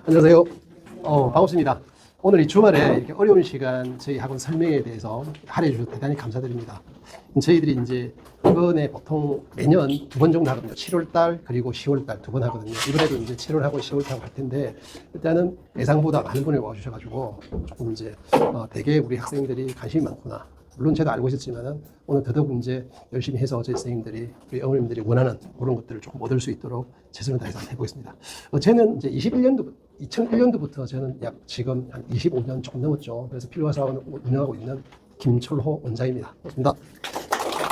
안녕하세요. 반갑습니다. 오늘 이 주말에 이렇게 어려운 시간 저희 학원 설명에 대해서 할애해 주셔서 대단히 감사드립니다. 저희들이 이제 이번에 보통 매년 2번 정도 하거든요. 7월달 그리고 10월달 2번 하거든요. 이번에도 이제 7월하고 10월달 할 텐데 일단은 예상보다 많은 분이 와주셔가지고 조금 이제 되게 우리 학생들이 관심이 많구나. 물론 저도 알고 있었지만은 오늘 더더욱 이제 열심히 해서 저희 선생님들이 우리 어머님들이 원하는 그런 것들을 조금 얻을 수 있도록 최선을 다해서 해보겠습니다. 저는 이제 2001년도부터 저는 약 지금 한 25년 조금 넘었죠. 그래서 필요사원을 운영하고 있는 김철호 원장입니다. 반갑습니다.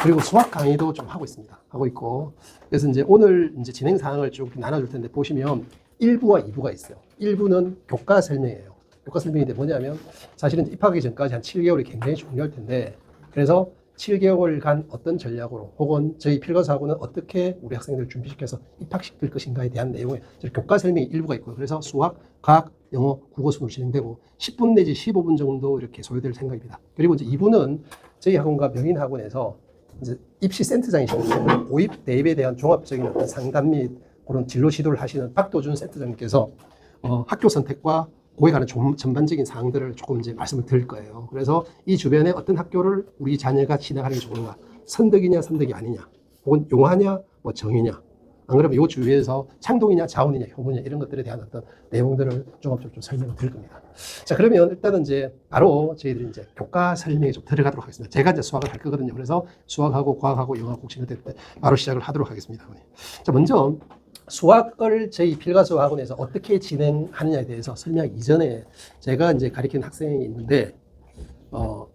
그리고 수학 강의도 좀 하고 있습니다. 하고 있고. 그래서 이제 오늘 이제 진행 사항을 쭉 나눠줄 텐데 보시면 1부와 2부가 있어요. 1부는 교과 설명이에요. 교과 설명인데 뭐냐면 사실은 입학하기 전까지 한 7개월이 굉장히 중요할 텐데 그래서 7개월간 어떤 전략으로 혹은 저희 필거사하고는 어떻게 우리 학생들을 준비시켜서 입학시킬 것인가에 대한 내용의 교과 설명이 일부가 있고요. 그래서 수학, 과학, 영어, 국어 순으로 진행되고 10분 내지 15분 정도 이렇게 소요될 생각입니다. 그리고 이제 2부는 저희 학원과 명인학원에서 이제 입시 센터장이시거든요. 고입 대입에 대한 종합적인 어떤 상담 및 그런 진로 지도를 하시는 박도준 센터장님께서 학교 선택과 그에 관한 전반적인 사항들을 조금 이제 말씀을 드릴 거예요. 그래서 이 주변에 어떤 학교를 우리 자녀가 진학하는 게 좋은가, 선덕이냐 선덕이 아니냐, 혹은 용화냐 뭐 정이냐, 안 그러면 이 주위에서 창동이냐 자원이냐 효문이냐 이런 것들에 대한 어떤 내용들을 종합적으로 좀 설명을 드릴 겁니다. 자, 그러면 일단은 이제 바로 저희들이 이제 교과 설명에 좀 들어가도록 하겠습니다. 제가 이제 수학을 할 거거든요. 그래서 수학하고 과학하고 영어 국신을 때 바로 시작을 하도록 하겠습니다. 자, 먼저 수학을 저희 필가수학원에서 어떻게 진행하느냐에 대해서 설명하기 이전에 제가 이제 가르치는 학생이 있는데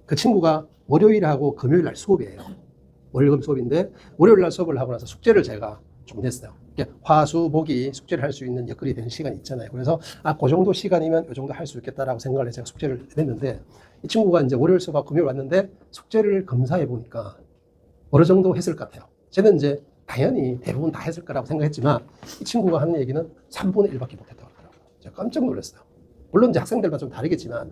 그 친구가 월요일하고 금요일 날 수업이에요. 월금 수업인데 월요일 날 수업을 하고 나서 숙제를 제가 좀 냈어요. 화수목이 숙제를 할 수 있는 여건이 되는 시간이 있잖아요. 그래서 그 정도 시간이면 이 정도 할 수 있겠다라고 생각을 해서 제가 숙제를 냈는데 이 친구가 이제 월요일 수업하고 금요일 왔는데 숙제를 검사해 보니까 어느 정도 했을 것 같아요. 저는 이제 당연히 대부분 다 했을 거라고 생각했지만 이 친구가 하는 얘기는 3분의 1밖에 못했다고 하더라고요. 제가 깜짝 놀랐어요. 물론 이제 학생들마다 좀 다르겠지만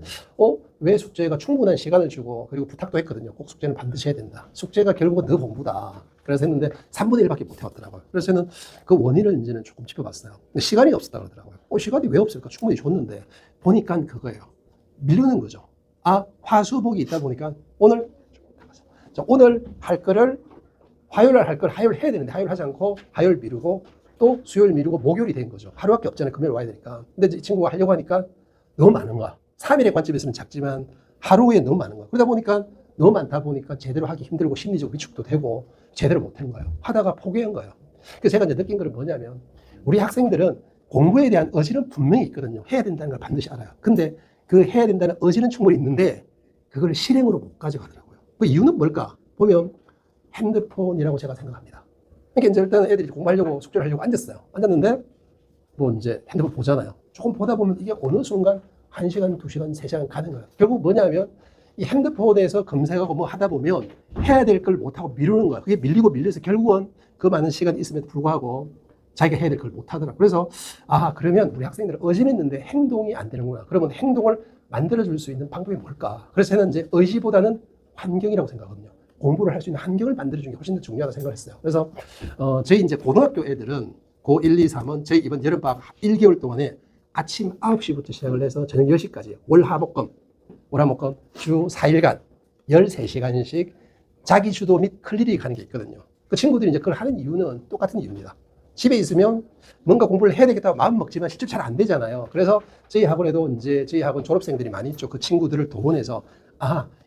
왜 숙제가 충분한 시간을 주고 그리고 부탁도 했거든요. 꼭 숙제는 반드시 해야 된다. 숙제가 결국은 너 공부다. 그래서 했는데 3분의 1밖에 못 해왔더라고요. 그래서 저는 그 원인을 이제는 조금 짚어봤어요. 근데 시간이 없었다고 그러더라고요. 시간이 왜 없을까? 충분히 줬는데 보니까 그거예요. 미루는 거죠. 화수복이 있다 보니까 오늘 할 거를 화요일 날 할 걸 화요일 해야 되는데 화요일 하지 않고 화요일 미루고 또 수요일 미루고 목요일이 된 거죠. 하루밖에 없잖아요. 금요일 와야 되니까. 근데 이 친구가 하려고 하니까 너무 많은 거야. 3일의 관점에서는 작지만 하루에 너무 많은 거야. 그러다 보니까 너무 많다 보니까 제대로 하기 힘들고 심리적 위축도 되고 제대로 못한 거예요. 하다가 포기한 거예요. 그래서 제가 이제 느낀 건 뭐냐면 우리 학생들은 공부에 대한 의지는 분명히 있거든요. 해야 된다는 걸 반드시 알아요. 근데 그 해야 된다는 의지는 충분히 있는데 그걸 실행으로 못 가져가더라고요. 그 이유는 뭘까? 보면 핸드폰이라고 제가 생각합니다. 그러니까 이제 일단 애들이 공부하려고 숙제를 하려고 앉았어요. 앉았는데 뭐 이제 핸드폰 보잖아요. 조금 보다 보면 이게 어느 순간 1시간, 2시간, 3시간 가는 거예요. 결국 뭐냐면 이 핸드폰에서 검색하고 뭐 하다 보면 해야 될 걸 못하고 미루는 거야. 그게 밀리고 밀려서 결국은 그 많은 시간이 있음에도 불구하고 자기가 해야 될 걸 못하더라. 그래서 그러면 우리 학생들은 의지는 있는데 행동이 안 되는구나. 그러면 행동을 만들어줄 수 있는 방법이 뭘까? 그래서 저는 이제 의지보다는 환경이라고 생각하거든요. 공부를 할 수 있는 환경을 만들어주는 게 훨씬 더 중요하다고 생각을 했어요. 그래서 저희 이제 고등학교 애들은 고 1, 2, 3은 저희 이번 여름방학 1개월 동안에 아침 9시부터 시작을 해서 저녁 10시까지 월화목금 주 4일간 13시간씩 자기 주도 및 클리닉 하는 게 있거든요. 그 친구들이 이제 그걸 하는 이유는 똑같은 이유입니다. 집에 있으면 뭔가 공부를 해야 되겠다고 마음 먹지만 실제 잘 안 되잖아요. 그래서 저희 학원에도 이제 저희 학원 졸업생들이 많이 있죠. 그 친구들을 동원해서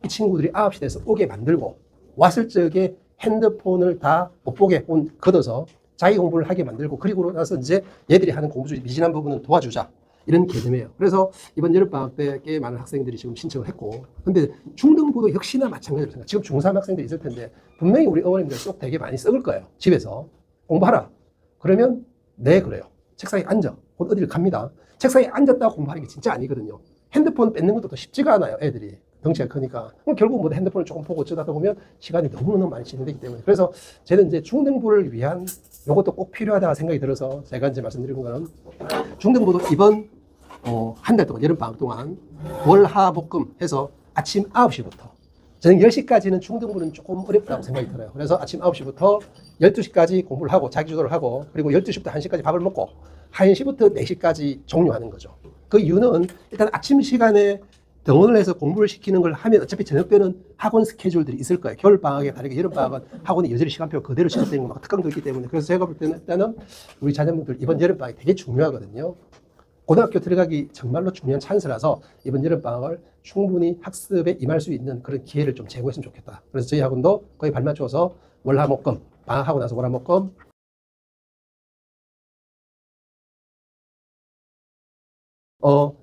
이 친구들이 9시 돼서 오게 만들고 왔을 적에 핸드폰을 다 못 보게 걷어서 자기 공부를 하게 만들고 그리고 나서 이제 얘들이 하는 공부 중에 미진한 부분은 도와주자. 이런 개념이에요. 그래서 이번 여름방학 때 꽤 많은 학생들이 지금 신청을 했고 근데 중등부도 역시나 마찬가지로 생각해요. 지금 중3 학생들이 있을 텐데 분명히 우리 어머님들 쏙 되게 많이 썩을 거예요. 집에서 공부하라. 그러면 네 그래요. 책상에 앉아. 곧 어디를 갑니다. 책상에 앉았다고 공부하는 게 진짜 아니거든요. 핸드폰 뺏는 것도 더 쉽지가 않아요. 애들이. 덩치가 크니까. 그럼 결국 뭐 핸드폰을 조금 보고 어쩌다 보면 시간이 너무너무 많이 진행되기 때문에. 그래서 저는 이제 중등부를 위한 이것도 꼭 필요하다 생각이 들어서 제가 이제 말씀드리는 거는 중등부도 이번 한 달 동안, 여름방학 동안 월화목금 해서 아침 9시부터 저는 10시까지는 중등부는 조금 어렵다고 생각이 들어요. 그래서 아침 9시부터 12시까지 공부를 하고 자기주도를 하고 그리고 12시부터 1시까지 밥을 먹고 1시부터 4시까지 종료하는 거죠. 그 이유는 일단 아침 시간에 등원을 해서 공부를 시키는 걸 하면 어차피 저녁 때는 학원 스케줄들이 있을 거예요. 겨울방학에 다르게 여름방학은 학원이 여전히 시간표 그대로 시작되는 거 특강도 있기 때문에. 그래서 제가 볼 때는 일단은 우리 자녀분들 이번 여름방학이 되게 중요하거든요. 고등학교 들어가기 정말로 중요한 찬스라서 이번 여름방학을 충분히 학습에 임할 수 있는 그런 기회를 좀 제공했으면 좋겠다. 그래서 저희 학원도 거의 발맞춰서 월화목금, 방학하고 나서 월화목금,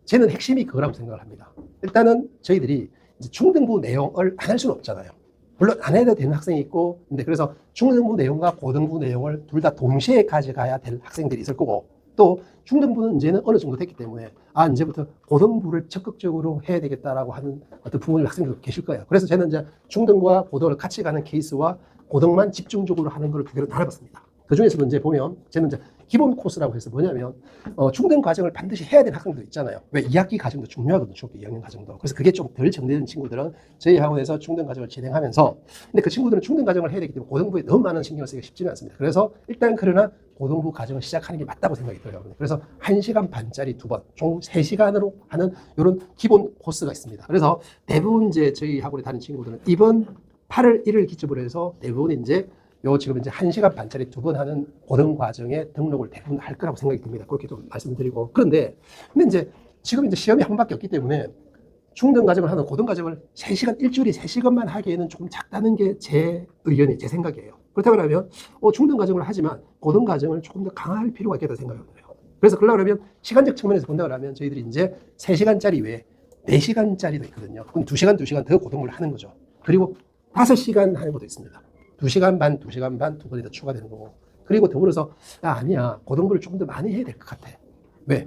쟤는 핵심이 그거라고 생각을 합니다. 일단은 저희들이 이제 중등부 내용을 안 할 수는 없잖아요. 물론 안 해도 되는 학생이 있고, 근데 그래서 중등부 내용과 고등부 내용을 둘 다 동시에 가져가야 될 학생들이 있을 거고, 또 중등부는 이제는 어느 정도 됐기 때문에 이제부터 고등부를 적극적으로 해야 되겠다라고 하는 어떤 부모님 학생들도 계실 거예요. 그래서 저는 이제 중등부와 고등을 같이 가는 케이스와 고등만 집중적으로 하는 걸 두 개로 나눠봤습니다. 그 중에서도 이제 보면 저는 이제 기본 코스라고 해서 뭐냐면 중등 과정을 반드시 해야 되는 학생도 있잖아요. 왜 2학기 과정도 중요하거든요. 중학교 2학년 과정도. 그래서 그게 좀 덜 정리된 친구들은 저희 학원에서 중등 과정을 진행하면서 근데 그 친구들은 중등 과정을 해야 되기 때문에 고등부에 너무 많은 신경을 쓰기가 쉽지는 않습니다. 그래서 일단 그러나 고등부 과정을 시작하는 게 맞다고 생각이 들어요. 그래서 1시간 반짜리 2번, 총 3시간으로 하는 이런 기본 코스가 있습니다. 그래서 대부분 이제 저희 학원에 다니는 친구들은 이번 8월 1일 기점으로 해서 대부분 이제 지금 이제 1시간 반짜리 2번 하는 고등 과정에 등록을 대부분 할 거라고 생각이 듭니다. 그렇게 좀 말씀드리고. 근데 이제 지금 이제 시험이 한 번밖에 없기 때문에 중등 과정을 하는 고등 과정을 3시간, 일주일에 3시간만 하기에는 조금 작다는 게 제 의견이, 제 생각이에요. 그렇다고 하면 중등 과정을 하지만 고등 과정을 조금 더 강화할 필요가 있겠다 생각을 해요. 그래서 그러려면 시간적 측면에서 본다고 하면 저희들이 이제 3시간짜리 외에 4시간짜리도 있거든요. 그럼 2시간, 2시간 더 고등부를 하는 거죠. 그리고 5시간 하는 것도 있습니다. 2시간 반, 2시간 반, 2번이 더 추가되는 거고. 그리고 더불어서, 아니야. 고등부를 조금 더 많이 해야 될 것 같아. 왜?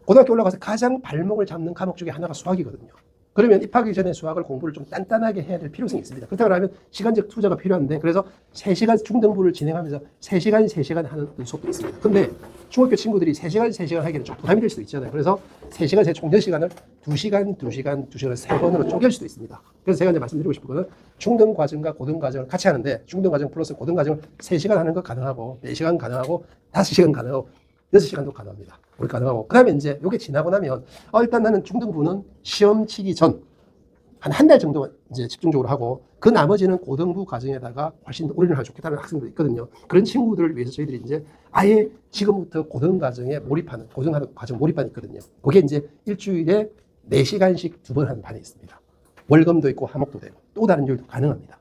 고등학교 올라가서 가장 발목을 잡는 과목 중에 하나가 수학이거든요. 그러면 입학하기 전에 수학을 공부를 좀 단단하게 해야 될 필요성이 있습니다. 그렇다고 하면 시간적 투자가 필요한데, 그래서 3시간 중등부를 진행하면서 3시간, 3시간 하는 수업도 있습니다. 근데 중학교 친구들이 3시간, 3시간 하기에는 좀 부담이 될 수도 있잖아요. 그래서 3시간, 총 10시간을 2시간, 2시간, 2시간 3번으로 쪼갤 수도 있습니다. 그래서 제가 이제 말씀드리고 싶은 거는 중등 과정과 고등 과정을 같이 하는데 중등 과정 플러스 고등 과정을 3시간 하는 거 가능하고 4시간 가능하고 5시간 가능하고 6시간도 가능합니다. 우리 가능하고. 그 다음에 이제 요게 지나고 나면, 일단 나는 중등부는 시험 치기 전, 한 달 정도 이제 집중적으로 하고, 그 나머지는 고등부 과정에다가 훨씬 더 올인을 하면 좋겠다는 학생도 있거든요. 그런 친구들을 위해서 저희들이 이제 아예 지금부터 고등 과정에 몰입하는, 고등 과정 몰입반이 있거든요. 그게 이제 일주일에 4시간씩 2번 하는 반이 있습니다. 월금도 있고, 화목도 되고, 또 다른 요일도 가능합니다.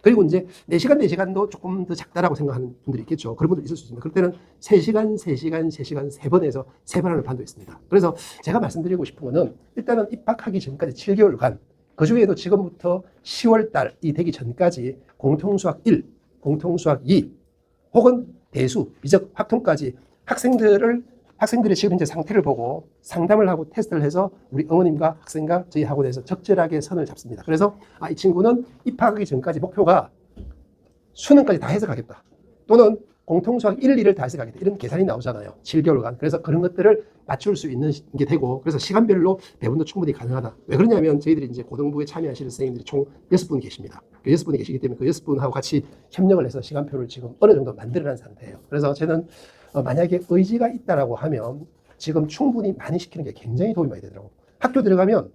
그리고 이제 4시간, 4시간도 조금 더 작다라고 생각하는 분들이 있겠죠. 그런 분들이 있을 수 있습니다. 그럴 때는 3시간, 3시간, 3시간, 3번에서 3번 하는 반도 있습니다. 그래서 제가 말씀드리고 싶은 거는 일단은 입학하기 전까지 7개월간, 그 중에도 지금부터 10월 달이 되기 전까지 공통수학 1, 공통수학 2, 혹은 대수, 미적, 확통까지 학생들의 지금 현재 상태를 보고 상담을 하고 테스트를 해서 우리 어머님과 학생과 저희 학원에서 적절하게 선을 잡습니다. 그래서 이 친구는 입학하기 전까지 목표가 수능까지 다 해서 가겠다. 또는 공통수학 1, 2를 다 해서 가겠다. 이런 계산이 나오잖아요. 7개월간. 그래서 그런 것들을 맞출 수 있는 게 되고, 그래서 시간별로 배분도 충분히 가능하다. 왜 그러냐면 저희들이 이제 고등부에 참여하시는 선생님들이 총 6분 계십니다. 그 6분이 계시기 때문에 그 6분하고 같이 협력을 해서 시간표를 지금 어느 정도 만들어낸 상태예요. 그래서 저는 만약에 의지가 있다라고 하면 지금 충분히 많이 시키는 게 굉장히 도움이 많이 되더라고요. 학교 들어가면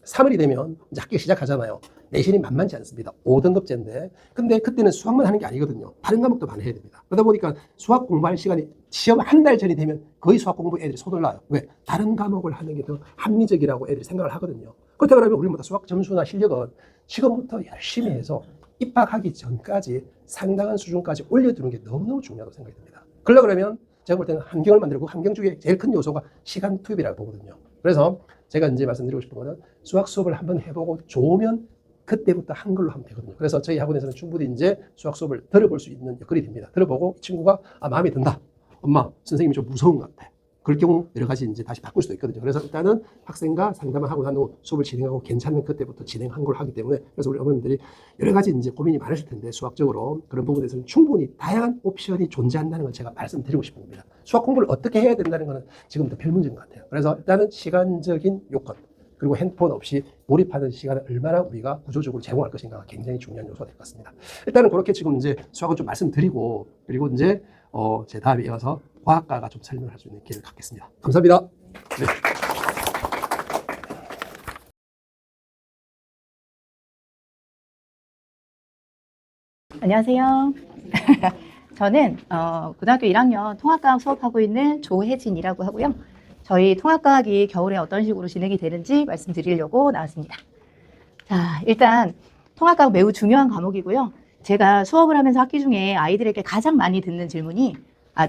3월이 되면 이제 학기 시작하잖아요. 내신이 만만치 않습니다. 5등급제인데. 근데 그때는 수학만 하는 게 아니거든요. 다른 과목도 많이 해야 됩니다. 그러다 보니까 수학 공부할 시간이 시험 한 달 전이 되면 거의 수학 공부 애들이 손을 놔요. 왜? 다른 과목을 하는 게 더 합리적이라고 애들이 생각을 하거든요. 그렇다고 하면 우리보다 수학 점수나 실력은 지금부터 열심히 해서 입학하기 전까지 상당한 수준까지 올려두는 게 너무너무 중요하다고 생각이 듭니다. 그러려면 제가 볼 때는 환경을 만들고 환경 중에 제일 큰 요소가 시간 투입이라고 보거든요. 그래서 제가 이제 말씀드리고 싶은 거는 수학 수업을 한번 해보고 좋으면 그때부터 한글로 하면 되거든요. 그래서 저희 학원에서는 충분히 이제 수학 수업을 들어볼 수 있는 여건이 됩니다. 들어보고 이 친구가 마음에 든다. 엄마, 선생님이 좀 무서운 것 같아. 그럴 경우 여러 가지 이제 다시 바꿀 수도 있거든요. 그래서 일단은 학생과 상담을 하고 난 후 수업을 진행하고 괜찮은 그때부터 진행한 걸 하기 때문에, 그래서 우리 어머님들이 여러 가지 이제 고민이 많으실 텐데 수학적으로 그런 부분에서는 충분히 다양한 옵션이 존재한다는 걸 제가 말씀드리고 싶은 겁니다. 수학 공부를 어떻게 해야 된다는 것은 지금부터 별 문제인 것 같아요. 그래서 일단은 시간적인 요건, 그리고 핸드폰 없이 몰입하는 시간을 얼마나 우리가 구조적으로 제공할 것인가가 굉장히 중요한 요소가 될 것 같습니다. 일단은 그렇게 지금 이제 수학은 좀 말씀드리고, 그리고 이제 제 다음에 이어서 과학과가 좀 설명을 할 수 있는 기회를 갖겠습니다. 감사합니다. 네. 안녕하세요. 저는 고등학교 1학년 통합과학 수업하고 있는 조혜진이라고 하고요. 저희 통합과학이 겨울에 어떤 식으로 진행이 되는지 말씀드리려고 나왔습니다. 자, 일단 통합과학 매우 중요한 과목이고요. 제가 수업을 하면서 학기 중에 아이들에게 가장 많이 듣는 질문이,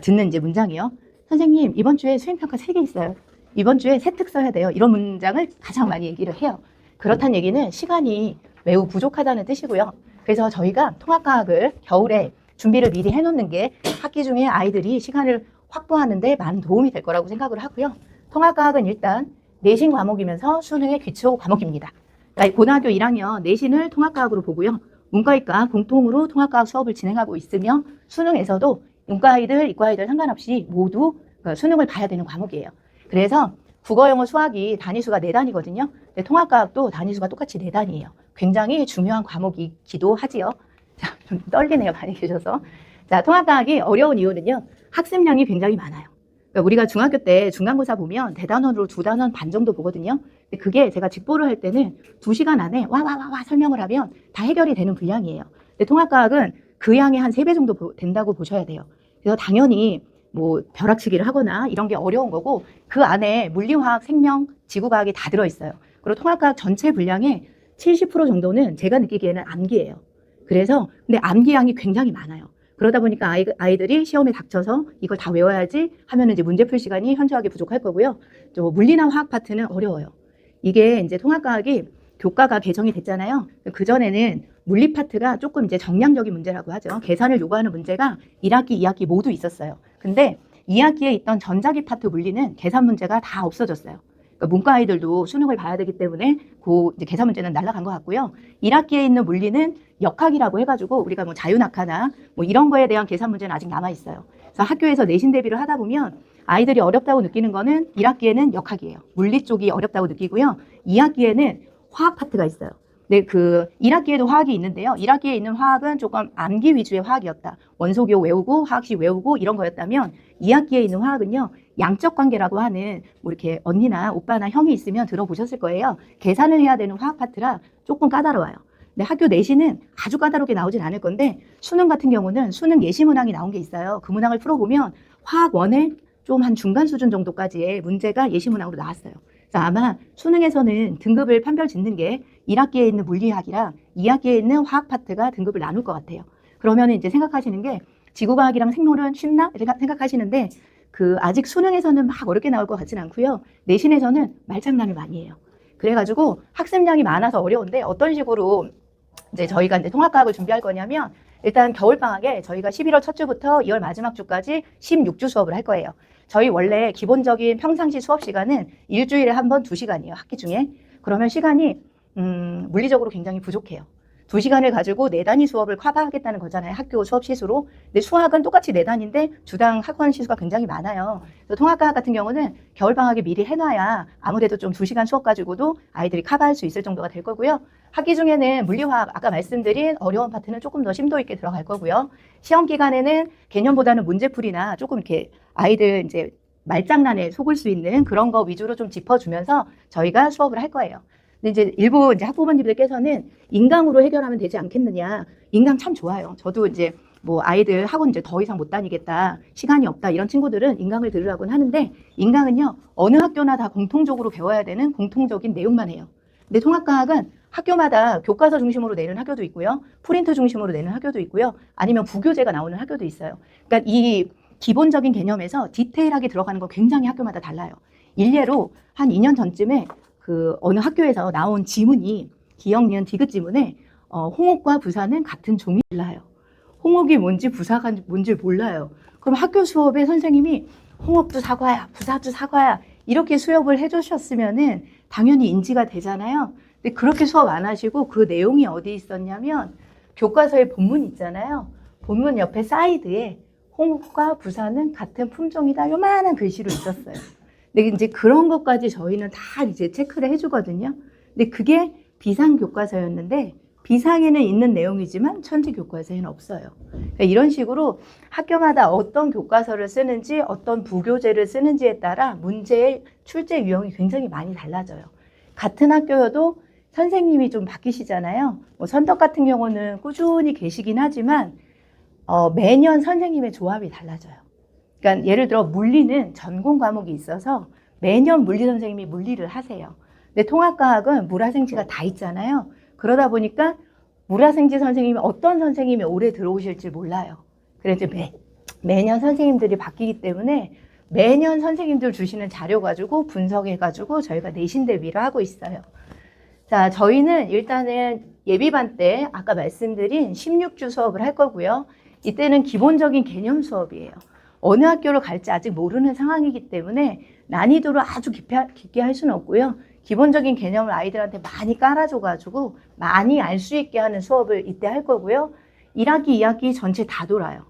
듣는 이제 문장이요. 선생님, 이번 주에 수행평가 3개 있어요. 이번 주에 세특 써야 돼요. 이런 문장을 가장 많이 얘기를 해요. 그렇다는 얘기는 시간이 매우 부족하다는 뜻이고요. 그래서 저희가 통합과학을 겨울에 준비를 미리 해놓는 게 학기 중에 아이들이 시간을 확보하는 데 많은 도움이 될 거라고 생각을 하고요. 통합과학은 일단 내신 과목이면서 수능의 기초 과목입니다. 그러니까 고등학교 1학년 내신을 통합과학으로 보고요. 문과이과 공통으로 통합과학 수업을 진행하고 있으며 수능에서도 문과 아이들, 이과 아이들 상관없이 모두 수능을 봐야 되는 과목이에요. 그래서 국어, 영어, 수학이 단위수가 4단이거든요. 근데 통합과학도 단위수가 똑같이 4단이에요. 굉장히 중요한 과목이기도 하지요. 자, 좀 떨리네요. 많이 계셔서. 자, 통합과학이 어려운 이유는요. 학습량이 굉장히 많아요. 그러니까 우리가 중학교 때 중간고사 보면 대단원으로 2단원 반 정도 보거든요. 근데 그게 제가 직보를 할 때는 2시간 안에 와 설명을 하면 다 해결이 되는 분량이에요. 근데 통합과학은 그 양의 한 3배 정도 된다고 보셔야 돼요. 그래서 당연히 뭐 벼락치기를 하거나 이런 게 어려운 거고 그 안에 물리화학, 생명, 지구과학이 다 들어있어요. 그리고 통합과학 전체 분량의 70% 정도는 제가 느끼기에는 암기예요. 그래서 근데 암기량이 굉장히 많아요. 그러다 보니까 아이들이 시험에 닥쳐서 이걸 다 외워야지 하면 이제 문제 풀 시간이 현저하게 부족할 거고요. 또 물리나 화학 파트는 어려워요. 이게 이제 통합과학이 교과가 개정이 됐잖아요. 그전에는 물리 파트가 조금 이제 정량적인 문제라고 하죠. 계산을 요구하는 문제가 1학기, 2학기 모두 있었어요. 근데 2학기에 있던 전자기 파트 물리는 계산 문제가 다 없어졌어요. 그러니까 문과 아이들도 수능을 봐야 되기 때문에 그 이제 계산 문제는 날아간 것 같고요. 1학기에 있는 물리는 역학이라고 해가지고 우리가 뭐 자유낙하나 뭐 이런 거에 대한 계산 문제는 아직 남아 있어요. 그래서 학교에서 내신 대비를 하다 보면 아이들이 어렵다고 느끼는 거는 1학기에는 역학이에요. 물리 쪽이 어렵다고 느끼고요. 2학기에는 화학 파트가 있어요. 네, 그 1학기에도 화학이 있는데요. 1학기에 있는 화학은 조금 암기 위주의 화학이었다. 원소기호 외우고 화학식 외우고 이런 거였다면 2학기에 있는 화학은요. 양적 관계라고 하는 뭐 이렇게 언니나 오빠나 형이 있으면 들어보셨을 거예요. 계산을 해야 되는 화학 파트라 조금 까다로워요. 근데 학교 내신은 아주 까다롭게 나오진 않을 건데 수능 같은 경우는 수능 예시 문항이 나온 게 있어요. 그 문항을 풀어보면 화학 원의 좀 한 중간 수준 정도까지의 문제가 예시 문항으로 나왔어요. 그래서 아마 수능에서는 등급을 판별 짓는 게 1학기에 있는 물리학이랑 2학기에 있는 화학 파트가 등급을 나눌 것 같아요. 그러면 이제 생각하시는 게 지구과학이랑 생물은 쉽나? 생각하시는데 그 아직 수능에서는 막 어렵게 나올 것 같진 않고요. 내신에서는 말장난을 많이 해요. 그래가지고 학습량이 많아서 어려운데 어떤 식으로 이제 저희가 이제 통합과학을 준비할 거냐면 일단 겨울방학에 저희가 11월 첫 주부터 2월 마지막 주까지 16주 수업을 할 거예요. 저희 원래 기본적인 평상시 수업 시간은 일주일에 한 번 2시간이에요. 학기 중에. 그러면 시간이 물리적으로 굉장히 부족해요. 2시간을 가지고 4단위 수업을 커버하겠다는 거잖아요. 학교 수업 시수로. 근데 수학은 똑같이 4단인데 주당 학원 시수가 굉장히 많아요. 그래서 통합과학 같은 경우는 겨울방학에 미리 해놔야 아무래도 좀 2시간 수업 가지고도 아이들이 커버할 수 있을 정도가 될 거고요. 학기 중에는 물리화학, 아까 말씀드린 어려운 파트는 조금 더 심도 있게 들어갈 거고요. 시험 기간에는 개념보다는 문제풀이나 조금 이렇게 아이들 이제 말장난에 속을 수 있는 그런 거 위주로 좀 짚어주면서 저희가 수업을 할 거예요. 근데 이제 일부 이제 학부모님들께서는 인강으로 해결하면 되지 않겠느냐. 인강 참 좋아요. 저도 이제 뭐 아이들 학원 이제 더 이상 못 다니겠다, 시간이 없다 이런 친구들은 인강을 들으라고는 하는데 인강은요 어느 학교나 다 공통적으로 배워야 되는 공통적인 내용만 해요. 근데 통합과학은 학교마다 교과서 중심으로 내는 학교도 있고요, 프린트 중심으로 내는 학교도 있고요, 아니면 부교재가 나오는 학교도 있어요. 그러니까 이 기본적인 개념에서 디테일하게 들어가는 거 굉장히 학교마다 달라요. 일례로 한 2년 전쯤에 그 어느 학교에서 나온 지문이 기역, 니은, 디귿 지문에 홍옥과 부사는 같은 종이 몰라요. 홍옥이 뭔지 부사가 뭔지 몰라요. 그럼 학교 수업에 선생님이 홍옥도 사과야, 부사도 사과야 이렇게 수업을 해주셨으면은 당연히 인지가 되잖아요. 근데 그렇게 수업 안 하시고 그 내용이 어디 있었냐면 교과서에 본문 있잖아요. 본문 옆에 사이드에 홍옥과 부사는 같은 품종이다 요만한 글씨로 있었어요. 근데 이제 그런 것까지 저희는 다 이제 체크를 해주거든요. 근데 그게 비상 교과서였는데 비상에는 있는 내용이지만 천지 교과서에는 없어요. 그러니까 이런 식으로 학교마다 어떤 교과서를 쓰는지 어떤 부교재를 쓰는지에 따라 문제의 출제 유형이 굉장히 많이 달라져요. 같은 학교여도 선생님이 좀 바뀌시잖아요. 뭐 선덕 같은 경우는 꾸준히 계시긴 하지만 매년 선생님의 조합이 달라져요. 그러니까 예를 들어 물리는 전공 과목이 있어서 매년 물리 선생님이 물리를 하세요. 근데 통합과학은 물화생지가 다 있잖아요. 그러다 보니까 물화생지 선생님이 어떤 선생님이 올해 들어오실지 몰라요. 그래서 매년 선생님들이 바뀌기 때문에 매년 선생님들 주시는 자료 가지고 분석해가지고 저희가 내신 대비를 하고 있어요. 자, 저희는 일단은 예비반 때 아까 말씀드린 16주 수업을 할 거고요. 이때는 기본적인 개념 수업이에요. 어느 학교를 갈지 아직 모르는 상황이기 때문에 난이도를 아주 깊게 할 수는 없고요. 기본적인 개념을 아이들한테 많이 깔아줘가지고 많이 알 수 있게 하는 수업을 이때 할 거고요. 1학기, 2학기 전체 다 돌아요.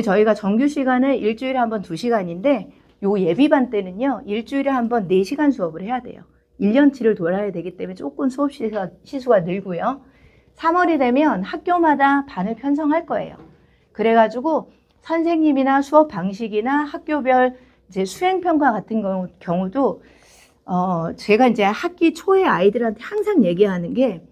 저희가 정규 시간은 일주일에 한 번 2시간인데 요 예비반 때는요. 일주일에 한 번 4시간 수업을 해야 돼요. 1년치를 돌아야 되기 때문에 조금 수업 시수가 늘고요. 3월이 되면 학교마다 반을 편성할 거예요. 그래가지고 선생님이나 수업 방식이나 학교별 이제 수행평가 같은 경우도 제가 이제 학기 초에 아이들한테 항상 얘기하는 게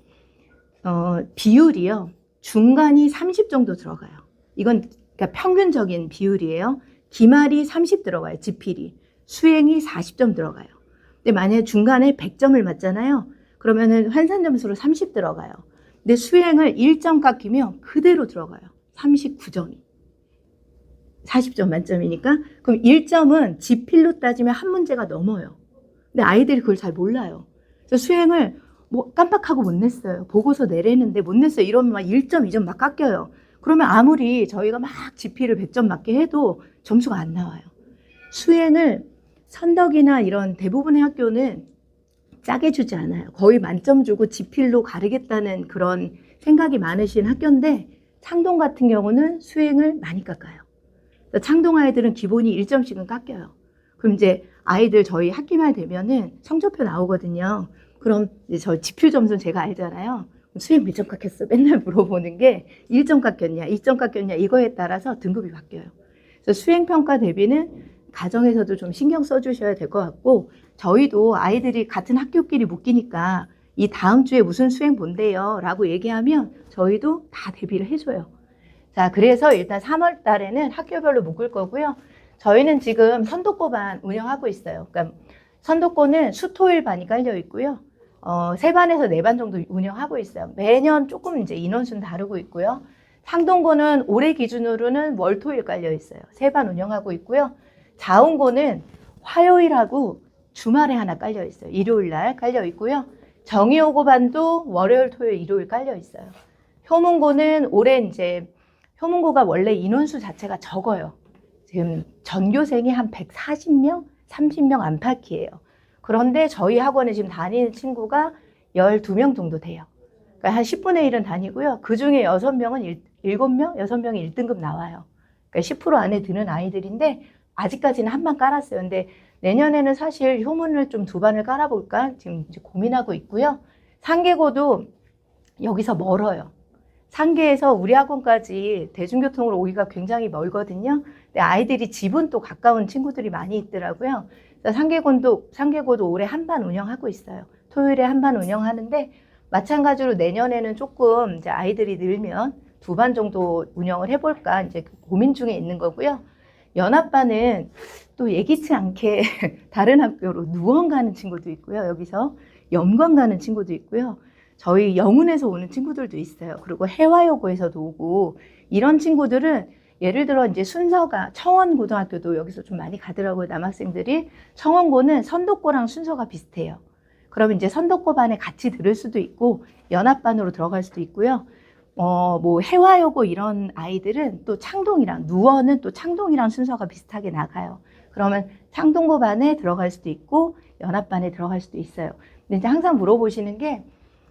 비율이요. 중간이 30 정도 들어가요. 이건 그러니까 평균적인 비율이에요. 기말이 30 들어가요. 지필이. 수행이 40점 들어가요. 근데 만약에 중간에 100점을 맞잖아요. 그러면은 환산 점수로 30 들어가요. 근데 수행을 1점 깎이면 그대로 들어가요. 39점이. 40점 만점이니까. 그럼 1점은 지필로 따지면 한 문제가 넘어요. 근데 아이들이 그걸 잘 몰라요. 그래서 수행을 뭐 깜빡하고 못 냈어요. 보고서 내려는데 못 냈어요. 이러면 막 1점, 2점 막 깎여요. 그러면 아무리 저희가 막 지필을 100점 맞게 해도 점수가 안 나와요. 수행을 선덕이나 이런 대부분의 학교는 짜게 주지 않아요. 거의 만점 주고 지필로 가르겠다는 그런 생각이 많으신 학교인데 창동 같은 경우는 수행을 많이 깎아요. 창동 아이들은 기본이 1점씩은 깎여요. 그럼 이제 아이들 저희 학기말 되면은 성적표 나오거든요. 그럼 이제 저 지필 점수는 제가 알잖아요. 수행 몇 점 깎였어? 맨날 물어보는 게 1점 깎였냐, 2점 깎였냐 이거에 따라서 등급이 바뀌어요. 그래서 수행평가 대비는 가정에서도 좀 신경 써주셔야 될 것 같고 저희도 아이들이 같은 학교끼리 묶이니까 이 다음 주에 무슨 수행 본대요 라고 얘기하면 저희도 다 대비를 해줘요. 자, 그래서 일단 3월 달에는 학교별로 묶을 거고요. 저희는 지금 선도고반 운영하고 있어요. 그러니까 선도고는 수토일 반이 깔려 있고요. 3반에서 4반 정도 운영하고 있어요. 매년 조금 이제 인원수는 다르고 있고요. 상동고는 올해 기준으로는 월토일 깔려 있어요. 3반 운영하고 있고요. 자운고는 화요일하고 주말에 하나 깔려 있어요. 일요일 날 깔려 있고요. 정의호고반도 월요일, 토요일, 일요일 깔려 있어요. 효문고는 올해 이제 효문고가 원래 인원수 자체가 적어요. 지금 전교생이 한 140명, 30명 안팎이에요. 그런데 저희 학원에 지금 다니는 친구가 12명 정도 돼요. 그러니까 한 10분의 1은 다니고요. 그 중에 6명은 7명, 6명이 1등급 나와요. 그러니까 10% 안에 드는 아이들인데 아직까지는 한 반 깔았어요. 근데 내년에는 사실 효문을 좀 2반을 깔아볼까 지금 이제 고민하고 있고요. 상계고도 여기서 멀어요. 상계에서 우리 학원까지 대중교통으로 오기가 굉장히 멀거든요. 근데 아이들이 집은 또 가까운 친구들이 많이 있더라고요. 상계고도 올해 한 반 운영하고 있어요. 토요일에 한 반 운영하는데 마찬가지로 내년에는 조금 이제 아이들이 늘면 2반 정도 운영을 해볼까 이제 고민 중에 있는 거고요. 연합반은 또 예기치 않게 다른 학교로 누원 가는 친구도 있고요. 여기서 염관 가는 친구도 있고요. 저희 영훈에서 오는 친구들도 있어요. 그리고 해화여고에서도 오고 이런 친구들은 예를 들어 이제 순서가 청원고등학교도 여기서 좀 많이 가더라고요. 남학생들이. 청원고는 선도고랑 순서가 비슷해요. 그러면 이제 선도고 반에 같이 들을 수도 있고 연합반으로 들어갈 수도 있고요. 뭐 해화여고 이런 아이들은 또 창동이랑 누원은 또 창동이랑 순서가 비슷하게 나가요. 그러면 창동고 반에 들어갈 수도 있고 연합반에 들어갈 수도 있어요. 근데 이제 항상 물어보시는 게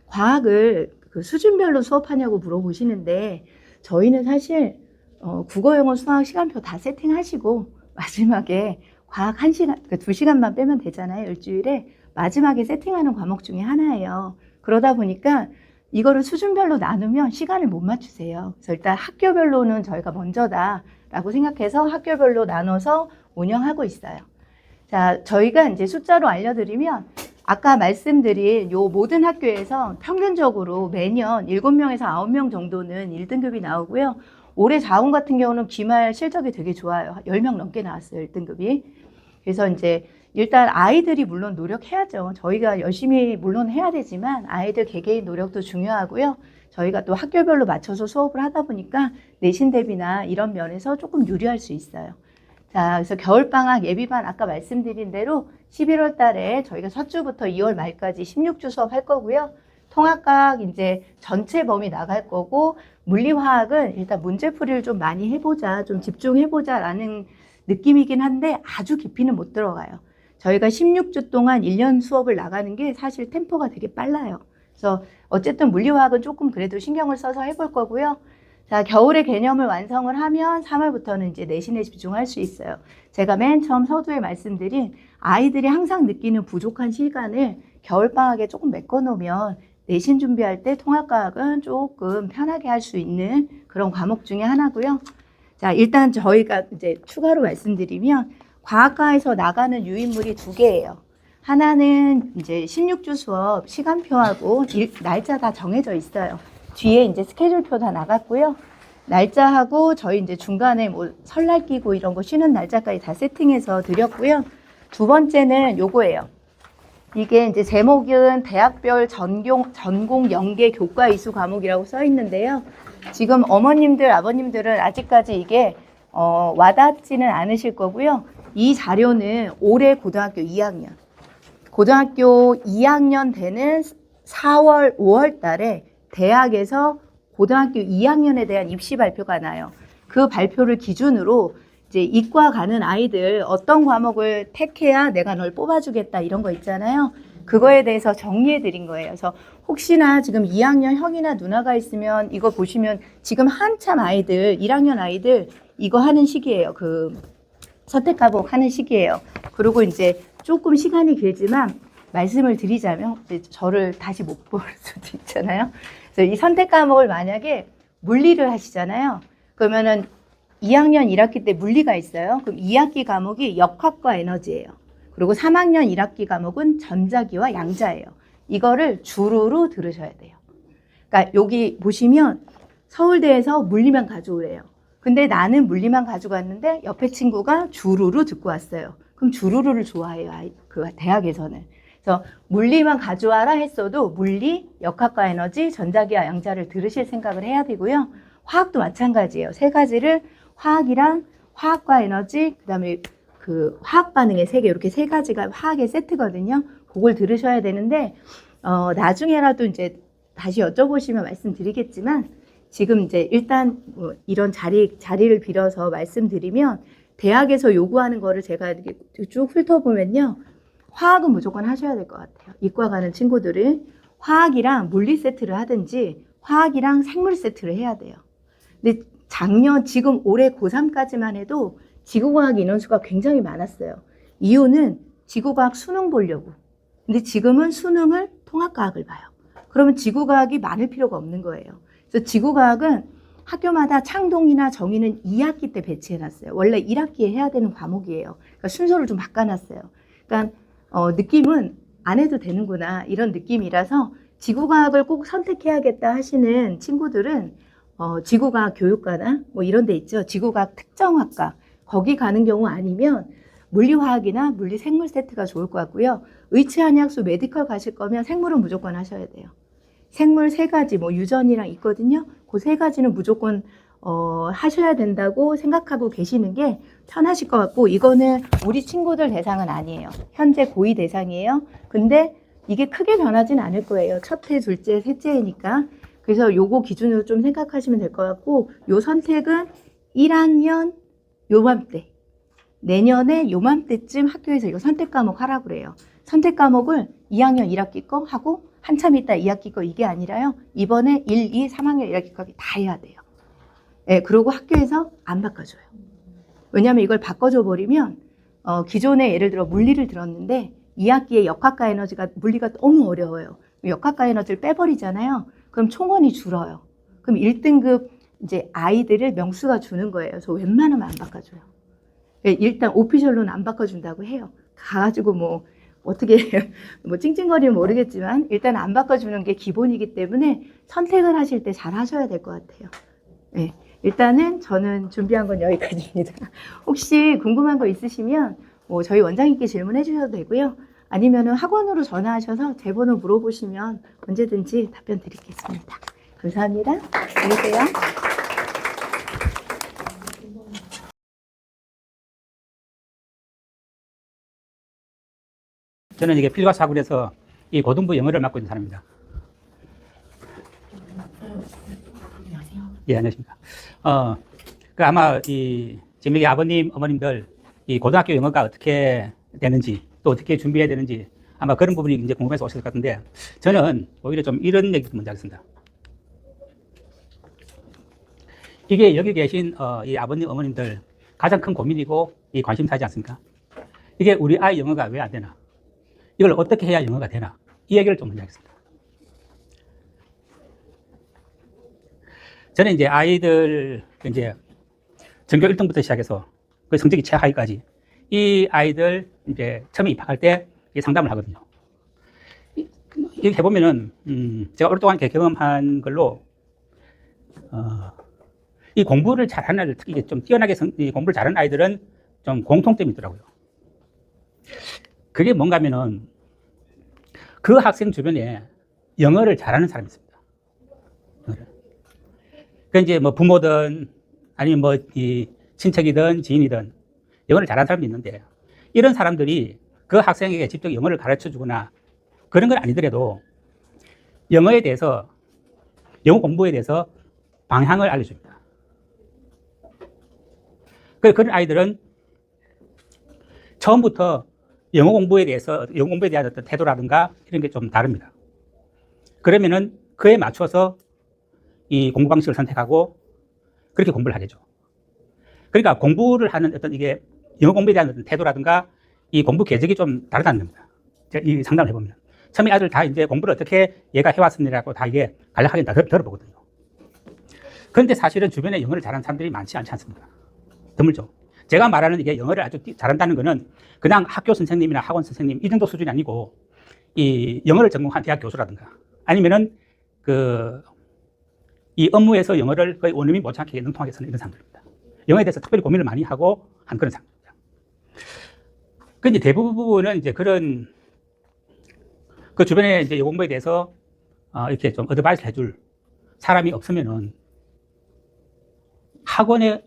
과학을 그 수준별로 수업하냐고 물어보시는데 저희는 사실 국어, 영어, 수학 시간표 다 세팅하시고 마지막에 과학 1시간, 그러니까 2시간만 빼면 되잖아요. 일주일에. 마지막에 세팅하는 과목 중에 하나예요. 그러다 보니까 이거를 수준별로 나누면 시간을 못 맞추세요. 그래서 일단 학교별로는 저희가 먼저다라고 생각해서 학교별로 나눠서 운영하고 있어요. 자, 저희가 이제 숫자로 알려드리면 아까 말씀드린 요 모든 학교에서 평균적으로 매년 7명에서 9명 정도는 1등급이 나오고요. 올해 자원 같은 경우는 기말 실적이 되게 좋아요. 10명 넘게 나왔어요, 1등급이. 그래서 이제 일단 아이들이 물론 노력해야죠. 저희가 열심히 물론 해야 되지만 아이들 개개인 노력도 중요하고요. 저희가 또 학교별로 맞춰서 수업을 하다 보니까 내신 대비나 이런 면에서 조금 유리할 수 있어요. 자, 그래서 겨울방학 예비반 아까 말씀드린 대로 11월 달에 저희가 첫 주부터 2월 말까지 16주 수업할 거고요. 통합과학 이제 전체 범위 나갈 거고 물리화학은 일단 문제풀이를 좀 많이 해보자, 좀 집중해보자라는 느낌이긴 한데 아주 깊이는 못 들어가요. 저희가 16주 동안 1년 수업을 나가는 게 사실 템포가 되게 빨라요. 그래서 어쨌든 물리화학은 조금 그래도 신경을 써서 해볼 거고요. 자, 겨울의 개념을 완성을 하면 3월부터는 이제 내신에 집중할 수 있어요. 제가 맨 처음 서두에 말씀드린 아이들이 항상 느끼는 부족한 시간을 겨울방학에 조금 메꿔놓으면 내신 준비할 때 통합과학은 조금 편하게 할 수 있는 그런 과목 중에 하나고요. 자, 일단 저희가 이제 추가로 말씀드리면 과학과에서 나가는 유인물이 2개예요. 하나는 이제 16주 수업 시간표하고 날짜 다 정해져 있어요. 뒤에 이제 스케줄표 다 나갔고요. 날짜하고 저희 이제 중간에 뭐 설날 끼고 이런 거 쉬는 날짜까지 다 세팅해서 드렸고요. 2번째는 요거예요. 이게 이제 제목은 대학별 전공 연계 교과 이수 과목이라고 써 있는데요. 지금 어머님들, 아버님들은 아직까지 이게 와닿지는 않으실 거고요. 이 자료는 올해 고등학교 2학년. 고등학교 2학년 되는 4월, 5월 달에 대학에서 고등학교 2학년에 대한 입시 발표가 나요. 그 발표를 기준으로 이제 이과 가는 아이들 어떤 과목을 택해야 내가 널 뽑아주겠다 이런 거 있잖아요. 그거에 대해서 정리해 드린 거예요. 그래서 혹시나 지금 2학년 형이나 누나가 있으면 이거 보시면 지금 한참 아이들, 1학년 아이들 이거 하는 시기예요. 그 선택 과목 하는 시기예요. 그리고 이제 조금 시간이 길지만 말씀을 드리자면 저를 다시 못 볼 수도 있잖아요. 그래서 이 선택 과목을 만약에 물리를 하시잖아요. 그러면은 2학년 1학기 때 물리가 있어요. 그럼 2학기 과목이 역학과 에너지예요. 그리고 3학년 1학기 과목은 전자기와 양자예요. 이거를 주루로 들으셔야 돼요. 그러니까 여기 보시면 서울대에서 물리만 가져오래요. 근데 나는 물리만 가져갔는데 옆에 친구가 주루로 듣고 왔어요. 그럼 주루를 좋아해요. 그 대학에서는. 그래서 물리만 가져와라 했어도 물리, 역학과 에너지, 전자기와 양자를 들으실 생각을 해야 되고요. 화학도 마찬가지예요. 3가지를 화학이랑 화학과 에너지, 그다음에 그 화학 반응의 3개, 이렇게 3가지가 화학의 세트거든요. 그걸 들으셔야 되는데 나중에라도 이제 다시 여쭤보시면 말씀드리겠지만 지금 이제 일단 뭐 이런 자리를 빌어서 말씀드리면 대학에서 요구하는 거를 제가 이렇게 쭉 훑어보면요. 화학은 무조건 하셔야 될 것 같아요. 이과 가는 친구들은 화학이랑 물리 세트를 하든지 화학이랑 생물 세트를 해야 돼요. 근데 지금 올해 고3까지만 해도 지구과학 인원수가 굉장히 많았어요. 이유는 지구과학 수능 보려고. 근데 지금은 수능을 통합과학을 봐요. 그러면 지구과학이 많을 필요가 없는 거예요. 그래서 지구과학은 학교마다 창동이나 정의는 2학기 때 배치해놨어요. 원래 1학기에 해야 되는 과목이에요. 그러니까 순서를 좀 바꿔놨어요. 그러니까 느낌은 안 해도 되는구나 이런 느낌이라서 지구과학을 꼭 선택해야겠다 하시는 친구들은 지구과학 교육과나 뭐 이런 데 있죠. 지구과학 특정학과 거기 가는 경우 아니면 물리화학이나 물리생물 세트가 좋을 것 같고요. 의치한의학수 메디컬 가실 거면 생물은 무조건 하셔야 돼요. 생물 3가지 뭐 유전이랑 있거든요. 그 3가지는 무조건 하셔야 된다고 생각하고 계시는 게 편하실 것 같고 이거는 우리 친구들 대상은 아니에요. 현재 고2 대상이에요. 근데 이게 크게 변하진 않을 거예요. 첫 해, 둘째, 셋째니까. 그래서 요거 기준으로 좀 생각하시면 될 것 같고 요 선택은 1학년 요맘때 내년에 요맘때쯤 학교에서 이거 선택 과목 하라고 그래요. 선택 과목을 2학년 1학기 거 하고 한참 있다 2학기 거 이게 아니라요. 이번에 1, 2, 3학년 1학기까지 다 해야 돼요. 네, 그리고 학교에서 안 바꿔줘요. 왜냐하면 이걸 바꿔줘 버리면 기존에 예를 들어 물리를 들었는데 2학기에 역학과 에너지가 물리가 너무 어려워요. 역학과 에너지를 빼버리잖아요. 그럼 총원이 줄어요. 그럼 1등급 이제 아이들을 명수가 주는 거예요. 저 웬만하면 안 바꿔줘요. 일단 오피셜로는 안 바꿔준다고 해요. 가가지고 뭐 어떻게 뭐 찡찡거리면 모르겠지만 일단 안 바꿔주는 게 기본이기 때문에 선택을 하실 때 잘 하셔야 될 것 같아요. 네, 일단은 저는 준비한 건 여기까지입니다. 혹시 궁금한 거 있으시면 뭐 저희 원장님께 질문해 주셔도 되고요. 아니면은 학원으로 전화하셔서 제 번호 물어보시면 언제든지 답변 드리겠습니다. 감사합니다. 안녕히 계세요. 저는 이게 필과사군에서 이 고등부 영어를 맡고 있는 사람입니다. 안녕하세요. 예, 안녕하십니까. 그 아마 이 지금 여기 아버님, 어머님들 이 고등학교 영어가 어떻게 되는지 또 어떻게 준비해야 되는지 아마 그런 부분이 이제 궁금해서 오셨을 것 같은데 저는 오히려 좀 이런 얘기도 먼저 하겠습니다. 이게 여기 계신 이 아버님, 어머님들 가장 큰 고민이고 이 관심사지 않습니까? 이게 우리 아이 영어가 왜 안 되나? 이걸 어떻게 해야 영어가 되나? 이 얘기를 좀 먼저 하겠습니다. 저는 이제 아이들 이제 전교 1등부터 시작해서 그 성적이 최하위까지 이 아이들 이제 처음에 입학할 때 상담을 하거든요. 이렇게 해보면은 제가 오랫동안 이렇게 경험한 걸로 이 공부를 잘하는 아이들, 특히 좀 뛰어나게 공부를 잘하는 아이들은 좀 공통점이 있더라고요. 그게 뭔가 하면은 그 학생 주변에 영어를 잘하는 사람이 있습니다. 그 이제 뭐 부모든 아니면 뭐 이 친척이든 지인이든 영어를 잘하는 사람이 있는데 이런 사람들이 그 학생에게 직접 영어를 가르쳐 주거나 그런 건 아니더라도 영어에 대해서 영어 공부에 대해서 방향을 알려줍니다. 그런 아이들은 처음부터 영어 공부에 대한 어떤 태도라든가 이런 게 좀 다릅니다. 그러면은 그에 맞춰서 이 공부 방식을 선택하고 그렇게 공부를 하겠죠. 그러니까 공부를 하는 어떤 이게 영어 공부에 대한 어떤 태도라든가 이 공부 계획이 좀 다르다는 겁니다. 제가 이 상담을 해보면. 처음에 아들 다 이제 공부를 어떻게 얘가 해왔습니다라고 다 이게 간략하게 다 들어보거든요. 그런데 사실은 주변에 영어를 잘하는 사람들이 많지 않지 않습니까? 드물죠. 제가 말하는 이게 영어를 아주 잘한다는 거는 그냥 학교 선생님이나 학원 선생님 이 정도 수준이 아니고 이 영어를 전공한 대학 교수라든가 아니면은 이 업무에서 영어를 거의 원어민 못지않게 능통하게 쓰는 이런 사람들입니다. 영어에 대해서 특별히 고민을 많이 하고 한 그런 사람들입니다. 그 이제 대부분은 이제 그런 그 주변에 이제 영어 공부에 대해서 이렇게 좀 어드바이스를 해줄 사람이 없으면은 학원에만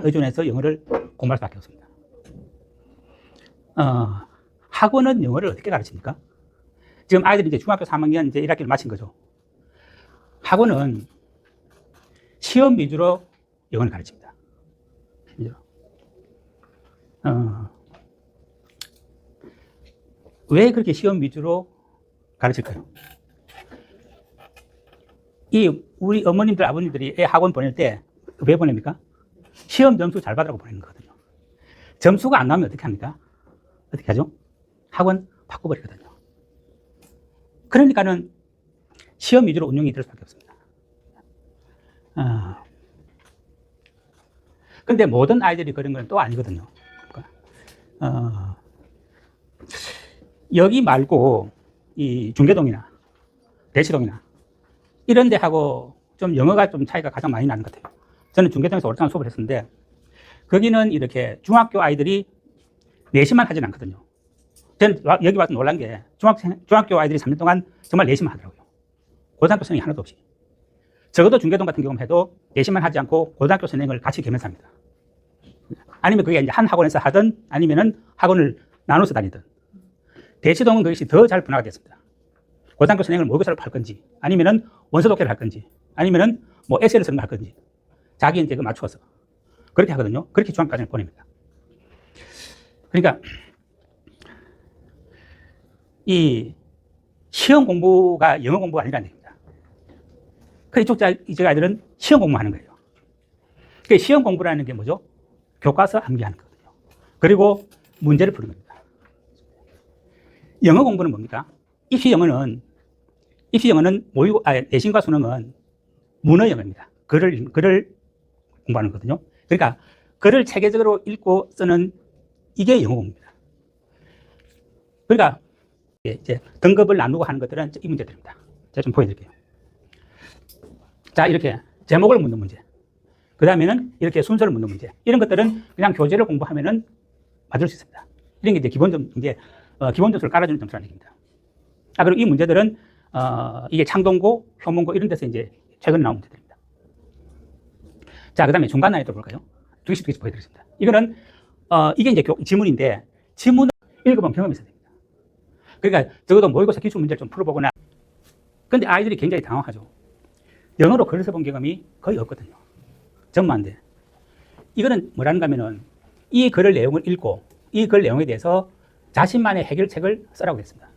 의존해서 영어를 공부할 수밖에 없습니다. 학원은 영어를 어떻게 가르칩니까? 지금 아이들이 이제 중학교 3학년 이제 1학기를 마친 거죠. 학원은 시험 위주로 영어를 가르칩니다. 왜 그렇게 시험 위주로 가르칠까요? 우리 어머님들, 아버님들이 애 학원 보낼 때 왜 보냅니까? 시험 점수 잘 받으라고 보내는 거거든요. 점수가 안 나오면 어떻게 합니까? 어떻게 하죠? 학원 바꿔버리거든요. 그러니까는 시험 위주로 운영이 될 수밖에 없습니다. 근데 모든 아이들이 그런 건 또 아니거든요. 여기 말고 이 중계동이나 대치동이나 이런 데하고 좀 영어가 좀 차이가 가장 많이 나는 것 같아요. 저는 중계동에서 오랫동안 수업을 했었는데 거기는 이렇게 중학교 아이들이 내신만 하진 않거든요. 저는 여기 와서 놀란 게 중학교 아이들이 3년 동안 정말 내신만 하더라고요. 고등학교 선생이 하나도 없이. 적어도 중계동 같은 경우 해도 내신만 하지 않고 고등학교 선생을 같이 겸해서 합니다. 아니면 그게 이제 한 학원에서 하든 아니면은 학원을 나눠서 다니든. 대치동은 그것이 더 잘 분화가 됐습니다. 고등학교 선생을 모의고사를 할 건지 아니면은 원서 독해를 할 건지 아니면은 뭐 에세이를 쓰는 걸 할 건지 자기 이제 그 맞추어서 그렇게 하거든요. 그렇게 중학교까지 보냅니다. 그러니까 이 시험 공부가 영어 공부가 아니라는 얘기입니다. 이쪽 아이들은 시험 공부하는 거예요. 그러니까 시험 공부라는 게 뭐죠? 교과서 암기하는 거거든요. 그리고 문제를 푸는 겁니다. 영어 공부는 뭡니까? 입시 영어는 내신과 수능은 문어 영어입니다. 글을 공부하는 거거든요. 그러니까 글을 체계적으로 읽고 쓰는 이게 영어 공부입니다. 그러니까 이제 등급을 나누고 하는 것들은 이 문제들입니다. 제가 좀 보여드릴게요. 자, 이렇게 제목을 묻는 문제. 그 다음에는 이렇게 순서를 묻는 문제. 이런 것들은 그냥 교재를 공부하면은 맞을 수 있습니다. 이런 게 이제 기본 점수를 깔아주는 점수라는 얘기입니다. 그리고 이 문제들은 이게 창동고, 효문고 이런 데서 이제 최근에 나온 문제들입니다. 자, 그 다음에 중간 난이도 볼까요? 두 개씩 보여드리겠습니다. 이거는 이게 이제 지문인데 지문을 읽어본 경험이 있어야 됩니다. 그러니까 적어도 모의고사 기출 문제를 좀 풀어보거나. 근데 아이들이 굉장히 당황하죠. 영어로 글을 써본 경험이 거의 없거든요. 전무한데. 이거는 뭐라는가 하면은 이 글의 내용을 읽고 이 글 내용에 대해서 자신만의 해결책을 쓰라고 했습니다.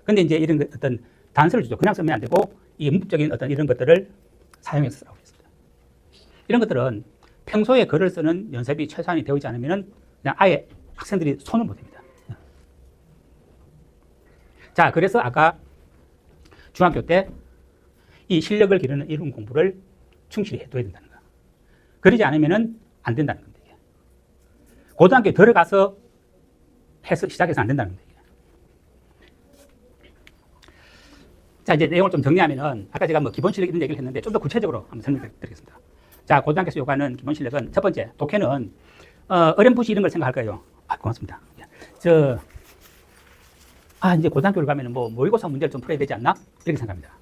근데 이제 이런 어떤 단서를 주죠. 그냥 쓰면 안 되고 이 문법적인 어떤 이런 것들을 사용해서 쓰라고 했습니다. 이런 것들은 평소에 글을 쓰는 연습이 최소한이 되어 있지 않으면은 그냥 아예 학생들이 손을 못 댑니다. 자, 그래서 아까 중학교 때 이 실력을 기르는 이런 공부를 충실히 해둬야 된다는 거. 그러지 않으면은 안 된다는 겁니다. 이게. 고등학교에 들어가서 시작해서 안 된다는 겁니다. 자, 이제 내용을 좀 정리하면은 아까 제가 뭐 기본 실력 이런 얘기를 했는데 좀 더 구체적으로 한번 설명드리겠습니다. 자, 고등학교에서 요구하는 기본 실력은 첫 번째, 독해는 어렴풋이 이런 걸 생각할까요? 고맙습니다. 이제 고등학교를 가면은 뭐 모의고사 문제를 좀 풀어야 되지 않나? 이렇게 생각합니다.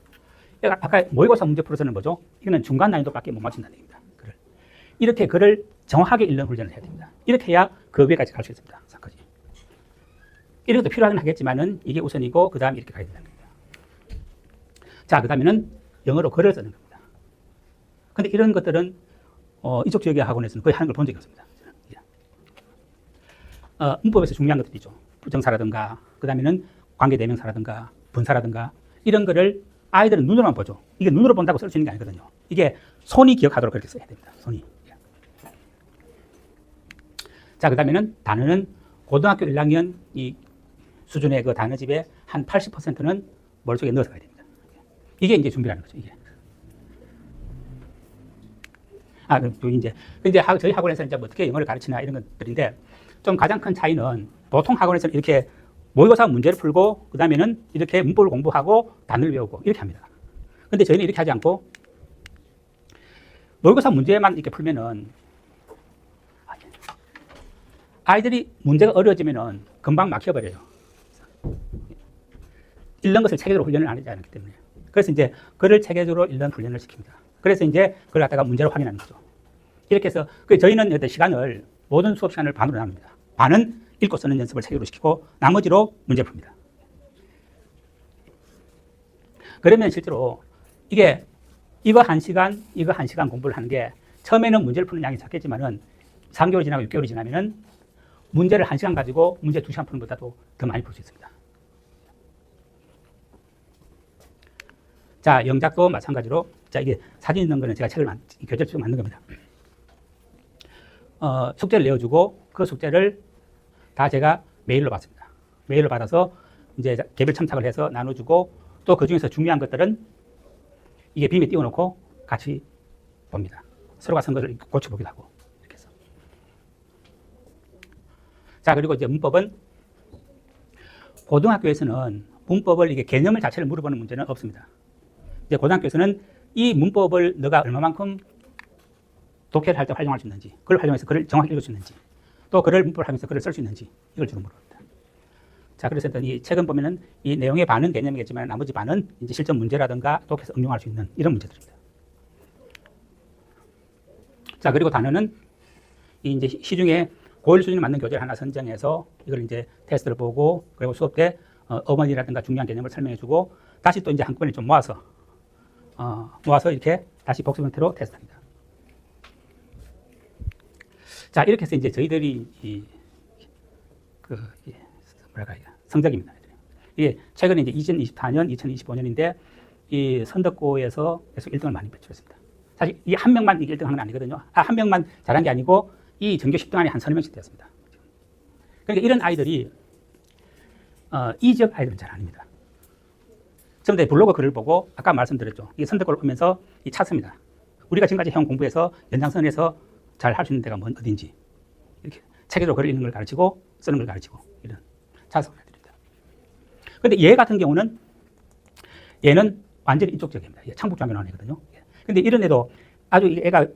아까 모의고사 문제 풀어서는 뭐죠? 이거는 중간 난이도밖에 못 맞춘다는 얘기입니다. 이렇게 글을 정확하게 읽는 훈련을 해야 됩니다. 이렇게 해야 그 위에까지 갈 수 있습니다. 상까지. 이런 것도 필요하긴 하겠지만은 이게 우선이고 그 다음에 이렇게 가야 된다는 겁니다. 자, 그 다음에는 영어로 글을 쓰는 겁니다. 근데 이런 것들은 이쪽 지역의 학원에서는 거의 하는 걸 본 적이 없습니다. 문법에서 중요한 것들이죠. 부정사라든가 그 다음에는 관계대명사라든가 분사라든가 이런 거를 아이들은 눈으로만 보죠. 이게 눈으로 본다고 쓸 수 있는 게 아니거든요. 이게 손이 기억하도록 그렇게 써야 됩니다. 손이. 자, 그 다음에는 단어는 고등학교 1학년 이 수준의 그 단어집의 한 80%는 머릿속에 넣어서 가야 됩니다. 이게 이제 준비라는 거죠. 이게. 이제 저희 학원에서는 이제 어떻게 영어를 가르치나 이런 것들인데 좀 가장 큰 차이는 보통 학원에서는 이렇게 모의고사 문제를 풀고 그 다음에는 이렇게 문법을 공부하고 단어를 외우고 이렇게 합니다. 근데 저희는 이렇게 하지 않고 모의고사 문제만 이렇게 풀면은 아이들이 문제가 어려워지면은 금방 막혀버려요. 읽는 것을 체계적으로 훈련을 안 하지 않기 때문에. 그래서 이제 글을 체계적으로 읽는 훈련을 시킵니다. 그래서 이제 그걸 갖다가 문제로 확인하는 거죠. 이렇게 해서 시간을 모든 수업 시간을 반으로 나눕니다. 반은 읽고 쓰는 연습을 체계로 시키고 나머지로 문제 풉니다. 그러면 실제로 이거 한 시간 공부를 하는 게 처음에는 문제를 푸는 양이 작겠지만은 3개월 지나고 6개월이 지나면은 문제를 1시간 가지고 문제 2시간 푸는 것보다도 더 많이 풀 수 있습니다. 자, 영작도 마찬가지로 자, 이게 사진 있는 거는 제가 교재를 쭉 만든 겁니다. 숙제를 내어주고 그 숙제를 다 제가 메일로 받습니다. 메일로 받아서 이제 개별 첨삭을 해서 나눠주고 또 그 중에서 중요한 것들은 이게 빔에 띄워놓고 같이 봅니다. 서로가 쓴 것을 고쳐보기도 하고 이렇게 해서. 자, 그리고 이제 문법은 고등학교에서는 문법을 이게 개념을 자체를 물어보는 문제는 없습니다. 이제 고등학교에서는 이 문법을 너가 얼마만큼 독해를 할 때 활용할 수 있는지, 그걸 활용해서 글을 정확히 읽을 수 있는지, 또 글을 문법을 하면서 글을 쓸 수 있는지 이걸 주로 물어봅니다. 자, 그래서 이 책은 보면은 이 내용의 반은 개념이겠지만 나머지 반은 이제 실전 문제라든가 독해서 응용할 수 있는 이런 문제들입니다. 자, 그리고 단어는 이제 시중에 고1 수준에 맞는 교재를 하나 선정해서 이걸 이제 테스트를 보고 그리고 수업 때 어머니라든가 중요한 개념을 설명해주고 다시 또 이제 한꺼번에 좀 모아서 이렇게 다시 복습 형태로 테스트합니다. 자, 이렇게 해서 이제 저희들이 성적입니다. 이게 최근에 이제 2024년, 2025년인데 이 선덕고에서 계속 1등을 많이 배출했습니다. 사실 이 한 명만 1등 한 건 아니거든요. 한 명만 잘한 게 아니고 이 전교 10등 안에 한 30명씩 되었습니다. 그러니까 이런 아이들이 이 지역 아이들은 잘 아닙니다. 처음에 블로그 글을 보고 아까 말씀드렸죠. 이 선택권을 보면서 이 찾습니다. 우리가 지금까지 해온 공부에서 연장선에서 잘 할 수 있는 데가 어딘지 이렇게 체계적으로 글을 읽는 걸 가르치고 쓰는 걸 가르치고 이런 작성을 해드립니다. 그런데 얘 같은 경우는 얘는 완전히 이쪽 지역입니다. 창북중학교 나온 애거든요. 근데 이런 애도 아주 애가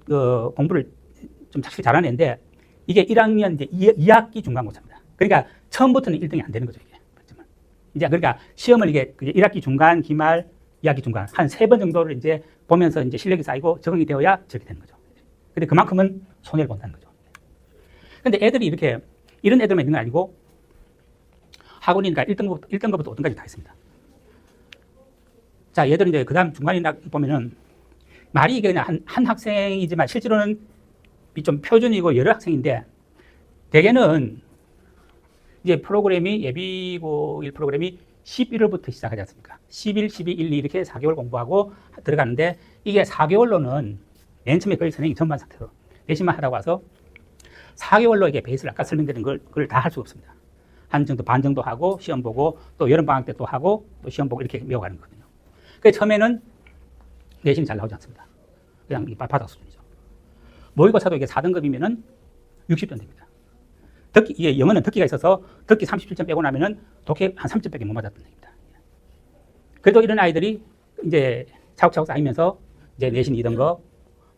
공부를 좀 확실히 잘하는 애인데 이게 1학년 이제 2학기 중간고사입니다. 그러니까 처음부터는 1등이 안 되는 거죠, 이게. 이제 그러니까 시험을 이게 1학기 중간, 기말, 2학기 중간 한 3번 정도를 이제 보면서 이제 실력이 쌓이고 적응이 되어야 저렇게 되는 거죠. 근데 그만큼은 손해를 본다는 거죠. 근데 애들이 이렇게 이런 애들만 있는 건 아니고 학원이니까 1등급부터 5등까지 다 있습니다. 자, 얘들은 이제 그 다음 중간이나 보면은 말이 이게 그냥 한 학생이지만 실제로는 좀 표준이고 여러 학생인데 대개는 이제 프로그램이 예비고1 프로그램이 11월부터 시작하지 않습니까? 11, 12, 1, 2 이렇게 4개월 공부하고 들어가는데 이게 4개월로는 맨 처음에 거의 선생님이 전반 상태로 내신만 하다고 와서 4개월로 이게 베이스를 아까 설명드린 그걸 다 할 수가 없습니다. 한 정도 반 정도 하고 시험 보고 또 여름방학 때 또 하고 또 시험 보고 이렇게 메워가는 거거든요. 그래서 처음에는 내신이 잘 나오지 않습니다. 그냥 바닥 수준이죠. 모의고사도 이게 4등급이면은 60점 됩니다. 듣기, 이게 영어는 듣기가 있어서 듣기 37점 빼고 나면은 독해 한 3점밖에 못 맞았던 얘기입니다. 그래도 이런 아이들이 이제 차곡차곡 쌓이면서 이제 내신 2등급,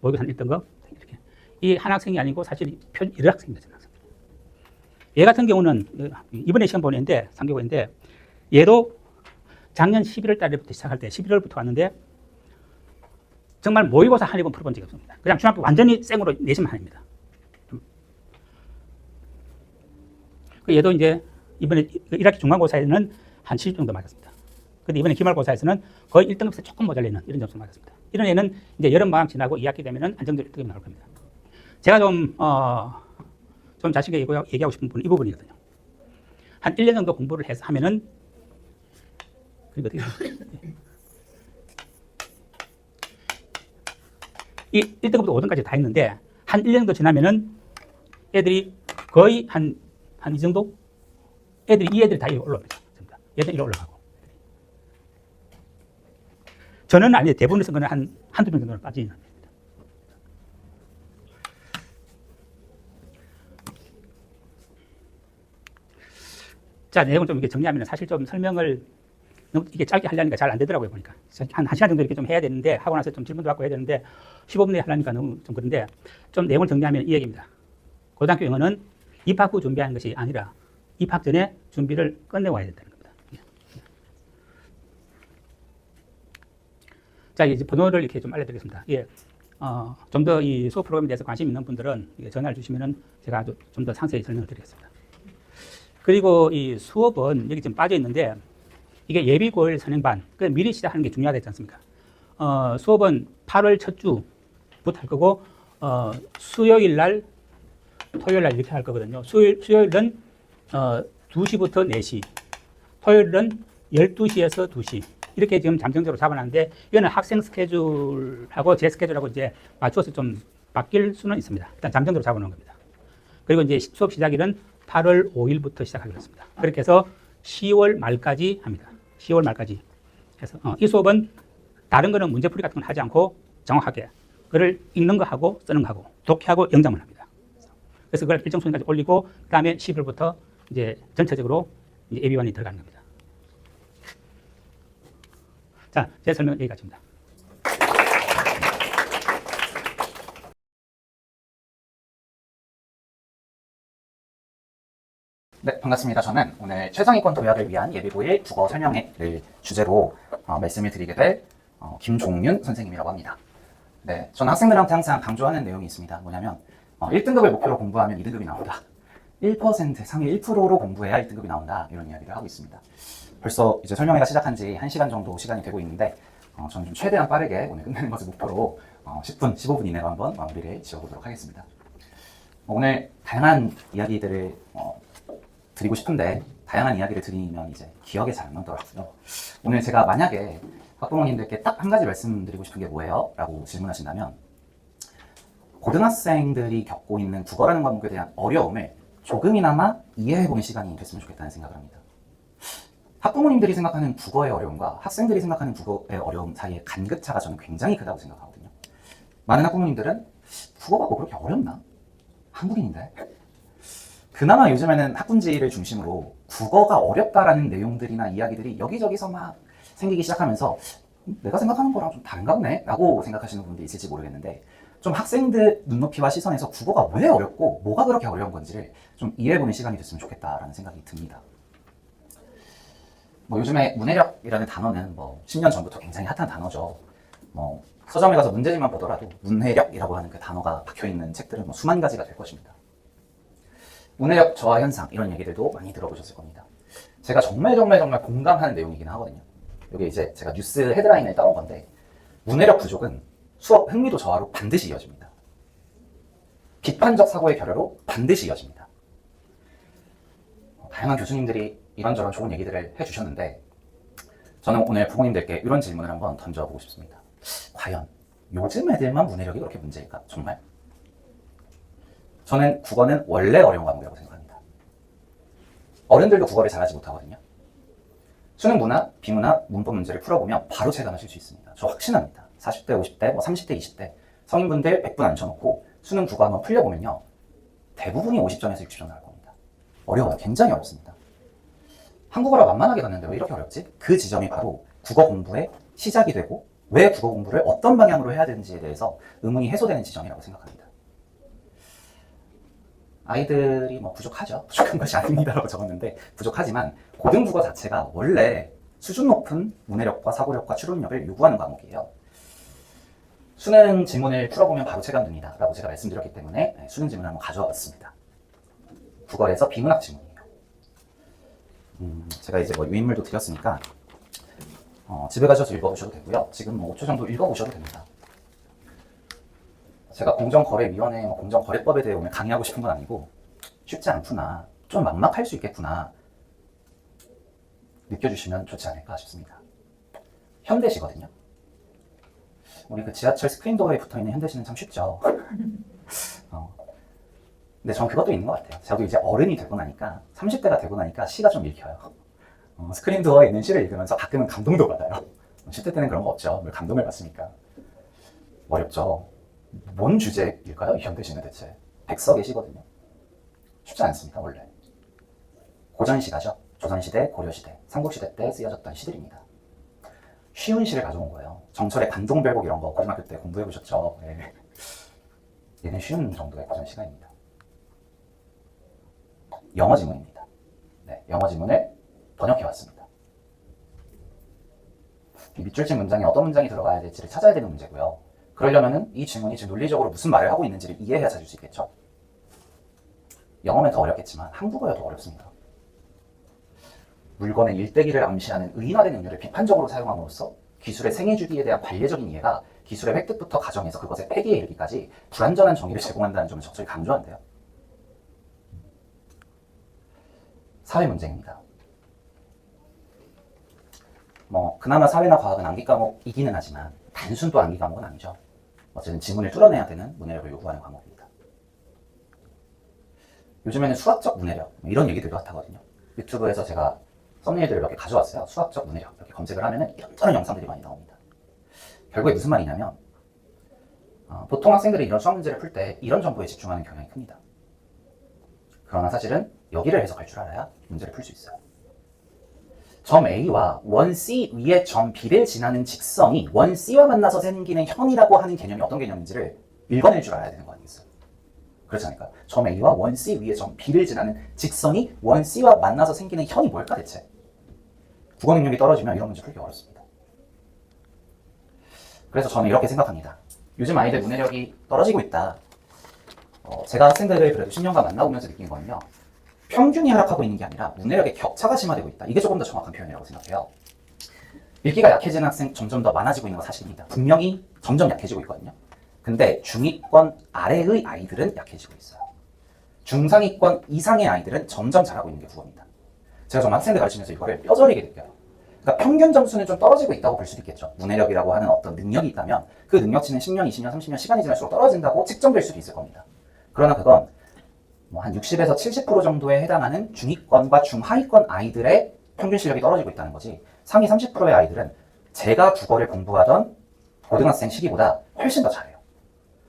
모의고사 1등급 이렇게. 이 한 학생이 아니고 사실 여러 학생입니다. 얘 같은 경우는 이번에 시험 보는 애인데 3개월인데 얘도 작년 11월 달부터 시작할 때 11월부터 왔는데 정말 모의고사 한 1번 풀어본 적이 없습니다. 그냥 중학교 완전히 생으로 내신만 합니다. 얘도 이제 이번에 1학기 중간고사에는 한 70 정도 맞았습니다. 근데 이번에 기말고사에서는 거의 1등급에서 조금 모자라는 이런 점수 맞았습니다. 이런 애는 이제 여름방학 지나고 2학기 되면은 안정적으로 1등급이 나올 겁니다. 제가 좀 자신있게 얘기하고 싶은 부분은 이 부분이거든요. 한 1년 정도 공부를 해서 하면은, 그러니까 어떻게 이 1등급부터 5등까지 다 했는데, 한 1년 정도 지나면은 애들이 거의 한 이 정도? 이 애들이 다 올라옵니다. 얘들 이리 올라가고. 저는 아니, 대부분의 선거는 한두 명 정도는 빠지는 겁니다. 자, 내용을 좀 이렇게 정리하면 사실 좀 설명을 너무 이게 짧게 하려니까 잘 안 되더라고요, 보니까. 한 1시간 정도 이렇게 좀 해야 되는데, 하고 나서 좀 질문도 받고 해야 되는데, 15분에 하려니까 너무 좀 그런데, 좀 내용을 정리하면 이 얘기입니다. 고등학교 영어는 입학 후 준비하는 것이 아니라, 입학 전에 준비를 끝내와야 된다는 겁니다. 자, 이제 번호를 이렇게 좀 알려드리겠습니다. 예. 좀 더 이 수업 프로그램에 대해서 관심 있는 분들은 전화를 주시면은 제가 좀 더 상세히 설명을 드리겠습니다. 그리고 이 수업은 여기 지금 빠져 있는데 이게 예비 고일 선행반, 그 미리 시작하는 게 중요하지 않습니까? 수업은 8월 첫 주부터 할 거고 수요일 날, 토요일 날 이렇게 할 거거든요. 수요일은 2시부터 4시, 토요일은 12시에서 2시. 이렇게 지금 잠정적으로 잡아놨는데 이거는 학생 스케줄하고 제 스케줄하고 이제 맞춰서 좀 바뀔 수는 있습니다. 일단 잠정적으로 잡아놓은 겁니다. 그리고 이제 수업 시작일은 8월 5일부터 시작하기로 했습니다. 그렇게 해서 10월 말까지 합니다. 10월 말까지 해서 이 수업은 다른 거는 문제풀이 같은 건 하지 않고 정확하게 그걸 읽는 거 하고 쓰는 거 하고 독해하고 영작만 합니다. 그래서 그걸 일정 수준까지 올리고 그 다음에 10월부터 이제 전체적으로 이제 예비반이 들어가는 겁니다. 자, 제 설명 여기까지입니다. 네, 반갑습니다. 저는 오늘 최상위권 도약을 위한 예비고일 국어 설명회를 주제로 말씀을 드리게 될 김종윤 선생님이라고 합니다. 네, 저는 학생들한테 항상 강조하는 내용이 있습니다. 뭐냐면 1등급을 목표로 공부하면 2등급이 나온다. 1% 상위 1%로 공부해야 1등급이 나온다. 이런 이야기를 하고 있습니다. 벌써 이제 설명회가 시작한 지 1시간 정도 시간이 되고 있는데 저는 좀 최대한 빠르게 오늘 끝내는 것을 목표로 10분, 15분 이내로 한번 마무리를 지어보도록 하겠습니다. 오늘 다양한 이야기들을 드리고 싶은데 다양한 이야기를 드리면 이제 기억에 잘 안 남더라고요. 오늘 제가 만약에 학부모님들께 딱 한 가지 말씀드리고 싶은 게 뭐예요? 라고 질문하신다면 고등학생들이 겪고 있는 국어라는 과목에 대한 어려움을 조금이나마 이해해보는 시간이 됐으면 좋겠다는 생각을 합니다. 학부모님들이 생각하는 국어의 어려움과 학생들이 생각하는 국어의 어려움 사이의 간극차가 저는 굉장히 크다고 생각하거든요. 많은 학부모님들은 국어가 뭐 그렇게 어렵나? 한국인인데? 그나마 요즘에는 학군지를 중심으로 국어가 어렵다라는 내용들이나 이야기들이 여기저기서 막 생기기 시작하면서 내가 생각하는 거랑 좀 다른가 보네? 라고 생각하시는 분들이 있을지 모르겠는데 좀 학생들 눈높이와 시선에서 국어가 왜 어렵고 뭐가 그렇게 어려운 건지를 좀 이해해보는 시간이 됐으면 좋겠다라는 생각이 듭니다. 뭐 요즘에 문해력이라는 단어는 뭐 10년 전부터 굉장히 핫한 단어죠. 뭐 서점에 가서 문제집만 보더라도 문해력이라고 하는 그 단어가 박혀있는 책들은 뭐 수만 가지가 될 것입니다. 문해력 저하 현상 이런 얘기들도 많이 들어보셨을 겁니다. 제가 정말 공감하는 내용이긴 하거든요. 여기 이제 제가 뉴스 헤드라인을 따온 건데 문해력 부족은 수업 흥미도 저하로 반드시 이어집니다. 비판적 사고의 결여로 반드시 이어집니다. 다양한 교수님들이 이런저런 좋은 얘기들을 해주셨는데 저는 오늘 부모님들께 이런 질문을 한번 던져보고 싶습니다. 과연 요즘 애들만 문해력이 그렇게 문제일까? 정말? 저는 국어는 원래 어려운 과목이라고 생각합니다. 어른들도 국어를 잘하지 못하거든요. 수능 문화, 비문학, 문법 문제를 풀어보면 바로 체감하실 수 있습니다. 저 확신합니다. 40대, 50대, 뭐 30대, 20대 성인분들 100분 앉혀놓고 수능 국어 한번 풀려보면요. 대부분이 50점에서 60점 나올 겁니다. 어려워요. 굉장히 어렵습니다. 한국어를 만만하게 갔는데 왜 이렇게 어렵지? 그 지점이 바로 국어 공부의 시작이 되고 왜 국어 공부를 어떤 방향으로 해야 되는지에 대해서 의문이 해소되는 지점이라고 생각합니다. 아이들이 뭐 부족하죠. 부족한 것이 아닙니다라고 적었는데 부족하지만 고등국어 자체가 원래 수준 높은 문해력과 사고력과 추론력을 요구하는 과목이에요. 수능 지문을 풀어보면 바로 체감됩니다 라고 제가 말씀드렸기 때문에 수능 지문을 한번 가져와 봤습니다. 국어에서 비문학 지문이에요. 제가 이제 뭐 유인물도 드렸으니까 집에 가셔서 읽어보셔도 되고요. 지금 뭐 5초 정도 읽어보셔도 됩니다. 제가 공정거래위원회 공정거래법에 대해 오늘 강의하고 싶은 건 아니고 쉽지 않구나, 좀 막막할 수 있겠구나 느껴주시면 좋지 않을까 싶습니다. 현대시거든요. 우리 그 지하철 스크린도어에 붙어있는 현대시는 참 쉽죠. 근데 전 그것도 있는 것 같아요. 저도 이제 어른이 되고 나니까 30대가 되고 나니까 시가 좀 읽혀요. 스크린도어에 있는 시를 읽으면서 가끔은 감동도 받아요. 10대 때는 그런 거 없죠. 뭘 감동을 받습니까? 어렵죠. 뭔 주제일까요? 이 현대시는 대체 백석의 시거든요. 쉽지 않습니다. 원래 고전시가죠. 조선시대, 고려시대, 삼국시대 때 쓰여졌던 시들입니다. 쉬운 시를 가져온 거예요. 정철의 관동별곡 이런 거 고등학교 때 공부해 보셨죠? 네. 얘는 쉬운 정도의 고전시가입니다. 영어 지문입니다. 네, 영어 지문을 번역해왔습니다. 이 밑줄친 문장에 어떤 문장이 들어가야 될지를 찾아야 되는 문제고요. 그러려면은 이 지문이 지금 논리적으로 무슨 말을 하고 있는지를 이해해야 찾을 수 있겠죠. 영어면 더 어렵겠지만 한국어여도 어렵습니다. 물건의 일대기를 암시하는 의인화된 은유를 비판적으로 사용함으로써 기술의 생애주기에 대한 관례적인 이해가 기술의 획득부터 가정에서 그것의 폐기에 이르기까지 불완전한 정의를 제공한다는 점을 적절히 강조한대요. 사회 문제입니다. 뭐 그나마 사회나 과학은 암기 과목이기는 하지만 단순 또 암기 과목은 아니죠. 어쨌든 지문을 뚫어내야 되는 문해력을 요구하는 과목입니다. 요즘에는 수학적 문해력 이런 얘기들도 핫하거든요. 유튜브에서 제가 썸네일들을 몇 개 가져왔어요. 수학적 문해력 이렇게 검색을 하면은 이런저런 영상들이 많이 나옵니다. 결국에 무슨 말이냐면 보통 학생들이 이런 수학 문제를 풀 때 이런 정보에 집중하는 경향이 큽니다. 그러나 사실은 여기를 해석할 줄 알아야 문제를 풀 수 있어요. 점 A와 원 C 위의 점 B를 지나는 직선이 원 C와 만나서 생기는 현이라고 하는 개념이 어떤 개념인지를 읽어낼 줄 알아야 되는 거 아니겠어요? 그렇지 않을까요? 점 A와 원 C 위의 점 B를 지나는 직선이 원 C와 만나서 생기는 현이 뭘까 대체? 국어 능력이 떨어지면 이런 문제 풀기 어렵습니다. 그래서 저는 이렇게 생각합니다. 요즘 아이들 문해력이 떨어지고 있다. 제가 학생들을 그래도 10년간 만나보면서 느낀 거는요. 평균이 하락하고 있는 게 아니라 문해력의 격차가 심화되고 있다. 이게 조금 더 정확한 표현이라고 생각해요. 읽기가 약해지는 학생 점점 더 많아지고 있는 건 사실입니다. 분명히 점점 약해지고 있거든요. 근데 중위권 아래의 아이들은 약해지고 있어요. 중상위권 이상의 아이들은 점점 잘하고 있는 게 국어입니다. 제가 정말 학생들 가르치면서 이거를 뼈저리게 느껴요. 그러니까 평균 점수는 좀 떨어지고 있다고 볼 수도 있겠죠. 문해력이라고 하는 어떤 능력이 있다면 그 능력치는 10년, 20년, 30년 시간이 지날수록 떨어진다고 측정될 수도 있을 겁니다. 그러나 그건 뭐 한 60에서 70% 정도에 해당하는 중위권과 중하위권 아이들의 평균 실력이 떨어지고 있다는 거지, 상위 30%의 아이들은 제가 국어를 공부하던 고등학생 시기보다 훨씬 더 잘해요.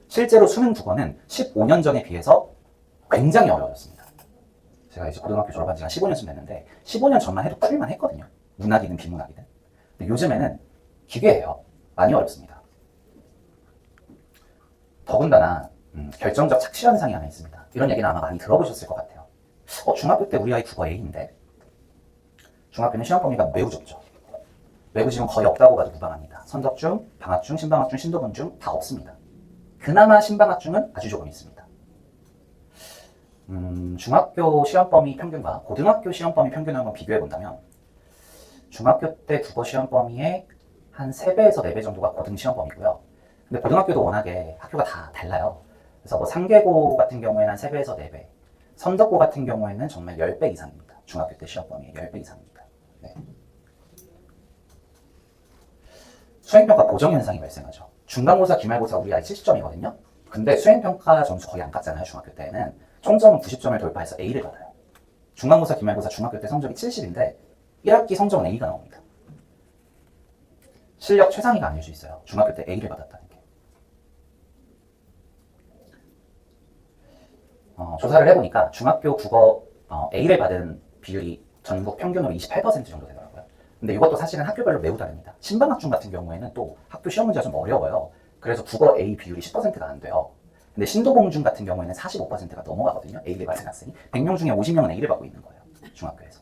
실제로 수능 국어는 15년 전에 비해서 굉장히 어려워졌습니다. 제가 이제 고등학교 졸업한 지가 15년쯤 됐는데 15년 전만 해도 풀만 했거든요. 문학이든 비문학이든. 근데 요즘에는 기괴해요. 많이 어렵습니다. 더군다나 결정적 착시 현상이 하나 있습니다. 이런 얘기는 아마 많이 들어보셨을 것 같아요. 중학교 때 우리 아이 국어 A인데 중학교는 시험 범위가 매우 좁죠. 외부 지문 거의 없다고 봐도 무방합니다. 선덕중, 방학중, 신방학중, 신도분중 다 없습니다. 그나마 신방학중은 아주 조금 있습니다. 중학교 시험 범위 평균과 고등학교 시험 범위 평균을 한번 비교해 본다면 중학교 때 국어 시험 범위의 한 3배에서 4배 정도가 고등 시험 범위고요. 근데 고등학교도 워낙에 학교가 다 달라요. 그래서 뭐 상계고 같은 경우에는 한 3배에서 4배, 선덕고 같은 경우에는 정말 10배 이상입니다. 중학교 때 시험 범위의 10배 이상입니다. 네. 수행평가 보정 현상이 발생하죠. 중간고사, 기말고사 우리 아이 70점이거든요. 근데 수행평가 점수 거의 안 깎잖아요. 중학교 때는 총점은 90점을 돌파해서 A를 받아요. 중간고사, 기말고사 중학교 때 성적이 70인데 1학기 성적은 A가 나옵니다. 실력 최상위가 아닐 수 있어요. 중학교 때 A를 받았다는 게. 조사를 해보니까 중학교 국어 A를 받은 비율이 전국 평균으로 28% 정도 되더라고요. 근데 이것도 사실은 학교별로 매우 다릅니다. 신방학중 같은 경우에는 또 학교 시험 문제가 좀 어려워요. 그래서 국어 A 비율이 10%가 안 돼요. 근데 신도공중 같은 경우에는 45%가 넘어가거든요. A를 받은 학생이. 100명 중에 50명은 A를 받고 있는 거예요. 중학교에서.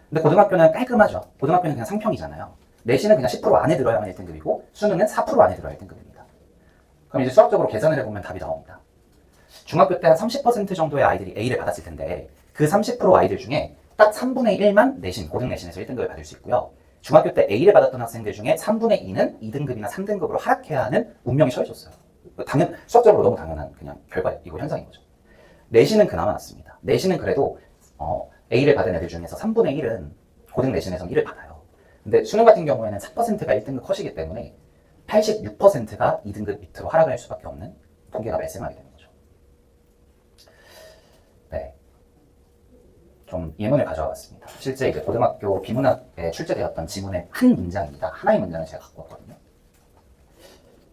근데 고등학교는 깔끔하죠. 고등학교는 그냥 상평이잖아요. 내신은 그냥 10% 안에 들어야만 1등급이고 수능은 4% 안에 들어야 1등급입니다. 그럼 이제 수학적으로 계산을 해보면 답이 나옵니다. 중학교 때 한 30% 정도의 아이들이 A를 받았을 텐데 그 30% 아이들 중에 딱 3분의 1만 내신, 고등 내신에서 1등급을 받을 수 있고요. 중학교 때 A를 받았던 학생들 중에 3분의 2는 2등급이나 3등급으로 하락해야 하는 운명이 처해졌어요. 수학적으로 너무 당연한 그냥 결과이고 현상인 거죠. 내신은 그나마 낫습니다. 내신은 그래도 A를 받은 애들 중에서 3분의 1은 고등 내신에서 1을 받아요. 근데 수능 같은 경우에는 4%가 1등급 컷이기 때문에 86%가 2등급 밑으로 하락할 수밖에 없는 통계가 발생하게 되는 거죠. 네. 좀 예문을 가져와 봤습니다. 실제 이제 고등학교 비문학에 출제되었던 지문의 한 문장입니다. 하나의 문장을 제가 갖고 왔거든요.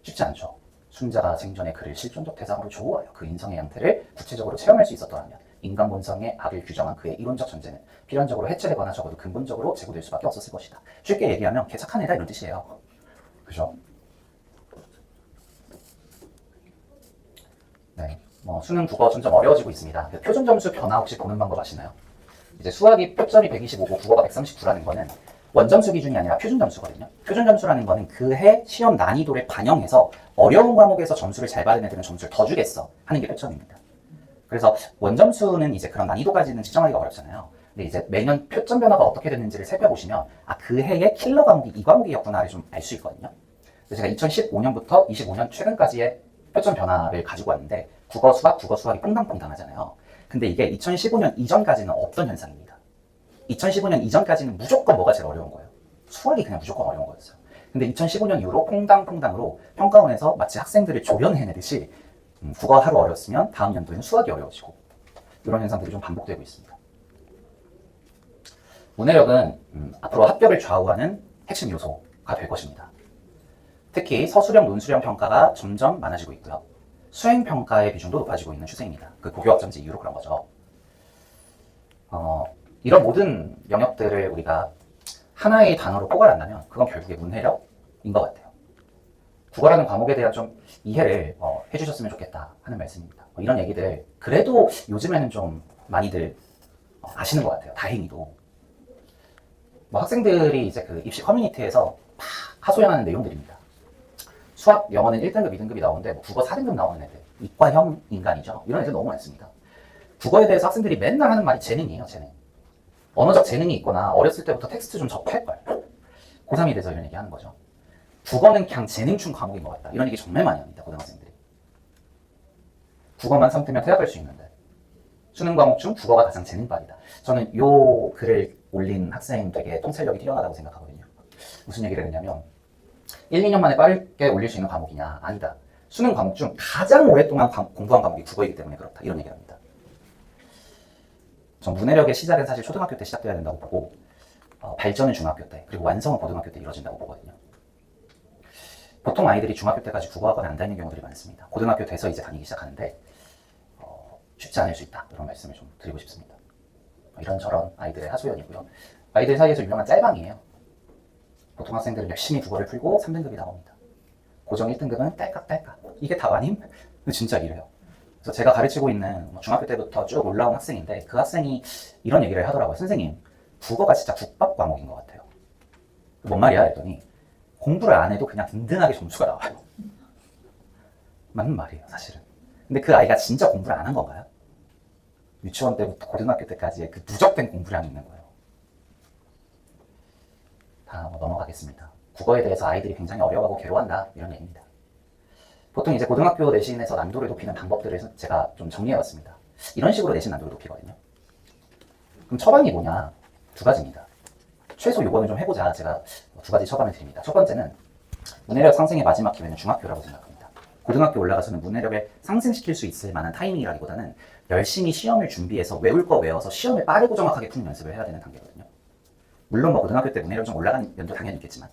쉽지 않죠. 순자가 생전에 그를 실존적 대상으로 조우하여 그 인성의 양태를 구체적으로 체험할 수 있었더라면 인간 본성의 악을 규정한 그의 이론적 전제는 필연적으로 해체되거나 적어도 근본적으로 제고될 수밖에 없었을 것이다. 쉽게 얘기하면 걔 착한 애다 이런 뜻이에요. 그죠? 네. 수능 국어 점점 어려워지고 있습니다. 표준 점수 변화 혹시 보는 방법 아시나요? 이제 수학이 표점이 125고 국어가 139라는 거는 원점수 기준이 아니라 표준 점수거든요. 표준 점수라는 거는 그 해 시험 난이도를 반영해서 어려운 과목에서 점수를 잘 받은 애들은 점수를 더 주겠어 하는 게 표점입니다. 그래서 원점수는 이제 그런 난이도까지는 측정하기가 어렵잖아요. 근데 이제 매년 표점 변화가 어떻게 됐는지를 살펴보시면 그 해의 킬러 과목이 이 과목이었구나를 좀 알 수 있거든요. 그래서 제가 2015년부터 25년 최근까지의 표점 변화를 가지고 왔는데 국어, 수학이 퐁당퐁당 하잖아요. 근데 이게 2015년 이전까지는 없던 현상입니다. 2015년 이전까지는 무조건 뭐가 제일 어려운 거예요. 수학이 그냥 무조건 어려운 거였어요. 근데 2015년 이후로 퐁당퐁당으로 평가원에서 마치 학생들을 조련해내듯이 국어 하루 어렸으면 다음 연도에는 수학이 어려워지고 이런 현상들이 좀 반복되고 있습니다. 문해력은 앞으로 합격을 좌우하는 핵심 요소가 될 것입니다. 특히 서술형, 논술형 평가가 점점 많아지고 있고요. 수행평가의 비중도 높아지고 있는 추세입니다. 그 고교학점제 이후로 그런 거죠. 이런 모든 영역들을 우리가 하나의 단어로 포괄한다면 그건 결국에 문해력인 것 같아요. 국어라는 과목에 대한 좀 이해를 해주셨으면 좋겠다 하는 말씀입니다. 이런 얘기들 그래도 요즘에는 좀 많이들 아시는 것 같아요. 다행히도. 학생들이 이제 그 입시 커뮤니티에서 막 하소연하는 내용들입니다. 수학, 영어는 1등급, 2등급이 나오는데 국어 4등급 나오는 애들, 이과형 인간이죠. 이런 애들 너무 많습니다. 국어에 대해서 학생들이 맨날 하는 말이 재능이에요, 재능. 언어적 재능이 있거나 어렸을 때부터 텍스트 좀 접할걸. 고3이 돼서 이런 얘기 하는 거죠. 국어는 그냥 재능충 과목인 것 같다. 이런 얘기 정말 많이 합니다, 고등학생들이. 국어만 삼으면 퇴학할 수 있는데 수능 과목 중 국어가 가장 재능빨이다. 저는 요 글을 올린 학생 되게 통찰력이 뛰어나다고 생각하거든요. 무슨 얘기를 했냐면 1, 2년 만에 빠르게 올릴 수 있는 과목이냐? 아니다. 수능 과목 중 가장 오랫동안 공부한 과목이 국어이기 때문에 그렇다. 이런 얘기를 합니다. 전 문해력의 시작은 사실 초등학교 때 시작돼야 된다고 보고 발전은 중학교 때, 그리고 완성은 고등학교 때 이루어진다고 보거든요. 보통 아이들이 중학교 때까지 국어학원에 안 다니는 경우들이 많습니다. 고등학교 돼서 이제 다니기 시작하는데 쉽지 않을 수 있다, 이런 말씀을 좀 드리고 싶습니다. 이런저런 아이들의 하소연이고요. 아이들 사이에서 유명한 짤방이에요. 보통 학생들은 열심히 국어를 풀고 3등급이 나옵니다. 고정 1등급은 딸깍딸깍. 이게 답 아님? 근데 진짜 이래요. 그래서 제가 가르치고 있는 중학교 때부터 쭉 올라온 학생인데 그 학생이 이런 얘기를 하더라고요. 선생님, 국어가 진짜 국밥 과목인 것 같아요. 뭔 말이야? 했더니 공부를 안 해도 그냥 든든하게 점수가 나와요. 맞는 말이에요, 사실은. 근데 그 아이가 진짜 공부를 안 한 건가요? 유치원 때부터 고등학교 때까지의 그 누적된 공부량이 있는 거예요. 다 넘어가겠습니다. 국어에 대해서 아이들이 굉장히 어려워하고 괴로워한다, 이런 얘기입니다. 보통 이제 고등학교 내신에서 난도를 높이는 방법들을 제가 좀 정리해봤습니다. 이런 식으로 내신 난도를 높이거든요. 그럼 처방이 뭐냐? 두 가지입니다. 최소 요거는 좀 해보자. 제가 두 가지 처방을 드립니다. 첫 번째는 문해력 상승의 마지막 기회는 중학교라고 생각합니다. 고등학교 올라가서는 문해력을 상승시킬 수 있을 만한 타이밍이라기보다는 열심히 시험을 준비해서 외울 거 외워서 시험을 빠르고 정확하게 푸는 연습을 해야 되는 단계거든요. 물론 뭐 고등학교 때 문해력 좀 올라간 연도 당연히 있겠지만,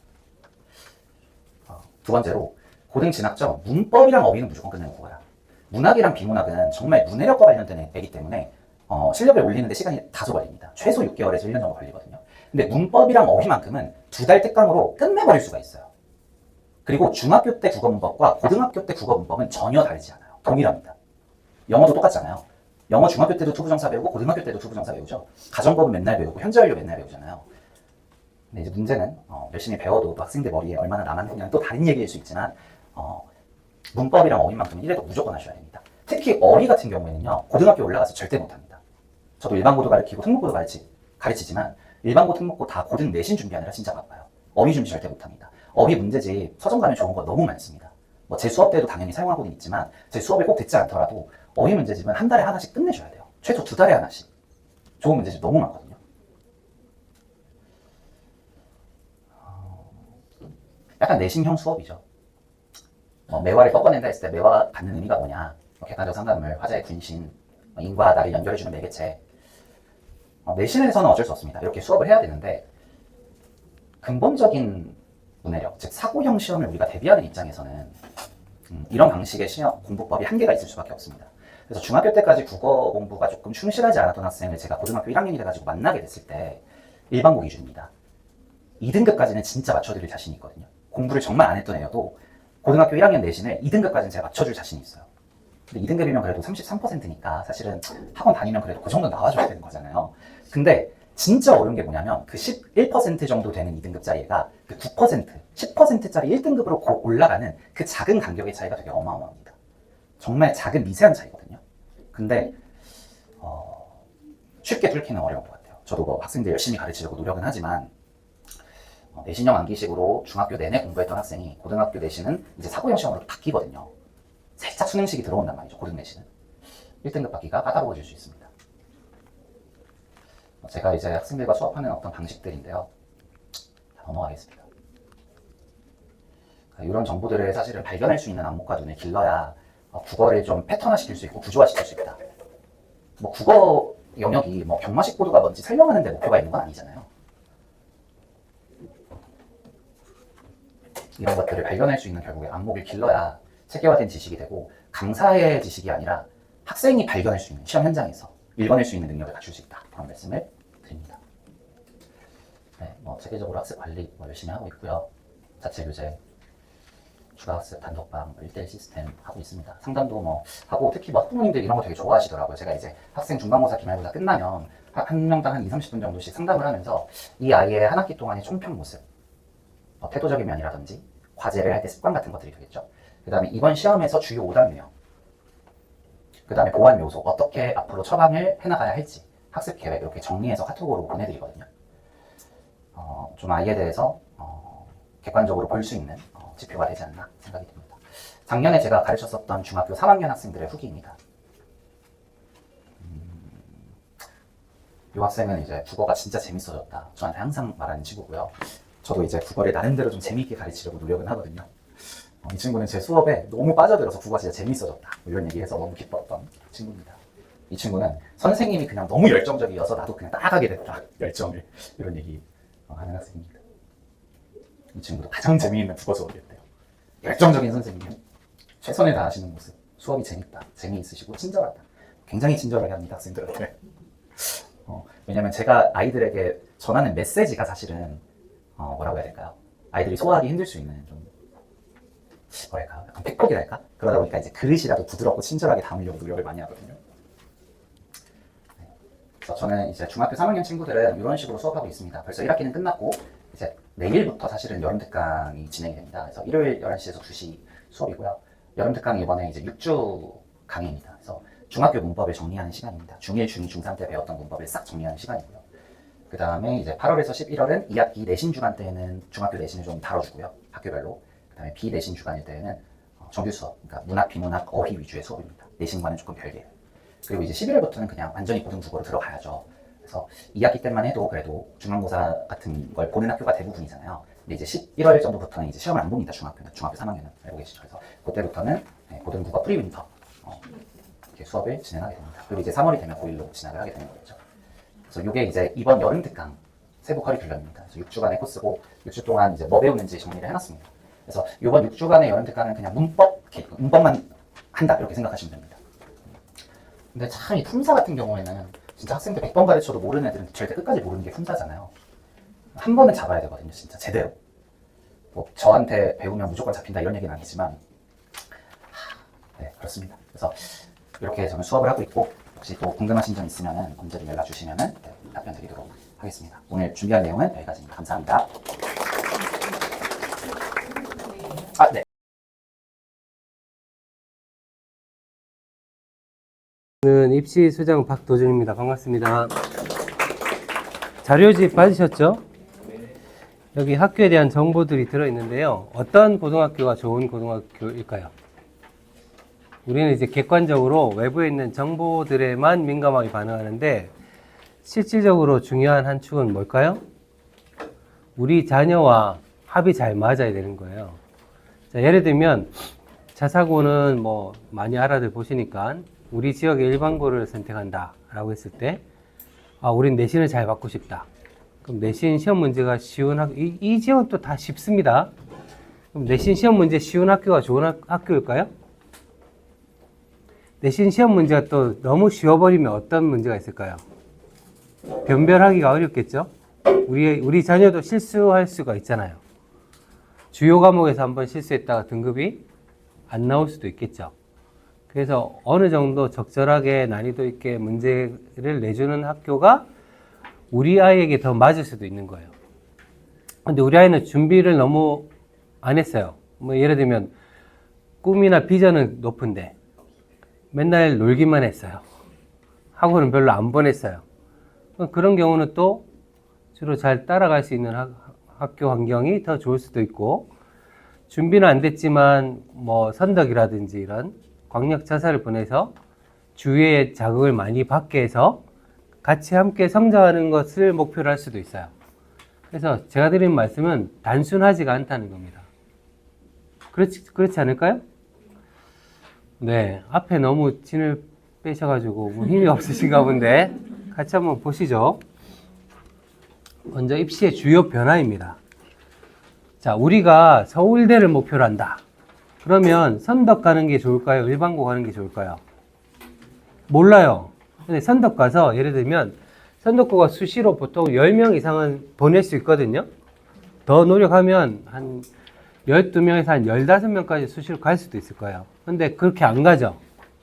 두 번째로 고등 진학점 문법이랑 어휘는 무조건 끝내는 거야. 문학이랑 비문학은 정말 문해력과 관련된 애기 때문에 실력을 올리는데 시간이 다소 걸립니다. 최소 6개월에서 1년 정도 걸리거든요. 근데 문법이랑 어휘만큼은 2달 특강으로 끝내버릴 수가 있어요. 그리고 중학교 때 국어 문법과 고등학교 때 국어 문법은 전혀 다르지 않아요. 동일합니다. 영어도 똑같잖아요. 영어 중학교 때도 투부정사 배우고 고등학교 때도 투부정사 배우죠. 가정법은 맨날 배우고 현재 완료 맨날 배우잖아요. 근데 이제 문제는 열심히 배워도 또 학생들 머리에 얼마나 남았느냐는 또 다른 얘기일 수 있지만 문법이랑 어휘만큼은 1회도 무조건 하셔야 됩니다. 특히 어휘 같은 경우에는요, 고등학교 올라가서 절대 못합니다. 저도 일반고도 가르치고 특목고도 가르치지만 일반고, 특목고 다 고등 내신 준비하느라 진짜 바빠요. 어휘 준비 절대 못합니다. 어휘 문제집 서점 가면 좋은 거 너무 많습니다. 뭐 제 수업 때도 당연히 사용하고는 있지만 제 수업에 꼭 듣지 않더라도 어휘 문제집은 한 달에 하나씩 끝내줘야 돼요. 최소 2달에 하나씩. 좋은 문제집 너무 많거든요. 약간 내신형 수업이죠. 매화를 꺾어낸다 했을 때 매화가 갖는 의미가 뭐냐, 객관적 상담을, 화자의 군신, 인과 나를 연결해주는 매개체. 내신에서는 어쩔 수 없습니다. 이렇게 수업을 해야 되는데 근본적인 문해력, 즉 사고형 시험을 우리가 대비하는 입장에서는 이런 방식의 시험 공부법이 한계가 있을 수밖에 없습니다. 그래서 중학교 때까지 국어 공부가 조금 충실하지 않았던 학생을 제가 고등학교 1학년이 돼가지고 만나게 됐을 때 일반고 기준입니다. 2등급까지는 진짜 맞춰드릴 자신이 있거든요. 공부를 정말 안 했던 애여도 고등학교 1학년 내신을 2등급까지는 제가 맞춰줄 자신이 있어요. 근데 2등급이면 그래도 33%니까 사실은 학원 다니면 그래도 그 정도 나와줘야 되는 거잖아요. 근데 진짜 어려운 게 뭐냐면 그 11% 정도 되는 2등급짜리 애가 그 9%, 10%짜리 1등급으로 올라가는 그 작은 간격의 차이가 되게 어마어마합니다. 정말 작은 미세한 차이거든요. 근데 쉽게 뚫기는 어려운 것 같아요. 저도 뭐 학생들 열심히 가르치려고 노력은 하지만 내신형 암기식으로 중학교 내내 공부했던 학생이 고등학교 내신은 이제 사고형 시험으로 바뀌거든요. 살짝 수능식이 들어온단 말이죠. 고등 내신은 1등급 받기가 까다로워질 수 있습니다. 제가 이제 학생들과 수업하는 어떤 방식들인데요. 넘어가겠습니다. 이런 정보들을 사실은 발견할 수 있는 안목과 눈을 길러야 국어를 좀 패턴화시킬 수 있고 구조화시킬 수 있다. 뭐 국어 영역이 뭐 경마식 보도가 뭔지 설명하는 데 목표가 있는 건 아니잖아요. 이런 것들을 발견할 수 있는 결국에 안목을 길러야 체계화된 지식이 되고 강사의 지식이 아니라 학생이 발견할 수 있는 시험 현장에서 읽어낼 수 있는 능력을 갖출 수 있다. 그런 말씀을 드립니다. 네, 뭐 체계적으로 학습 관리 열심히 하고 있고요. 자체 교재, 추가 학습, 단독방, 1대1 시스템 하고 있습니다. 상담도 뭐 하고 특히 뭐 학부모님들 이런 거 되게 좋아하시더라고요. 제가 이제 학생 중간고사, 기말고사 끝나면 한 명당 한 2~30분 정도씩 상담을 하면서 이 아이의 한 학기 동안의 총평 모습, 태도적인 면이라든지 과제를 할 때 습관 같은 것들이 되겠죠. 그 다음에 이번 시험에서 주요 오답 유형, 그 다음에 보완 요소, 어떻게 앞으로 처방을 해나가야 할지 학습 계획 이렇게 정리해서 카톡으로 보내드리거든요. 좀 아이에 대해서 객관적으로 볼 수 있는 지표가 되지 않나 생각이 듭니다. 작년에 제가 가르쳤었던 중학교 3학년 학생들의 후기입니다. 이 학생은 이제 국어가 진짜 재밌어졌다. 저한테 항상 말하는 친구고요. 저도 이제 국어를 나름대로 좀 재미있게 가르치려고 노력은 하거든요. 이 친구는 제 수업에 너무 빠져들어서 국어가 진짜 재밌어졌다. 이런 얘기해서 너무 기뻤던 친구입니다. 이 친구는 선생님이 그냥 너무 열정적이어서 나도 그냥 따라가게 됐다. 열정을. 이런 얘기 하는 학생입니다. 이 친구도 가장 재미있는 국어 수업이었대요. 열정적인 선생님, 최선을 다하시는 모습, 수업이 재밌다, 재미있으시고 친절하다. 굉장히 친절하게 합니다, 학생들한테. 왜냐면 제가 아이들에게 전하는 메시지가 사실은 뭐라고 해야 될까요? 아이들이 소화하기 힘들 수 있는 좀 뭐랄까, 약간 팩폭이랄까? 그러다 보니까 이제 그릇이라도 부드럽고 친절하게 담으려고 노력을 많이 하거든요. 그래서 저는 이제 중학교 3학년 친구들은 이런 식으로 수업하고 있습니다. 벌써 1학기는 끝났고 이제 내일부터 사실은 여름 특강이 진행이 됩니다. 그래서 일요일 11시에서 2시 수업이고요. 여름 특강이 이번에 이제 6주 강의입니다. 그래서 중학교 문법을 정리하는 시간입니다. 중1, 중2, 중3 때 배웠던 문법을 싹 정리하는 시간이고요. 그 다음에 이제 8월에서 11월은 2학기 내신 주간 때는 중학교 내신을 좀 다뤄주고요. 학교별로. 그 다음에 비내신 주간일 때는 정규 수업, 그러니까 문학, 비문학, 어휘 위주의 수업입니다. 내신과는 조금 별개예요. 그리고 이제 11월부터는 그냥 완전히 고등국어로 들어가야죠. 그래서 2학기 때만 해도 그래도 중간고사 같은 걸 보는 학교가 대부분이잖아요. 근데 이제 11월 정도부터는 이제 시험을 안 봅니다. 중학교 3학년은. 알고 계시죠? 그래서 그때부터는 고등국어 프리윈터 이렇게 수업을 진행하게 됩니다. 그리고 이제 3월이 되면 고1로 진학을 하게 되는 거죠. 그래서 이게 이제 이번 여름 특강 세부 커리큘럼입니다. 그래서 6주간의 코스고 6주 동안 이제 뭐 배우는지 정리를 해놨습니다. 그래서 이번 6주간의 여름 특강은 그냥 문법만 한다 이렇게 생각하시면 됩니다. 근데 참 이 품사 같은 경우에는 진짜 학생들 100번 가르쳐도 모르는 애들은 절대 끝까지 모르는 게 품사잖아요. 한 번은 잡아야 되거든요, 진짜 제대로. 뭐 저한테 배우면 무조건 잡힌다 이런 얘기는 아니지만 네, 그렇습니다. 그래서 이렇게 저는 수업을 하고 있고 혹시 또 궁금하신 점 있으면 언제든 연락 주시면 답변 드리도록 하겠습니다. 오늘 준비한 내용은 여기까지입니다. 감사합니다. 네. 저는 입시 수장 박도준입니다. 반갑습니다. 자료집 받으셨죠? 여기 학교에 대한 정보들이 들어있는데요. 어떤 고등학교가 좋은 고등학교일까요? 우리는 이제 객관적으로 외부에 있는 정보들에만 민감하게 반응하는데 실질적으로 중요한 한 축은 뭘까요? 우리 자녀와 합이 잘 맞아야 되는 거예요. 자, 예를 들면 자사고는 뭐 많이 알아들 보시니까 우리 지역의 일반고를 선택한다 라고 했을 때 우린 내신을 잘 받고 싶다. 그럼 내신 시험 문제가 쉬운 이 지역은 또 다 쉽습니다. 그럼 내신 시험 문제 쉬운 학교가 좋은 학교일까요? 내신 시험 문제가 또 너무 쉬워버리면 어떤 문제가 있을까요? 변별하기가 어렵겠죠? 우리 자녀도 실수할 수가 있잖아요. 주요 과목에서 한번 실수했다가 등급이 안 나올 수도 있겠죠. 그래서 어느 정도 적절하게 난이도 있게 문제를 내주는 학교가 우리 아이에게 더 맞을 수도 있는 거예요. 근데 우리 아이는 준비를 너무 안 했어요. 뭐 예를 들면 꿈이나 비전은 높은데 맨날 놀기만 했어요. 학원은 별로 안 보냈어요. 그런 경우는 또 주로 잘 따라갈 수 있는 학교 환경이 더 좋을 수도 있고, 준비는 안 됐지만 뭐 선덕이라든지 이런 광역 자사를 보내서 주위에 자극을 많이 받게 해서 같이 함께 성장하는 것을 목표로 할 수도 있어요. 그래서 제가 드린 말씀은 단순하지가 않다는 겁니다. 그렇지 않을까요? 네, 앞에 너무 진을 빼셔가지고 뭐 힘이 없으신가 본데 같이 한번 보시죠. 먼저 입시의 주요 변화입니다. 자, 우리가 서울대를 목표로 한다. 그러면 선덕 가는 게 좋을까요? 일반고 가는 게 좋을까요? 몰라요. 근데 선덕 가서 예를 들면 선덕고가 수시로 보통 10명 이상은 보낼 수 있거든요. 더 노력하면 한 12명에서 한 15명까지 수시로 갈 수도 있을 거예요. 근데 그렇게 안 가죠.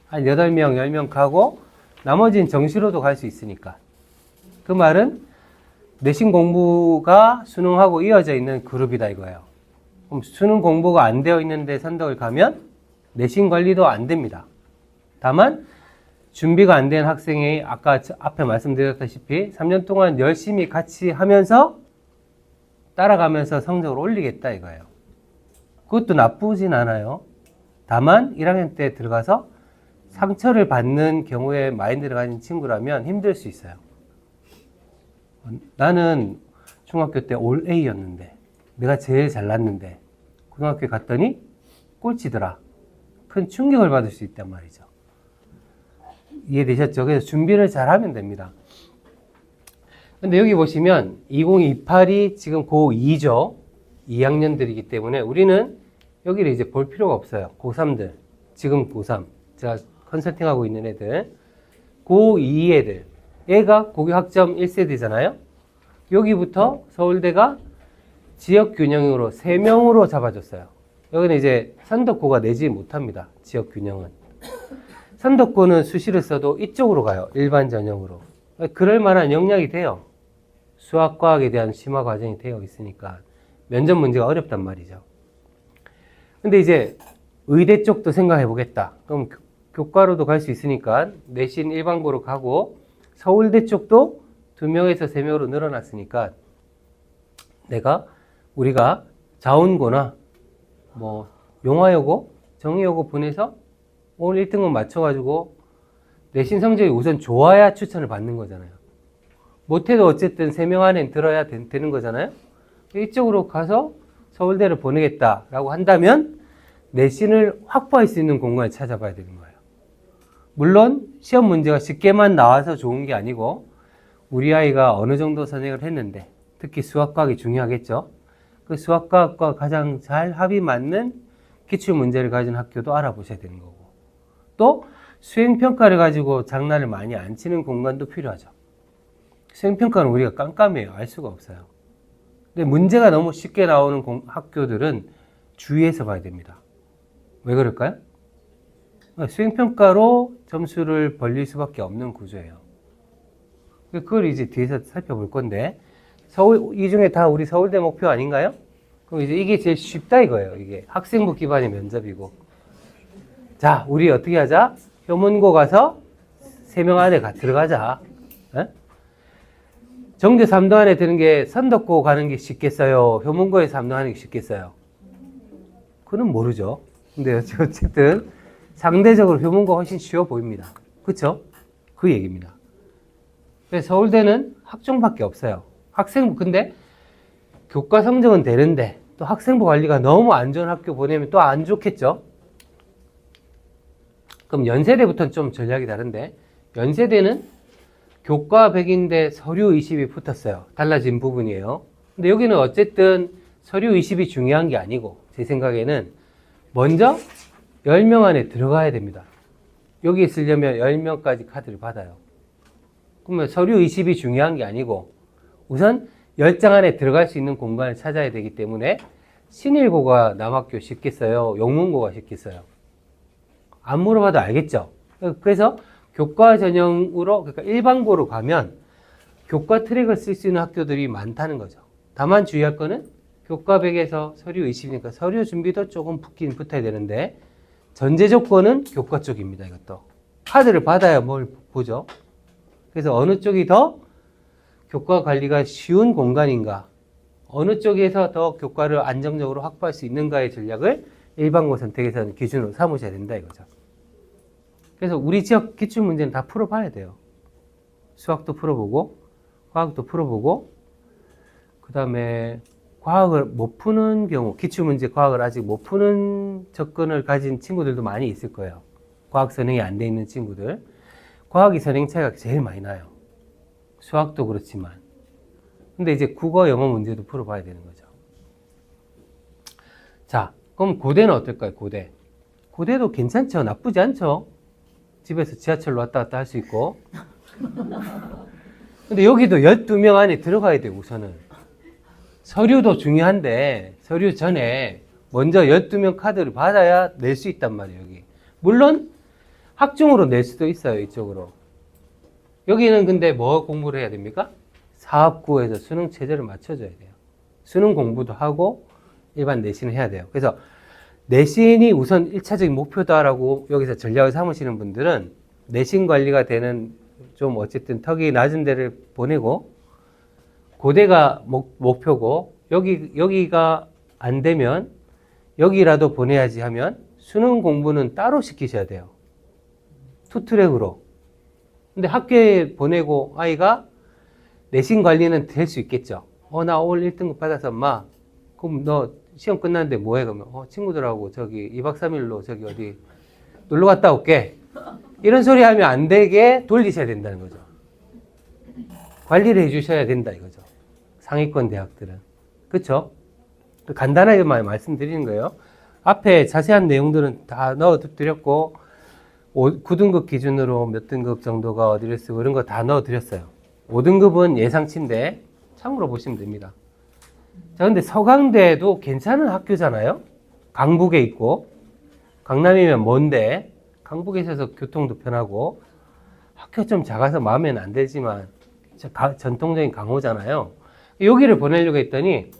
한 8명, 10명 가고 나머지는 정시로도 갈 수 있으니까. 그 말은 내신 공부가 수능하고 이어져 있는 그룹이다 이거예요. 그럼 수능 공부가 안 되어 있는데 선덕을 가면 내신 관리도 안 됩니다. 다만 준비가 안 된 학생이 아까 앞에 말씀드렸다시피 3년 동안 열심히 같이 하면서 따라가면서 성적을 올리겠다 이거예요. 그것도 나쁘진 않아요. 다만 1학년 때 들어가서 상처를 받는 경우에 마인드를 가진 친구라면 힘들 수 있어요. 나는 중학교 때 올 A였는데 내가 제일 잘났는데 고등학교에 갔더니 꼴찌더라. 큰 충격을 받을 수 있단 말이죠. 이해되셨죠? 그래서 준비를 잘 하면 됩니다. 근데 여기 보시면 2028이 지금 고2죠. 2학년들이기 때문에 우리는 여기를 이제 볼 필요가 없어요. 고3들. 지금 고3. 제가 컨설팅하고 있는 애들. 고2 애들. 얘가 고교학점 1세대잖아요. 여기부터 서울대가 지역균형으로 3명으로 잡아줬어요. 여기는 이제 선덕고가 내지 못합니다. 지역균형은. 선덕고는 수시를 써도 이쪽으로 가요. 일반 전형으로. 그럴 만한 역량이 돼요. 수학과학에 대한 심화 과정이 되어 있으니까 면접 문제가 어렵단 말이죠. 근데 이제 의대 쪽도 생각해 보겠다. 그럼 교과로도 갈 수 있으니까 내신 일반고로 가고 서울대 쪽도 2명에서 3명으로 늘어났으니까 우리가 자원고나 뭐 용화여고, 정의여고 보내서 오늘 1등급 맞춰가지고 내신 성적이 우선 좋아야 추천을 받는 거잖아요. 못해도 어쨌든 3명 안에 들어야 되는 거잖아요. 이쪽으로 가서 서울대를 보내겠다라고 한다면 내신을 확보할 수 있는 공간을 찾아봐야 되는 거예요. 물론 시험 문제가 쉽게만 나와서 좋은 게 아니고 우리 아이가 어느 정도 선행을 했는데 특히 수학과학이 중요하겠죠. 그 수학과학과 가장 잘 합이 맞는 기출문제를 가진 학교도 알아보셔야 되는 거고 또 수행평가를 가지고 장난을 많이 안 치는 공간도 필요하죠. 수행평가는 우리가 깜깜해요. 알 수가 없어요. 근데 문제가 너무 쉽게 나오는 학교들은 주의해서 봐야 됩니다. 왜 그럴까요? 수행평가로 점수를 벌릴 수밖에 없는 구조예요. 그걸 이제 뒤에서 살펴볼 건데 이 중에 다 우리 서울대 목표 아닌가요? 그럼 이제 이게 제일 쉽다 이거예요. 이게 학생부 기반의 면접이고. 자, 우리 어떻게 하자? 효문고 가서 3명 안에 들어가자. 에? 정대 3등 안에 드는 게 선덕고 가는 게 쉽겠어요? 효문고에서 3등 하는 게 쉽겠어요? 그건 모르죠. 근데 어쨌든 상대적으로 효문고가 훨씬 쉬워 보입니다. 그쵸? 그 얘기입니다. 그래서 서울대는 학종밖에 없어요. 학생부, 근데 교과 성적은 되는데 또 학생부 관리가 너무 안 좋은 학교 보내면 또 안 좋겠죠? 그럼 연세대부터는 좀 전략이 다른데 연세대는 교과 100인데 서류 20이 붙었어요. 달라진 부분이에요. 근데 여기는 어쨌든 서류 20이 중요한 게 아니고 제 생각에는 먼저 10명 안에 들어가야 됩니다. 여기 있으려면 10명까지 카드를 받아요. 그러면 서류 20이 중요한 게 아니고 우선 10장 안에 들어갈 수 있는 공간을 찾아야 되기 때문에 신일고가 남학교 쉽겠어요? 영문고가 쉽겠어요? 안 물어봐도 알겠죠? 그래서 교과 전형으로, 그러니까 일반고로 가면 교과 트랙을 쓸 수 있는 학교들이 많다는 거죠. 다만 주의할 거는 교과 100에서 서류 20이니까 서류 준비도 조금 붙어야 되는데 전제 조건은 교과 쪽입니다. 이것도. 카드를 받아야 뭘 보죠. 그래서 어느 쪽이 더 교과 관리가 쉬운 공간인가, 어느 쪽에서 더 교과를 안정적으로 확보할 수 있는가의 전략을 일반고 선택에서는 기준으로 삼으셔야 된다 이거죠. 그래서 우리 지역 기출문제는 다 풀어봐야 돼요. 수학도 풀어보고 과학도 풀어보고 그 다음에 과학을 못 푸는 경우, 기출문제 과학을 아직 못 푸는 접근을 가진 친구들도 많이 있을 거예요. 과학 선행이 안 돼 있는 친구들. 과학이 선행 차이가 제일 많이 나요. 수학도 그렇지만. 근데 이제 국어, 영어 문제도 풀어봐야 되는 거죠. 자, 그럼 고대는 어떨까요? 고대. 고대도 괜찮죠? 나쁘지 않죠? 집에서 지하철로 왔다 갔다 할 수 있고. 근데 여기도 12명 안에 들어가야 돼요, 우선은. 서류도 중요한데, 서류 전에 먼저 12명 카드를 받아야 낼 수 있단 말이에요, 여기. 물론, 학종으로 낼 수도 있어요, 이쪽으로. 여기는 근데 뭐 공부를 해야 됩니까? 사업구에서 수능 체제를 맞춰줘야 돼요. 수능 공부도 하고, 일반 내신을 해야 돼요. 그래서, 내신이 우선 1차적인 목표다라고 여기서 전략을 삼으시는 분들은 내신 관리가 되는 좀 어쨌든 턱이 낮은 데를 보내고 고대가 목표고 여기가 안 되면 여기라도 보내야지 하면 수능 공부는 따로 시키셔야 돼요. 투트랙으로. 근데 학교에 보내고 아이가 내신 관리는 될 수 있겠죠. 나 오늘 1등급 받아서 엄마 그럼 너 시험 끝났는데 뭐해? 그러면 친구들하고 저기 2박 3일로 저기 어디 놀러 갔다 올게. 이런 소리 하면 안 되게 돌리셔야 된다는 거죠. 관리를 해주셔야 된다 이거죠. 상위권 대학들은. 그렇죠? 간단하게만 말씀드리는 거예요. 앞에 자세한 내용들은 다 넣어드렸고 9등급 기준으로 몇 등급 정도가 어디를 쓰고 이런 거 다 넣어드렸어요. 5등급은 예상치인데 참고로 보시면 됩니다. 자, 근데 서강대도 괜찮은 학교잖아요. 강북에 있고 강남이면 먼데 강북에 있어서 교통도 편하고 학교 좀 작아서 마음에는 안 들지만 전통적인 강호잖아요. 여기를 보내려고 했더니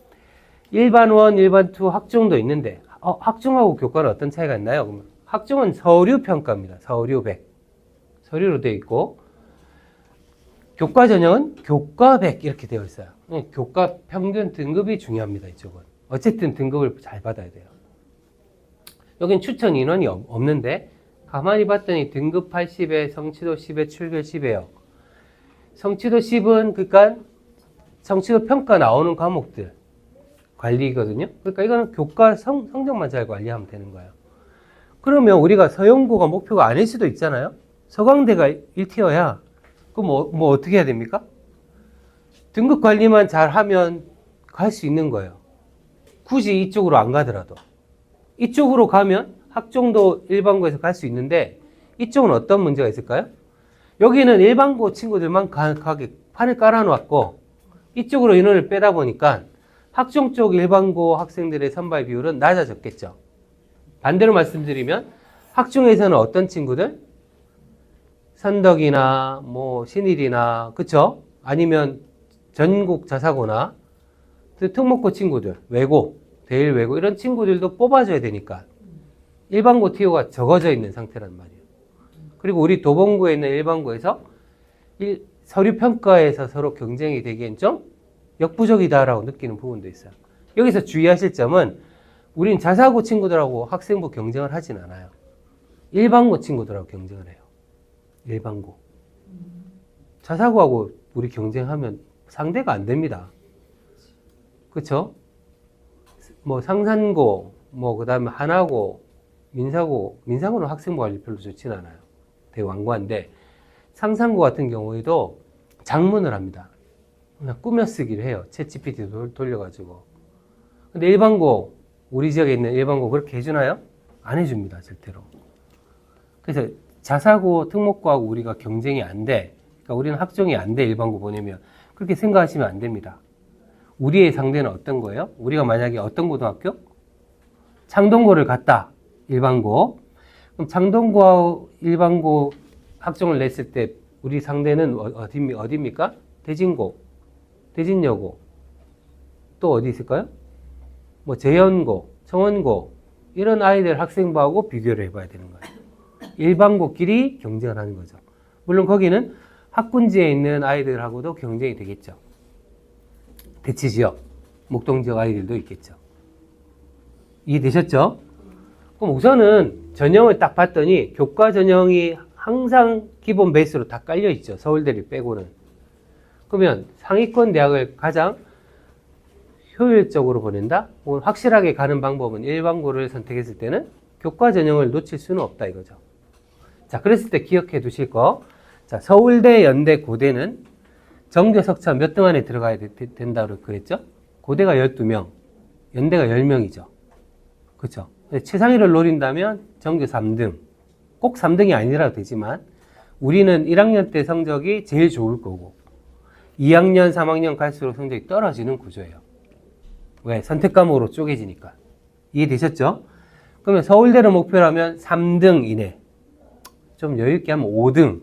일반 1, 일반 2 학종도 있는데 학종하고 교과는 어떤 차이가 있나요? 그러면 학종은 서류 평가입니다. 서류 100. 서류로 되어 있고 교과 전형은 교과 100 이렇게 되어 있어요. 교과 평균 등급이 중요합니다. 이쪽은. 어쨌든 등급을 잘 받아야 돼요. 여긴 추천 인원이 없는데 가만히 봤더니 등급 80에 성취도 10에 출결 10이에요. 성취도 10은 그러니까 성취도 평가 나오는 과목들 관리거든요. 그러니까 이거는 교과 성적만 잘 관리하면 되는 거예요. 그러면 우리가 서영고가 목표가 아닐 수도 있잖아요. 서강대가 1티어야. 그럼 뭐 어떻게 해야 됩니까? 등급 관리만 잘하면 갈 수 있는 거예요. 굳이 이쪽으로 안 가더라도. 이쪽으로 가면 학종도 일반고에서 갈 수 있는데 이쪽은 어떤 문제가 있을까요? 여기는 일반고 친구들만 가게 판을 깔아놓았고 이쪽으로 인원을 빼다 보니까 학종 쪽 일반고 학생들의 선발 비율은 낮아졌겠죠. 반대로 말씀드리면 학종에서는 어떤 친구들? 선덕이나 뭐 신일이나 그쵸? 아니면 전국 자사고나 특목고 친구들, 외고, 대일 외고 이런 친구들도 뽑아줘야 되니까 일반고 티오가 적어져 있는 상태란 말이에요. 그리고 우리 도봉구에 있는 일반고에서 서류 평가에서 서로 경쟁이 되기엔 좀 역부족이다라고 느끼는 부분도 있어요. 여기서 주의하실 점은 우린 자사고 친구들하고 학생부 경쟁을 하진 않아요. 일반고 친구들하고 경쟁을 해요. 일반고. 자사고하고 우리 경쟁하면 상대가 안 됩니다. 그쵸? 뭐 상산고, 뭐 그 다음에 하나고, 민사고는 학생부 관리 별로 좋진 않아요. 되게 완고한데 상산고 같은 경우에도 장문을 합니다. 그냥 꾸며쓰기를 해요. 챗GPT 돌려가지고. 근데 일반고, 우리 지역에 있는 일반고 그렇게 해주나요? 안 해줍니다. 절대로. 그래서 자사고, 특목고하고 우리가 경쟁이 안 돼. 그러니까 우리는 학종이 안 돼. 일반고 보내면. 그렇게 생각하시면 안 됩니다. 우리의 상대는 어떤 거예요? 우리가 만약에 어떤 고등학교? 창동고를 갔다. 일반고. 그럼 창동고하고 일반고 학종을 냈을 때 우리 상대는 어디입니까? 대진고, 대진여고. 또 어디 있을까요? 뭐 재연고, 청원고 이런 아이들 학생부하고 비교를 해봐야 되는 거예요. 일반고끼리 경쟁을 하는 거죠. 물론 거기는 학군지에 있는 아이들하고도 경쟁이 되겠죠. 대치지역, 목동지역 아이들도 있겠죠. 이해되셨죠? 그럼 우선은 전형을 딱 봤더니 교과 전형이 항상 기본 베이스로 다 깔려 있죠. 서울대를 빼고는. 그러면 상위권 대학을 가장 효율적으로 보낸다? 혹은 확실하게 가는 방법은 일반고를 선택했을 때는 교과 전형을 놓칠 수는 없다 이거죠. 자, 그랬을 때 기억해 두실 거. 자, 서울대, 연대, 고대는 정규 석차 몇 등 안에 들어가야 된다고 그랬죠? 고대가 12명, 연대가 10명이죠. 그렇죠? 최상위를 노린다면 정규 3등. 꼭 3등이 아니라도 되지만 우리는 1학년 때 성적이 제일 좋을 거고 2학년, 3학년 갈수록 성적이 떨어지는 구조예요. 왜? 선택 과목으로 쪼개지니까. 이해되셨죠? 그러면 서울대를 목표로 하면 3등 이내. 좀 여유있게 하면 5등.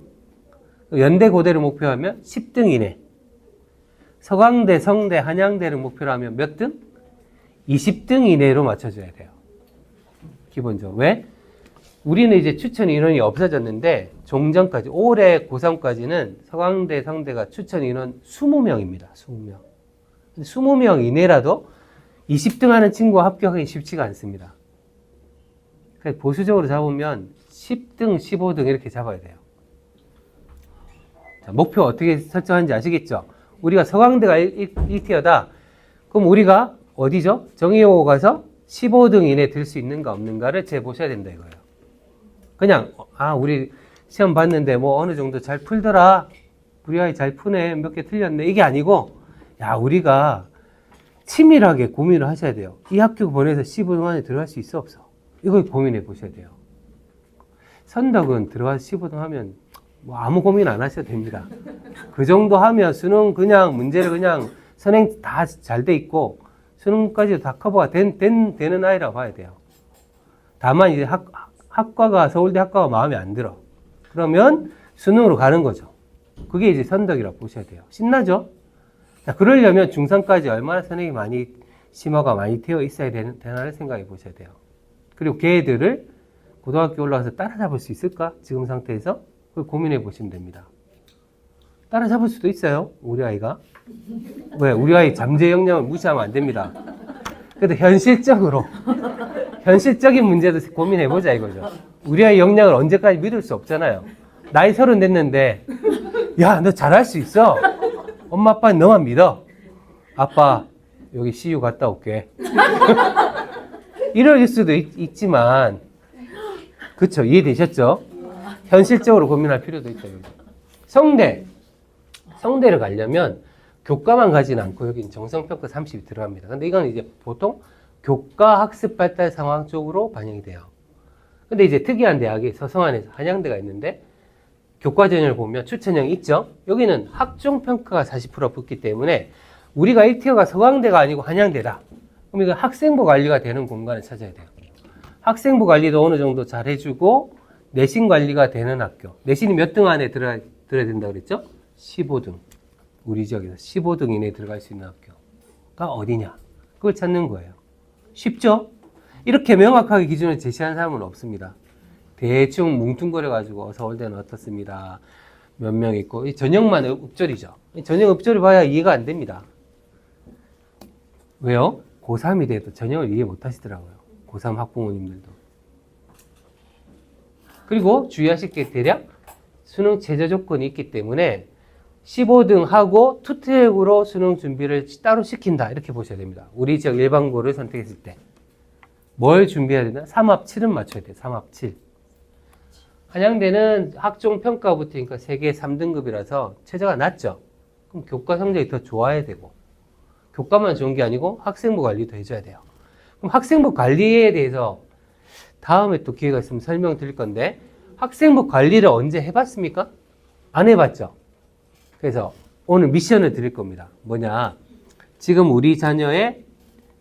연대, 고대를 목표로 하면 10등 이내. 서강대, 성대, 한양대를 목표로 하면 몇 등? 20등 이내로 맞춰줘야 돼요. 기본적으로. 왜? 우리는 이제 추천 인원이 없어졌는데 종전까지, 올해 고3까지는 서강대, 성대가 추천 인원 20명입니다. 20명. 20명 이내라도 20등 하는 친구와 합격하기 쉽지가 않습니다. 그래서 보수적으로 잡으면 10등, 15등 이렇게 잡아야 돼요. 자, 목표 어떻게 설정하는지 아시겠죠? 우리가 서강대가 1티어다. 그럼 우리가 어디죠? 정의여고 가서 15등 이내 들 수 있는가 없는가를 재보셔야 된다 이거예요. 그냥 우리 시험 봤는데 뭐 어느 정도 잘 풀더라. 우리 아이 잘 푸네. 몇 개 틀렸네. 이게 아니고, 야, 우리가 치밀하게 고민을 하셔야 돼요. 이 학교 보내서 15등 안에 들어갈 수 있어, 없어? 이걸 고민해 보셔야 돼요. 선덕은 들어가서 15등 하면 뭐 아무 고민 안 하셔도 됩니다. 그 정도 하면 수능 그냥 문제를 그냥 선행 다 잘 돼 있고 수능까지 다 커버가 되는 아이라고 봐야 돼요. 다만 이제 학과가 서울대 학과가 마음에 안 들어. 그러면 수능으로 가는 거죠. 그게 이제 선덕이라고 보셔야 돼요. 신나죠? 자, 그러려면 중3까지 얼마나 선행이 많이 심화가 많이 되어 있어야 되나를 생각해 보셔야 돼요. 그리고 걔들을 고등학교 올라가서 따라잡을 수 있을까? 지금 상태에서? 그걸 고민해 보시면 됩니다. 따라잡을 수도 있어요. 우리 아이가. 왜? 우리 아이 잠재 역량을 무시하면 안 됩니다. 그래도 현실적인 문제도 고민해 보자 이거죠. 우리 아이 역량을 언제까지 믿을 수 없잖아요. 나이 30 됐는데 야, 너 잘할 수 있어. 엄마 아빠는 너만 믿어. 아빠 여기 CU 갔다 올게. 이럴 수도 있지만 그쵸, 이해되셨죠? 현실적으로 고민할 필요도 있다. 성대를 가려면 교과만 가지는 않고 여기는 정성평가 30이 들어갑니다. 근데 이건 이제 보통 교과 학습 발달 상황 쪽으로 반영이 돼요. 근데 이제 특이한 대학이 서성안에서 한양대가 있는데 교과 전형을 보면 추천형이 있죠. 여기는 학종평가가 40% 붙기 때문에 우리가 1티어가 서강대가 아니고 한양대다. 그럼 이거 학생부 관리가 되는 공간을 찾아야 돼요. 학생부 관리도 어느 정도 잘 해주고 내신 관리가 되는 학교. 내신이 몇 등 안에 들어야 된다고 그랬죠? 15등. 우리 지역에서 15등 이내에 들어갈 수 있는 학교가 어디냐. 그걸 찾는 거예요. 쉽죠? 이렇게 명확하게 기준을 제시한 사람은 없습니다. 대충 뭉뚱거려가지고 서울대는 어떻습니다. 몇 명 있고. 이 전형만 읍절이죠. 이 전형 읍절을 봐야 이해가 안 됩니다. 왜요? 고3이 돼도 전형을 이해 못 하시더라고요. 고3 학부모님들도. 그리고 주의하실 게 대략 수능 최저 조건이 있기 때문에 15등 하고 투트랙으로 수능 준비를 따로 시킨다. 이렇게 보셔야 됩니다. 우리 지역 일반고를 선택했을 때. 뭘 준비해야 되나? 3합 7은 맞춰야 돼요. 3합 7. 한양대는 학종평가부터니까 세계 3등급이라서 최저가 낮죠. 그럼 교과 성적이 더 좋아야 되고 교과만 좋은 게 아니고 학생부 관리도 해줘야 돼요. 그럼 학생부 관리에 대해서 다음에 또 기회가 있으면 설명드릴 건데 학생부 관리를 언제 해봤습니까? 안 해봤죠. 그래서 오늘 미션을 드릴 겁니다. 뭐냐? 지금 우리 자녀의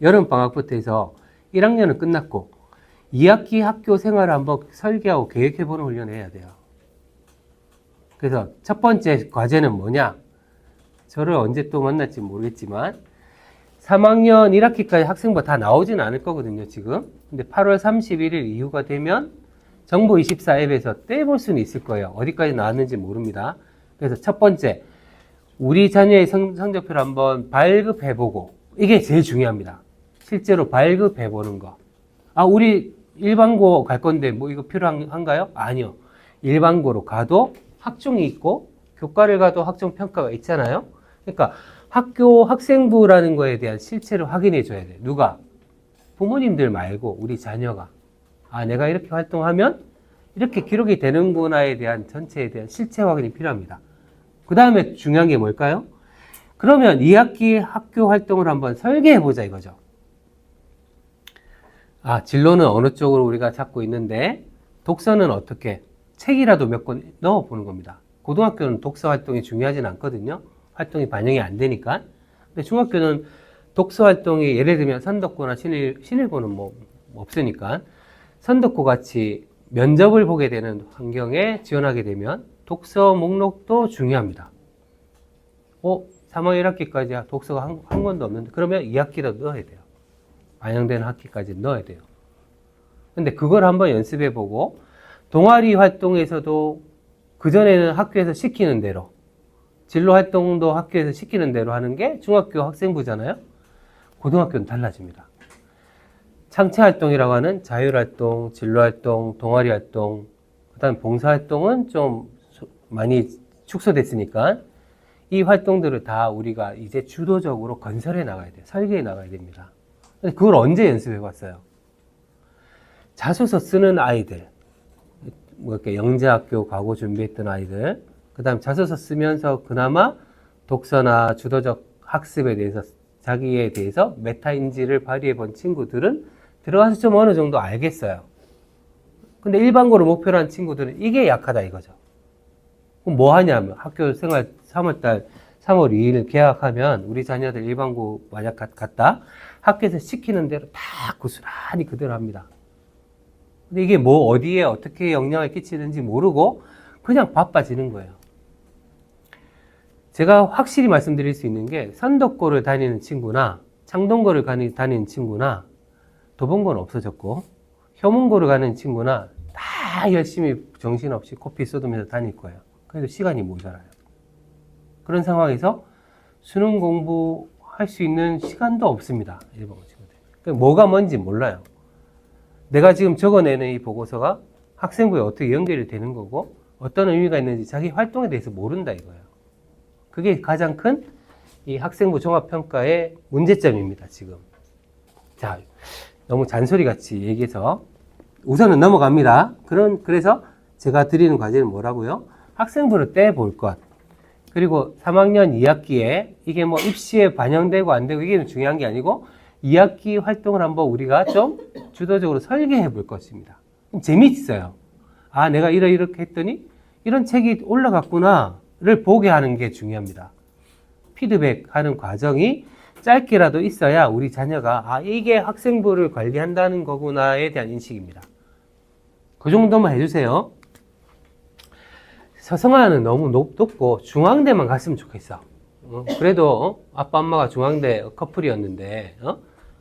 여름방학부터 해서 1학년은 끝났고 2학기 학교 생활을 한번 설계하고 계획해보는 훈련을 해야 돼요. 그래서 첫 번째 과제는 뭐냐? 저를 언제 또 만날지 모르겠지만 3학년 1학기까지 학생부 다 나오지는 않을 거거든요, 지금. 근데 8월 31일 이후가 되면 정보24 앱에서 떼볼 수는 있을 거예요. 어디까지 나왔는지 모릅니다. 그래서 첫 번째, 우리 자녀의 성적표를 한번 발급해보고, 이게 제일 중요합니다. 실제로 발급해보는 거. 아, 우리 일반고 갈 건데 뭐 이거 필요한가요? 아니요. 일반고로 가도 학종이 있고, 교과를 가도 학종평가가 있잖아요. 그러니까 학교 학생부라는 거에 대한 실체를 확인해 줘야 돼요. 누가? 부모님들 말고 우리 자녀가. 아, 내가 이렇게 활동하면 이렇게 기록이 되는구나에 대한 전체에 대한 실체 확인이 필요합니다. 그 다음에 중요한 게 뭘까요? 그러면 2학기 학교 활동을 한번 설계해 보자 이거죠. 아, 진로는 어느 쪽으로 우리가 찾고 있는데 독서는 어떻게? 책이라도 몇 권 넣어보는 겁니다. 고등학교는 독서 활동이 중요하진 않거든요. 활동이 반영이 안 되니까. 근데 중학교는 독서 활동이 예를 들면 선덕고나 신일고는 뭐 없으니까 선덕고 같이 면접을 보게 되는 환경에 지원하게 되면 독서 목록도 중요합니다. 3월 1학기까지 독서가 한 권도 없는데 그러면 2학기도 넣어야 돼요. 반영되는 학기까지 넣어야 돼요. 근데 그걸 한번 연습해보고 동아리 활동에서도 그전에는 학교에서 시키는 대로 진로 활동도 학교에서 시키는 대로 하는 게 중학교 학생부잖아요. 고등학교는 달라집니다. 창체활동이라고 하는 자율활동, 진로활동, 동아리활동, 그 다음에 봉사활동은 좀 많이 축소됐으니까 이 활동들을 다 우리가 이제 주도적으로 건설해 나가야 돼요. 설계해 나가야 됩니다. 근데 그걸 언제 연습해 봤어요? 자소서 쓰는 아이들, 뭐 이렇게 영재학교 가고 준비했던 아이들, 그 다음 자소서 쓰면서 그나마 독서나 주도적 학습에 대해서 자기에 대해서 메타인지를 발휘해 본 친구들은 들어가서 좀 어느 정도 알겠어요. 근데 일반고를 목표로 한 친구들은 이게 약하다 이거죠. 그럼 뭐 하냐면 학교 생활 3월 2일 개학하면 우리 자녀들 일반고 만약 갔다 학교에서 시키는 대로 다 고스란히 그대로 합니다. 근데 이게 뭐 어디에 어떻게 영향을 끼치는지 모르고 그냥 바빠지는 거예요. 제가 확실히 말씀드릴 수 있는 게 선덕고를 다니는 친구나 창동고를 다니는 친구나 도봉고는 없어졌고 효문고를 가는 친구나 다 열심히 정신없이 코피 쏟으면서 다닐 거예요. 그래도 시간이 모자라요. 그런 상황에서 수능 공부할 수 있는 시간도 없습니다. 일본어 친구들. 그러니까 뭐가 뭔지 몰라요. 내가 지금 적어내는 이 보고서가 학생부에 어떻게 연결이 되는 거고 어떤 의미가 있는지 자기 활동에 대해서 모른다 이거예요. 그게 가장 큰 이 학생부 종합평가의 문제점입니다, 지금. 자, 너무 잔소리 같이 얘기해서 우선은 넘어갑니다. 그래서 제가 드리는 과제는 뭐라고요? 학생부를 떼볼 것. 그리고 3학년 2학기에 이게 뭐 입시에 반영되고 안 되고 이게 중요한 게 아니고 2학기 활동을 한번 우리가 좀 주도적으로 설계해 볼 것입니다. 재미있어요. 아, 내가 이렇게 했더니 이런 책이 올라갔구나를 보게 하는 게 중요합니다. 피드백하는 과정이 짧게라도 있어야 우리 자녀가 아, 이게 학생부를 관리한다는 거구나에 대한 인식입니다. 그 정도만 해주세요. 서성하는 너무 높고 중앙대만 갔으면 좋겠어. 그래도 아빠 엄마가 중앙대 커플이었는데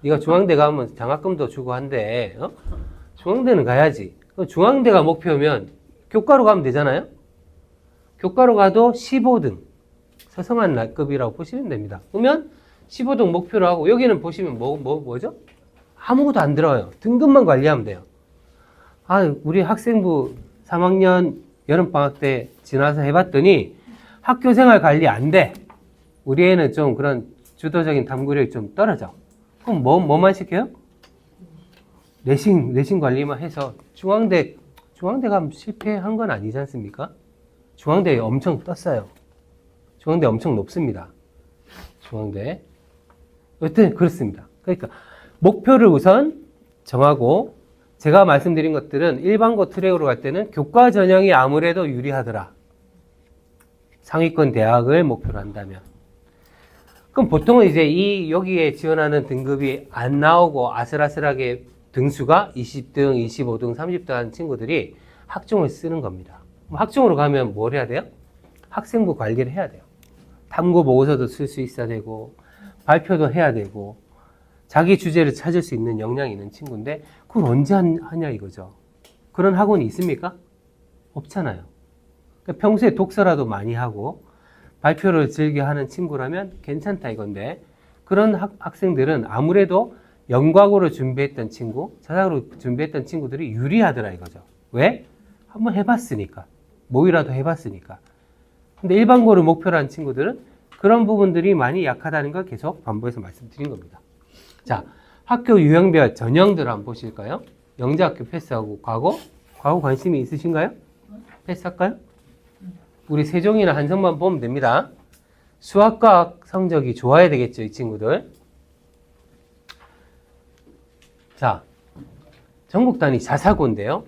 네가 중앙대 가면 장학금도 주고 한대. 중앙대는 가야지. 중앙대가 목표면 교과로 가면 되잖아요. 교과로 가도 15등 서성한 날급이라고 보시면 됩니다. 그러면 15등 목표로 하고 여기는 보시면 뭐죠? 아무것도 안 들어요. 등급만 관리하면 돼요. 아, 우리 학생부 3학년 여름방학 때 지나서 해봤더니 학교 생활 관리 안 돼. 우리 애는 좀 그런 주도적인 탐구력이 좀 떨어져. 그럼 뭐만 시켜요? 내신 관리만 해서 중앙대 가면 실패한 건 아니지 않습니까? 중앙대 엄청 떴어요. 중앙대 엄청 높습니다. 중앙대. 여튼 그렇습니다. 그러니까 목표를 우선 정하고 제가 말씀드린 것들은 일반고 트랙으로 갈 때는 교과 전형이 아무래도 유리하더라. 상위권 대학을 목표로 한다면. 그럼 보통은 이제 여기에 지원하는 등급이 안 나오고 아슬아슬하게 등수가 20등, 25등, 30등 하는 친구들이 학종을 쓰는 겁니다. 학종으로 가면 뭘 해야 돼요? 학생부 관리를 해야 돼요. 탐구 보고서도 쓸 수 있어야 되고 발표도 해야 되고 자기 주제를 찾을 수 있는 역량이 있는 친구인데 그걸 언제 하냐 이거죠. 그런 학원이 있습니까? 없잖아요. 그러니까 평소에 독서라도 많이 하고 발표를 즐겨 하는 친구라면 괜찮다 이건데 그런 학생들은 아무래도 연과고로 준비했던 친구, 자사고로 준비했던 친구들이 유리하더라 이거죠. 왜? 한번 해봤으니까. 뭐이라도 해봤으니까. 근데 일반고를 목표로 한 친구들은 그런 부분들이 많이 약하다는 걸 계속 반복해서 말씀드린 겁니다. 자, 학교 유형별 전형들 한번 보실까요? 영재학교 패스하고 과거 관심이 있으신가요? 패스할까요? 우리 세종이나 한성만 보면 됩니다. 수학과학 성적이 좋아야 되겠죠, 이 친구들. 자, 전국 단위 자사고인데요.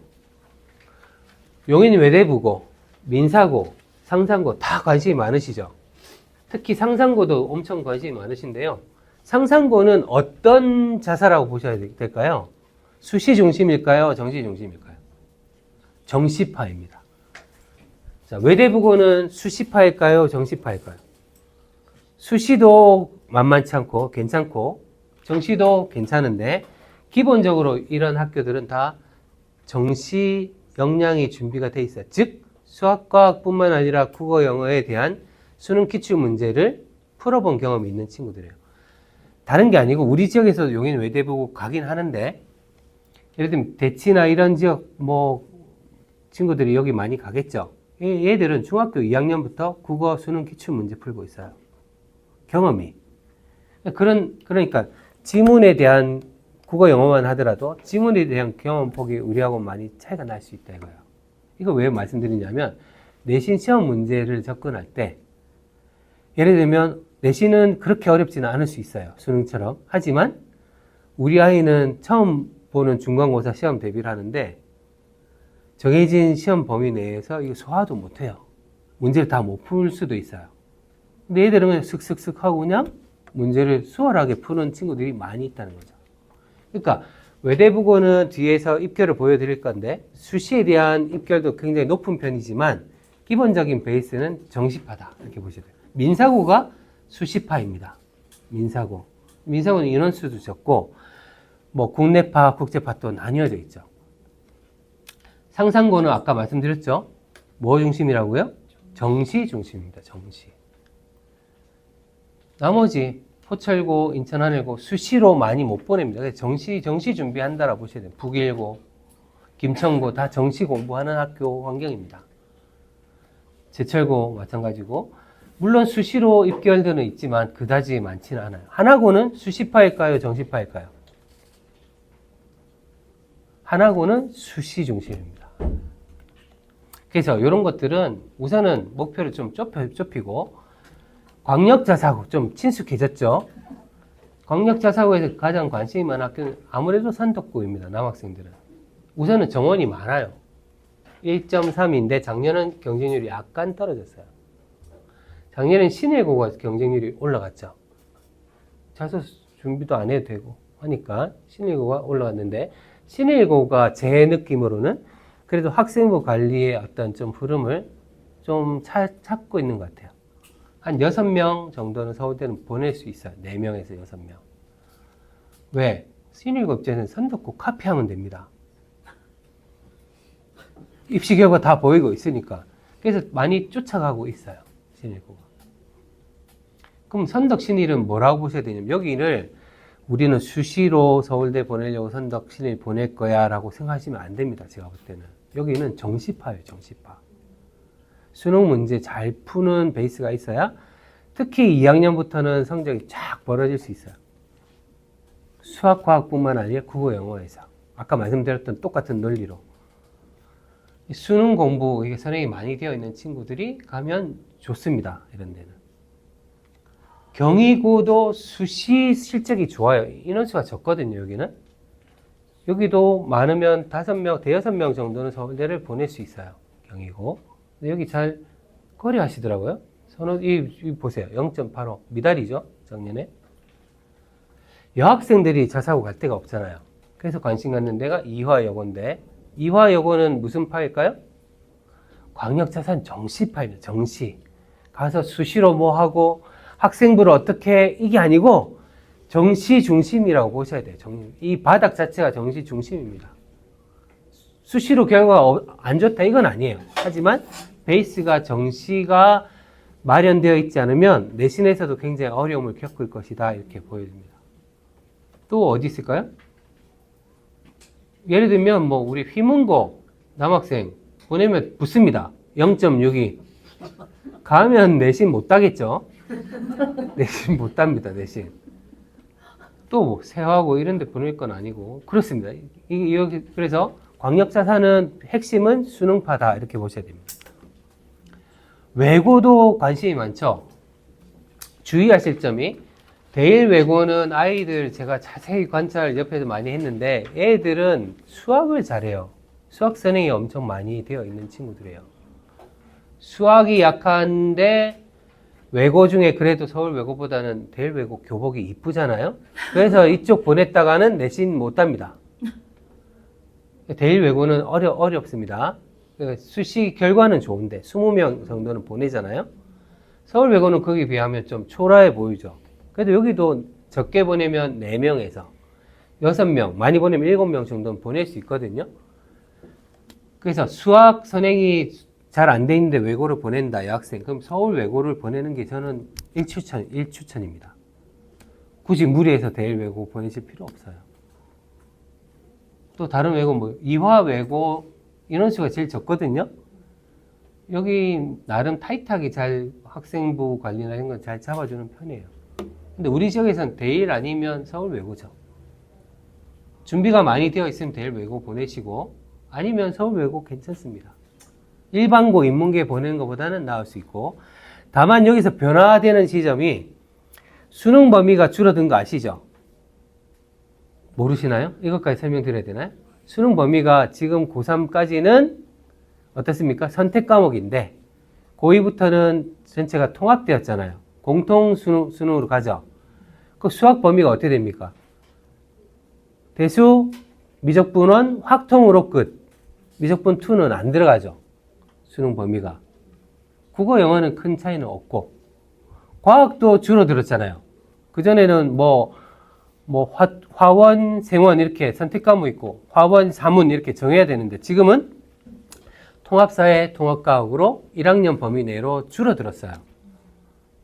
용인 외대부고, 민사고, 상상고 다 관심이 많으시죠? 특히 상상고도 엄청 관심이 많으신데요. 상상고는 어떤 자사라고 보셔야 될까요? 수시 중심일까요? 정시 중심일까요? 정시파입니다. 자, 외대부고는 수시파일까요? 정시파일까요? 수시도 만만치 않고 괜찮고 정시도 괜찮은데 기본적으로 이런 학교들은 다 정시 역량이 준비가 돼 있어요. 즉 수학과학뿐만 아니라 국어, 영어에 대한 수능 기출 문제를 풀어본 경험이 있는 친구들이에요. 다른 게 아니고 우리 지역에서 용인 외대부고 가긴 하는데 예를 들면 대치나 이런 지역 친구들이 여기 많이 가겠죠. 얘들은 중학교 2학년부터 국어, 수능 기출 문제 풀고 있어요. 경험이. 그러니까 지문에 대한 국어, 영어만 하더라도 지문에 대한 경험 폭이 우리하고 많이 차이가 날 수 있다 이거예요. 이거 왜 말씀드리냐면 내신 시험 문제를 접근할 때 예를 들면 내신은 그렇게 어렵지는 않을 수 있어요. 수능처럼. 하지만 우리 아이는 처음 보는 중간고사 시험 대비를 하는데 정해진 시험 범위 내에서 이거 소화도 못해요. 문제를 다 못 풀 수도 있어요. 근데 얘들은 그냥 슥슥슥 하고 그냥 문제를 수월하게 푸는 친구들이 많이 있다는 거죠. 그러니까 외대부고는 뒤에서 입결을 보여드릴 건데 수시에 대한 입결도 굉장히 높은 편이지만 기본적인 베이스는 정시파다 이렇게 보셔야 돼요. 민사고가 수시파입니다. 민사고는 인원수도 적고 뭐 국내파, 국제파 또 나뉘어져 있죠. 상상고는 아까 말씀드렸죠. 뭐 중심이라고요? 정시 중심입니다. 정시. 나머지 포철고, 인천하늘고 수시로 많이 못 보냅니다. 그래서 정시 준비한다라고 보셔야 돼요. 북일고, 김천고 다 정시 공부하는 학교 환경입니다. 제철고 마찬가지고 물론 수시로 입결들은 있지만 그다지 많지는 않아요. 하나고는 수시파일까요? 정시파일까요? 하나고는 수시 중심입니다. 그래서 이런 것들은 우선은 목표를 좀 좁히고 광역자사고 좀 친숙해졌죠. 광역자사고에서 가장 관심이 많은 학교는 아무래도 선덕고입니다. 남학생들은. 우선은 정원이 많아요. 1.3인데 작년은 경쟁률이 약간 떨어졌어요. 작년엔 신일고가 경쟁률이 올라갔죠. 자소 준비도 안 해도 되고 하니까 신일고가 올라갔는데 신일고가 제 느낌으로는 그래도 학생부 관리의 어떤 좀 흐름을 좀 찾고 있는 것 같아요. 한 6명 정도는 서울대는 보낼 수 있어요. 4명에서 6명. 왜? 신일고 입장에서는 선덕고 카피하면 됩니다. 입시 결과 다 보이고 있으니까. 그래서 많이 쫓아가고 있어요. 신일고가. 그럼 선덕 신일은 뭐라고 보셔야 되냐면 여기를 우리는 수시로 서울대 보내려고 선덕 신일 보낼 거야 라고 생각하시면 안 됩니다. 제가 볼 때는. 여기는 정시파예요. 정시파. 수능 문제 잘 푸는 베이스가 있어야 특히 2학년부터는 성적이 쫙 벌어질 수 있어요. 수학, 과학뿐만 아니라 국어, 영어에서. 아까 말씀드렸던 똑같은 논리로. 수능 공부, 이게 선행이 많이 되어 있는 친구들이 가면 좋습니다. 이런 데는. 경희고도 수시 실적이 좋아요. 인원수가 적거든요, 여기는. 여기도 많으면 5명, 대여섯 명 정도는 서울대를 보낼 수 있어요. 경희고. 근데 여기 잘 거래하시더라고요. 이 보세요. 0.85. 미달이죠, 작년에. 여학생들이 자사고 갈 데가 없잖아요. 그래서 관심 갖는 데가 이화여고인데, 이화여고는 무슨 파일까요? 광역자산 정시파입니다. 정시. 가서 수시로 뭐 하고 학생부를 어떻게 이게 아니고 정시 중심이라고 보셔야 돼요. 이 바닥 자체가 정시 중심입니다. 수시로 결과가 안 좋다 이건 아니에요. 하지만 베이스가 정시가 마련되어 있지 않으면 내신에서도 굉장히 어려움을 겪을 것이다 이렇게 보여집니다. 또 어디 있을까요? 예를 들면 뭐 우리 휘문고 남학생 보내면 붙습니다. 0.62 가면 내신 못 따겠죠? 내신 못 답니다. 내신 또 세화고 이런 데 보낼 건 아니고 그렇습니다. 그래서 광역자산은 핵심은 수능파다 이렇게 보셔야 됩니다. 외고도 관심이 많죠. 주의하실 점이 대일 외고는 아이들 제가 자세히 관찰 옆에서 많이 했는데 애들은 수학을 잘해요. 수학 선행이 엄청 많이 되어 있는 친구들이에요. 수학이 약한데 외고 중에 그래도 서울 외고보다는 대일 외고 교복이 이쁘잖아요. 그래서 이쪽 보냈다가는 내신 못 답니다. 대일 외고는 어렵습니다. 수시 결과는 좋은데 20명 정도는 보내잖아요. 서울 외고는 거기에 비하면 좀 초라해 보이죠. 그래도 여기도 적게 보내면 4명에서 6명, 많이 보내면 7명 정도는 보낼 수 있거든요. 그래서 수학 선행이 잘 안 돼 있는데 외고를 보낸다, 여학생. 그럼 서울 외고를 보내는 게 저는 1추천입니다. 굳이 무리해서 대일 외고 보내실 필요 없어요. 또 다른 외고, 뭐, 이화 외고 인원수가 제일 적거든요. 여기 나름 타이트하게 잘 학생부 관리나 이런 건 잘 잡아주는 편이에요. 근데 우리 지역에서는 대일 아니면 서울 외고죠. 준비가 많이 되어 있으면 대일 외고 보내시고 아니면 서울 외고 괜찮습니다. 일반고 인문계 보내는 것보다는 나을 수 있고, 다만 여기서 변화되는 지점이 수능 범위가 줄어든 거 아시죠? 모르시나요? 이것까지 설명드려야 되나요? 수능 범위가 지금 고3까지는 어떻습니까? 선택 과목인데 고2부터는 전체가 통합되었잖아요. 공통 수능으로 가죠. 그 수학 범위가 어떻게 됩니까? 대수, 미적분 1, 확통으로 끝. 미적분 2는 안 들어가죠. 수능 범위가. 국어, 영어는 큰 차이는 없고, 과학도 줄어들었잖아요. 그전에는 화원, 생원 이렇게 선택 과목 있고, 화원, 사문 이렇게 정해야 되는데, 지금은 통합사회, 통합과학으로 1학년 범위 내로 줄어들었어요.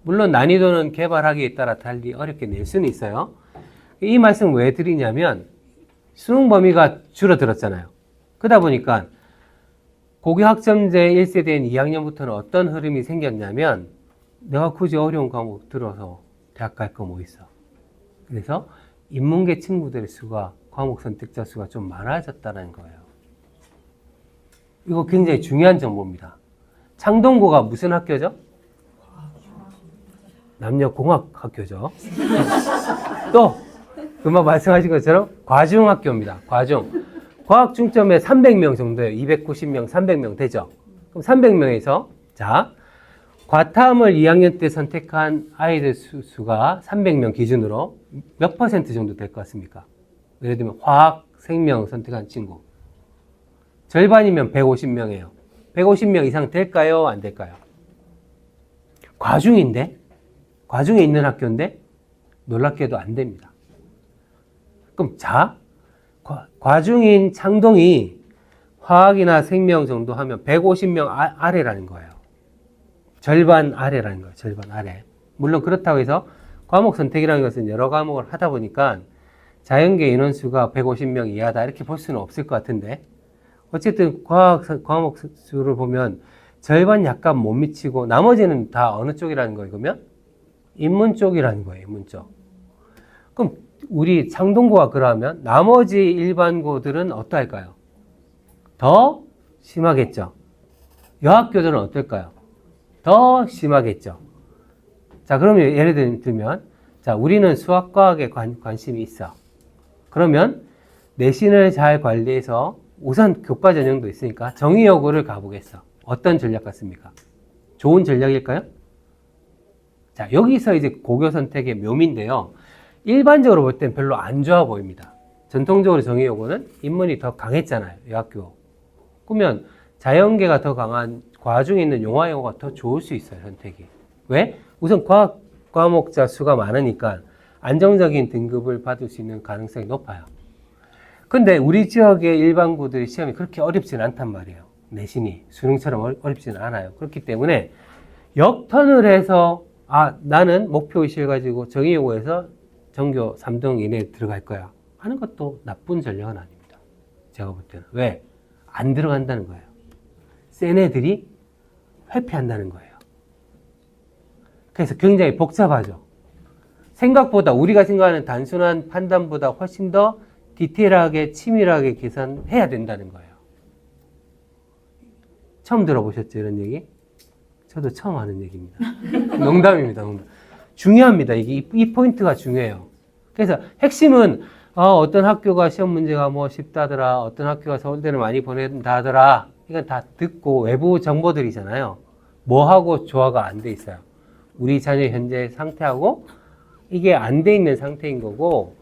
물론 난이도는 개발하기에 따라 달리 어렵게 낼 수는 있어요. 이 말씀 왜 드리냐면, 수능 범위가 줄어들었잖아요. 그러다 보니까 고교학점제 1세대인 2학년부터는 어떤 흐름이 생겼냐면 내가 굳이 어려운 과목 들어서 대학 갈 거 뭐 있어. 그래서 인문계 친구들의 수가 과목 선택자 수가 좀 많아졌다는 거예요. 이거 굉장히 중요한 정보입니다. 창동고가 무슨 학교죠? 남녀공학학교죠. 또 금방 말씀하신 것처럼 과중학교입니다. 과중. 과학 중점에 300명 정도예요. 290명, 300명 되죠. 그럼 300명에서 자, 과탐을 2학년 때 선택한 아이들 수가 300명 기준으로 몇 퍼센트 정도 될 것 같습니까? 예를 들면 화학, 생명 선택한 친구. 절반이면 150명이에요. 150명 이상 될까요? 안 될까요? 과중인데? 과중에 있는 학교인데? 놀랍게도 안 됩니다. 그럼 자, 과중인 창동이 화학이나 생명 정도 하면 150명 아래라는 거예요. 절반 아래라는 거예요. 절반 아래. 물론 그렇다고 해서 과목 선택이라는 것은 여러 과목을 하다 보니까 자연계 인원수가 150명 이하다 이렇게 볼 수는 없을 것 같은데 어쨌든 과목 수를 보면 절반 약간 못 미치고 나머지는 다 어느 쪽이라는 거예요. 그러면 인문 쪽이라는 거예요. 인문 쪽. 그럼 우리 창동고가 그러면 나머지 일반고들은 어떠할까요? 더 심하겠죠. 여학교들은 어떨까요? 더 심하겠죠. 자, 그러면 예를 들면 자, 우리는 수학과학에 관심이 있어. 그러면 내신을 잘 관리해서 우선 교과 전형도 있으니까 정의여고를 가보겠어. 어떤 전략 같습니까? 좋은 전략일까요? 자, 여기서 이제 고교 선택의 묘미인데요. 일반적으로 볼 땐 별로 안 좋아 보입니다. 전통적으로 정의여고는 인문이 더 강했잖아요. 여학교. 그러면 자연계가 더 강한 과중에 있는 용화여고가 더 좋을 수 있어요. 선택이. 왜? 우선 과학 과목자 수가 많으니까 안정적인 등급을 받을 수 있는 가능성이 높아요. 근데 우리 지역의 일반고들의 시험이 그렇게 어렵지는 않단 말이에요. 내신이 수능처럼 어렵지는 않아요. 그렇기 때문에 역턴을 해서 나는 목표의식을 가지고 정의여고에서 전교 3등 이내에 들어갈 거야 하는 것도 나쁜 전략은 아닙니다. 제가 볼 때는. 왜? 안 들어간다는 거예요. 센 애들이 회피한다는 거예요. 그래서 굉장히 복잡하죠. 생각보다 우리가 생각하는 단순한 판단보다 훨씬 더 디테일하게 치밀하게 계산해야 된다는 거예요. 처음 들어보셨죠? 이런 얘기? 저도 처음 하는 얘기입니다. 농담입니다. 농담. 중요합니다. 이 포인트가 중요해요. 그래서 핵심은 어떤 학교가 시험 문제가 뭐 쉽다더라, 어떤 학교가 서울대를 많이 보낸다 하더라, 이건 다 듣고 외부 정보들이잖아요. 뭐하고 조화가 안 돼 있어요. 우리 자녀 현재 상태하고 이게 안 돼 있는 상태인 거고,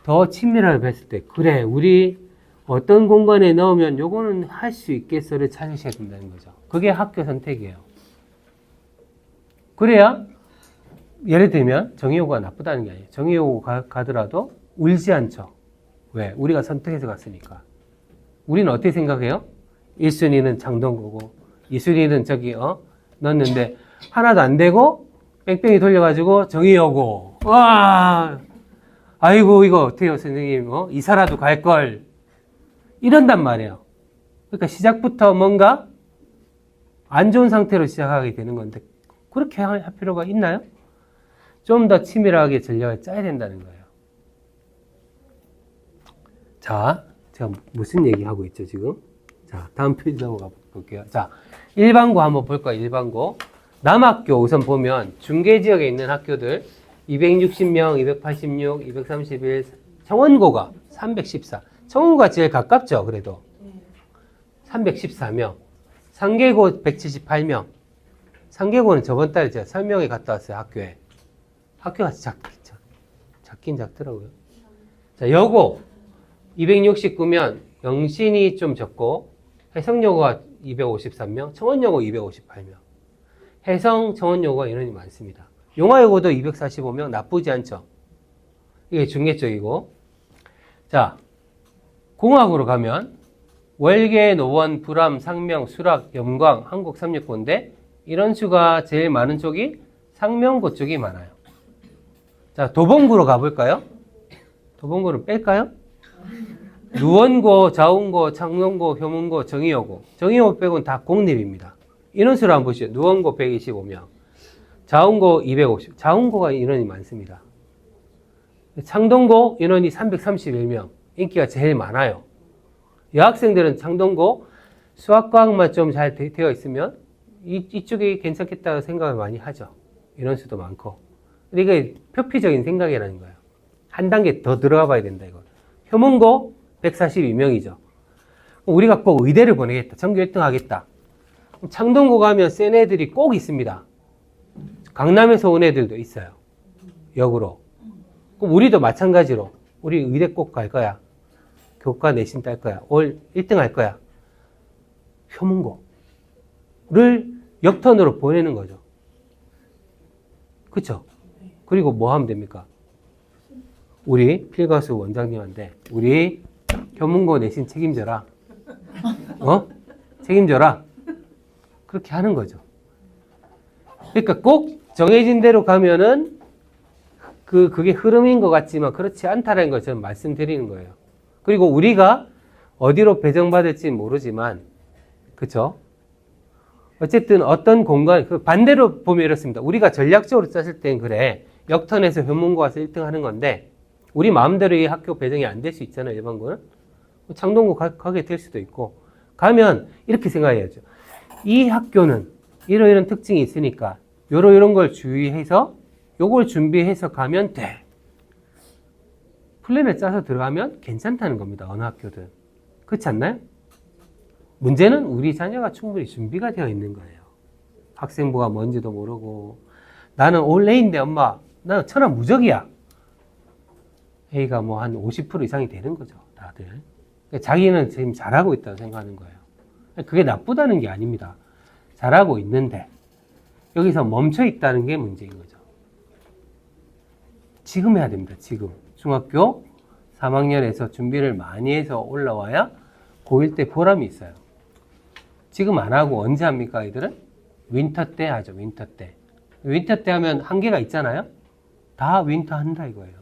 더 친밀하게 봤을 때 그래 우리 어떤 공간에 넣으면 요거는 할 수 있겠어를 찾으셔야 된다는 거죠. 그게 학교 선택이에요. 그래야 예를 들면 정의여고가 나쁘다는 게 아니에요. 정의여고 가더라도 울지 않죠. 왜? 우리가 선택해서 갔으니까. 우리는 어떻게 생각해요? 1순위는 창동고고 2순위는 저기 넣었는데 하나도 안 되고 뺑뺑이 돌려가지고 정의여고. 와, 아이고 이거 어때요 선생님? 이사라도 갈걸. 이런단 말이에요. 그러니까 시작부터 뭔가 안 좋은 상태로 시작하게 되는 건데 그렇게 할 필요가 있나요? 좀 더 치밀하게 전략을 짜야 된다는 거예요. 자, 제가 무슨 얘기하고 있죠 지금? 자, 다음 페이지 넘어가 볼게요. 자, 일반고 한번 볼까요? 일반고. 남학교 우선 보면 중계지역에 있는 학교들 260명, 286, 231, 청원고가 314. 청원고가 제일 가깝죠, 그래도. 314명. 상계고 178명. 상계고는 저번 달에 제가 설명회 갔다 왔어요, 학교에. 학교가 작긴 작더라고요. 자, 여고 269면 영신이 좀 적고, 해성여고가 253명, 청원여고 258명. 해성, 청원여고가 인원이 많습니다. 용화여고도 245명, 나쁘지 않죠. 이게 중계 쪽이고. 자, 공학으로 가면 월계, 노원, 불암, 상명, 수락, 염광, 한국 369인데 이런 수가 제일 많은 쪽이 상명고 쪽이 많아요. 자, 도봉구로 가볼까요? 도봉구를 뺄까요? 누원고, 자운고, 창녕고, 효문고, 정의여고. 정의여고 빼고는 다 공립입니다. 인원수를 한번 보시죠. 누원고 125명, 자운고 250. 자운고가 인원이 많습니다. 창동고 인원이 331명. 인기가 제일 많아요. 여학생들은 창동고 수학과학만 좀 잘 되어 있으면 이쪽이 괜찮겠다고 생각을 많이 하죠. 인원수도 많고. 근데 이게 표피적인 생각이라는 거예요. 한 단계 더 들어가 봐야 된다, 이거. 효문고 142명이죠. 우리가 꼭 의대를 보내겠다. 전교 1등 하겠다. 창동고 가면 센 애들이 꼭 있습니다. 강남에서 온 애들도 있어요. 역으로. 그럼 우리도 마찬가지로 우리 의대 꼭 갈 거야. 교과 내신 딸 거야. 올 1등 할 거야. 효문고를 역턴으로 보내는 거죠. 그쵸? 그리고 뭐 하면 됩니까? 우리 필가수 원장님한테 우리 효문고 내신 책임져라. 책임져라. 그렇게 하는 거죠. 그러니까 꼭 정해진 대로 가면은 그게 흐름인 것 같지만 그렇지 않다는 걸 저는 말씀드리는 거예요. 그리고 우리가 어디로 배정받을지는 모르지만, 그쵸? 어쨌든 어떤 공간, 반대로 보면 이렇습니다. 우리가 전략적으로 짰을 땐 그래. 역턴에서 효문고 와서 1등 하는 건데, 우리 마음대로 이 학교 배정이 안 될 수 있잖아요, 일반고는. 창동고 가게 될 수도 있고. 가면 이렇게 생각해야죠. 이 학교는 이런 특징이 있으니까 이런 걸 주의해서 요걸 준비해서 가면 돼. 플랜을 짜서 들어가면 괜찮다는 겁니다. 어느 학교든. 그렇지 않나요? 문제는 우리 자녀가 충분히 준비가 되어 있는 거예요. 학생부가 뭔지도 모르고 나는 올레인데 엄마 나는 천하무적이야. A가 뭐 한 50% 이상이 되는 거죠. 다들. 자기는 지금 잘하고 있다고 생각하는 거예요. 그게 나쁘다는 게 아닙니다. 잘하고 있는데 여기서 멈춰 있다는 게 문제인 거죠. 지금 해야 됩니다. 지금. 중학교 3학년에서 준비를 많이 해서 올라와야 고1 때 보람이 있어요. 지금 안 하고 언제 합니까, 아이들은? 윈터 때 하죠, 윈터 때. 윈터 때 하면 한계가 있잖아요? 다 윈터 한다 이거예요.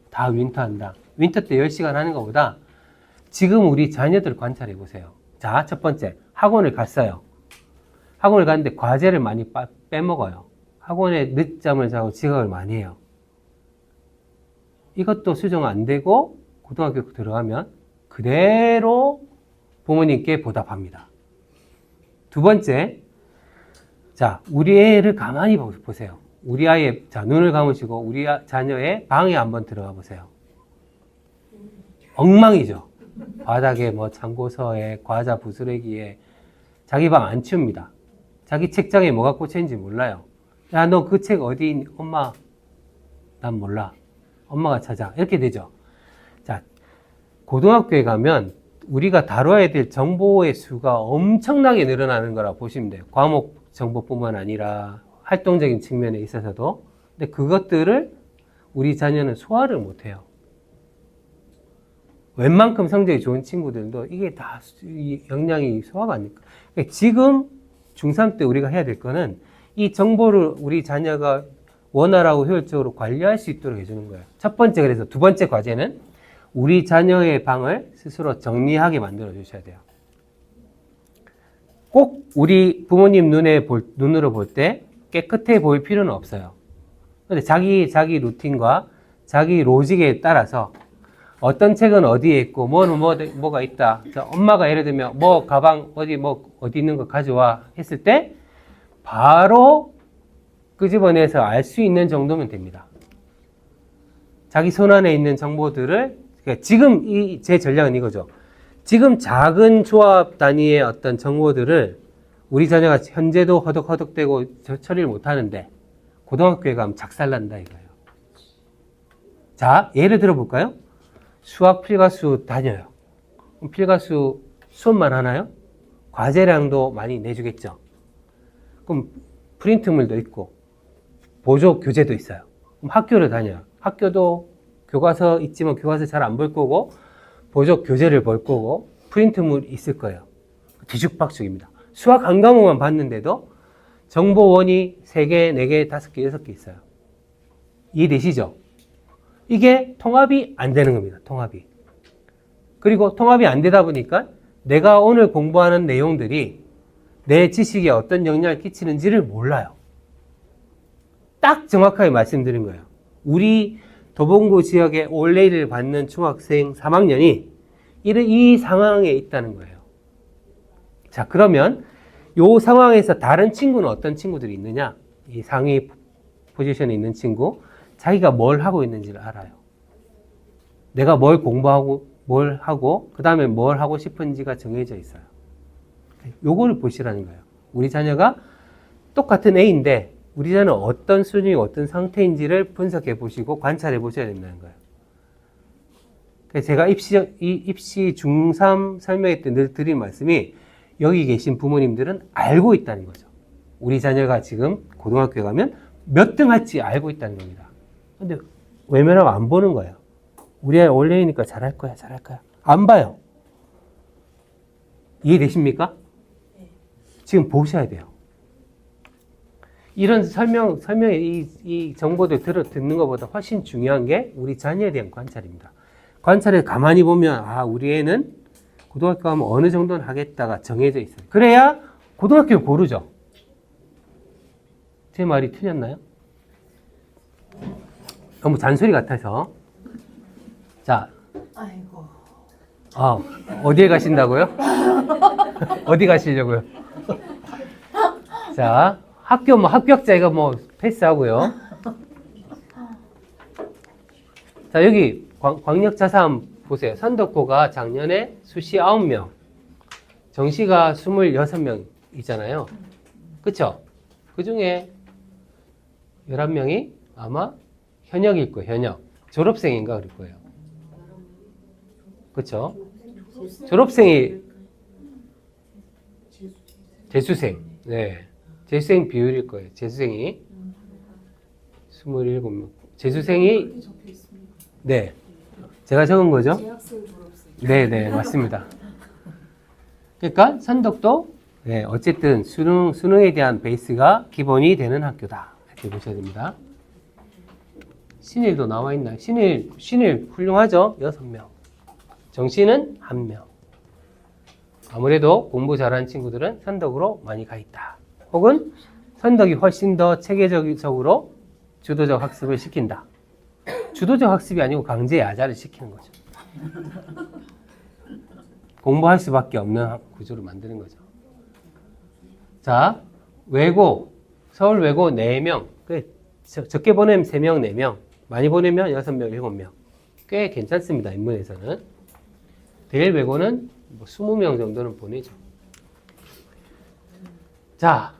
다 윈터 한다. 윈터 때 10시간 하는 것보다 지금 우리 자녀들 관찰해 보세요. 자, 첫 번째, 학원을 갔어요. 학원을 갔는데 과제를 많이 빼먹어요. 학원에 늦잠을 자고 지각을 많이 해요. 이것도 수정 안 되고 고등학교 들어가면 그대로 부모님께 보답합니다. 두 번째, 자, 우리 애를 가만히 보세요. 우리 아이의, 자, 눈을 감으시고 우리 자녀의 방에 한번 들어가 보세요. 엉망이죠. 바닥에 뭐 참고서에 과자 부스러기에 자기 방 안 치웁니다. 자기 책장에 뭐가 꽂혀있는지 몰라요. 야, 너 그 책 어디 있니? 엄마, 난 몰라. 엄마가 찾아. 이렇게 되죠. 자, 고등학교에 가면 우리가 다뤄야 될 정보의 수가 엄청나게 늘어나는 거라 보시면 돼요. 과목 정보뿐만 아니라 활동적인 측면에 있어서도. 근데 그것들을 우리 자녀는 소화를 못해요. 웬만큼 성적이 좋은 친구들도 이게 다 역량이 소화가 안 됩니다. 그러니까 지금 중3 때 우리가 해야 될 거는 이 정보를 우리 자녀가 원활하고 효율적으로 관리할 수 있도록 해주는 거예요. 첫 번째, 그래서 두 번째 과제는 우리 자녀의 방을 스스로 정리하게 만들어 주셔야 돼요. 꼭 우리 부모님 눈으로 볼 때 깨끗해 보일 필요는 없어요. 근데 자기 루틴과 자기 로직에 따라서 어떤 책은 어디에 있고 뭐는 뭐가 있다. 자, 엄마가 예를 들면 뭐 가방 어디 있는 거 가져와 했을 때 바로 끄집어내서 알 수 있는 정도면 됩니다. 자기 손안에 있는 정보들을 그러니까 지금 제 전략은 이거죠. 지금 작은 조합 단위의 어떤 정보들을 우리 자녀가 현재도 허덕허덕대고 처리를 못하는데 고등학교에 가면 작살난다 이거예요. 자, 예를 들어 볼까요? 수학 필가수 다녀요. 그럼 필가수 수업만 하나요? 과제량도 많이 내주겠죠. 그럼 프린트물도 있고 보조 교재도 있어요. 그럼 학교를 다녀요. 학교도 교과서 있지만 교과서 잘 안 볼 거고 보조 교재를 볼 거고 프린트물 있을 거예요. 뒤죽박죽입니다. 수학 한 과목만 봤는데도 정보원이 3개, 4개, 5개, 6개 있어요. 이해되시죠? 이게 통합이 안 되는 겁니다. 통합이. 그리고 통합이 안 되다 보니까 내가 오늘 공부하는 내용들이 내 지식에 어떤 영향을 끼치는지를 몰라요. 딱 정확하게 말씀드린 거예요. 우리 도봉구 지역에 올레이를 받는 중학생 3학년이 이 상황에 있다는 거예요. 자, 그러면 이 상황에서 다른 친구는 어떤 친구들이 있느냐? 이 상위 포지션에 있는 친구, 자기가 뭘 하고 있는지를 알아요. 내가 뭘 공부하고, 뭘 하고, 그 다음에 뭘 하고 싶은지가 정해져 있어요. 요거를 보시라는 거예요. 우리 자녀가 똑같은 A인데, 우리 자녀는 어떤 수준이 어떤 상태인지를 분석해 보시고 관찰해 보셔야 된다는 거예요. 그래서 제가 입시 중3 설명회 때 늘 드린 말씀이 여기 계신 부모님들은 알고 있다는 거죠. 우리 자녀가 지금 고등학교에 가면 몇 등 할지 알고 있다는 겁니다. 근데 외면하고 안 보는 거예요. 우리 아이 올레이니까 잘할 거야, 잘할 거야. 안 봐요. 이해되십니까? 지금 보셔야 돼요. 이런 설명에 이 정보들 듣는 것보다 훨씬 중요한 게 우리 자녀에 대한 관찰입니다. 관찰을 가만히 보면, 아, 우리 애는 고등학교 가면 어느 정도는 하겠다가 정해져 있어요. 그래야 고등학교를 고르죠. 제 말이 틀렸나요? 너무 잔소리 같아서. 자. 아이고. 어디에 가신다고요? 어디 가시려고요? 자, 합격자 이거 패스하고요. 자, 여기 광역자산 보세요. 선덕고가 작년에 수시 9명, 정시가 26명이잖아요. 그쵸? 그 중에 11명이 아마 현역일 거예요, 현역. 졸업생인가 그럴 거예요. 그쵸? 졸업생이 재수생. 네. 재수생 비율일 거예요. 재수생이 27명. 재수생이 네. 제가 적은 거죠? 네, 맞습니다. 그러니까 선덕도 네, 어쨌든 수능에 대한 베이스가 기본이 되는 학교다. 이렇게 보셔야 됩니다. 신일도 나와 있나요? 신일 훌륭하죠? 6명. 정시는 1명. 아무래도 공부 잘하는 친구들은 선덕으로 많이 가 있다. 혹은 선덕이 훨씬 더 체계적으로 주도적 학습을 시킨다. 주도적 학습이 아니고 강제 야자를 시키는 거죠. 공부할 수밖에 없는 구조를 만드는 거죠. 자, 외고, 서울 외고 4명. 적게 보내면 3명, 4명. 많이 보내면 6명, 7명. 꽤 괜찮습니다. 인문에서는. 대일 외고는 20명 정도는 보내죠. 자,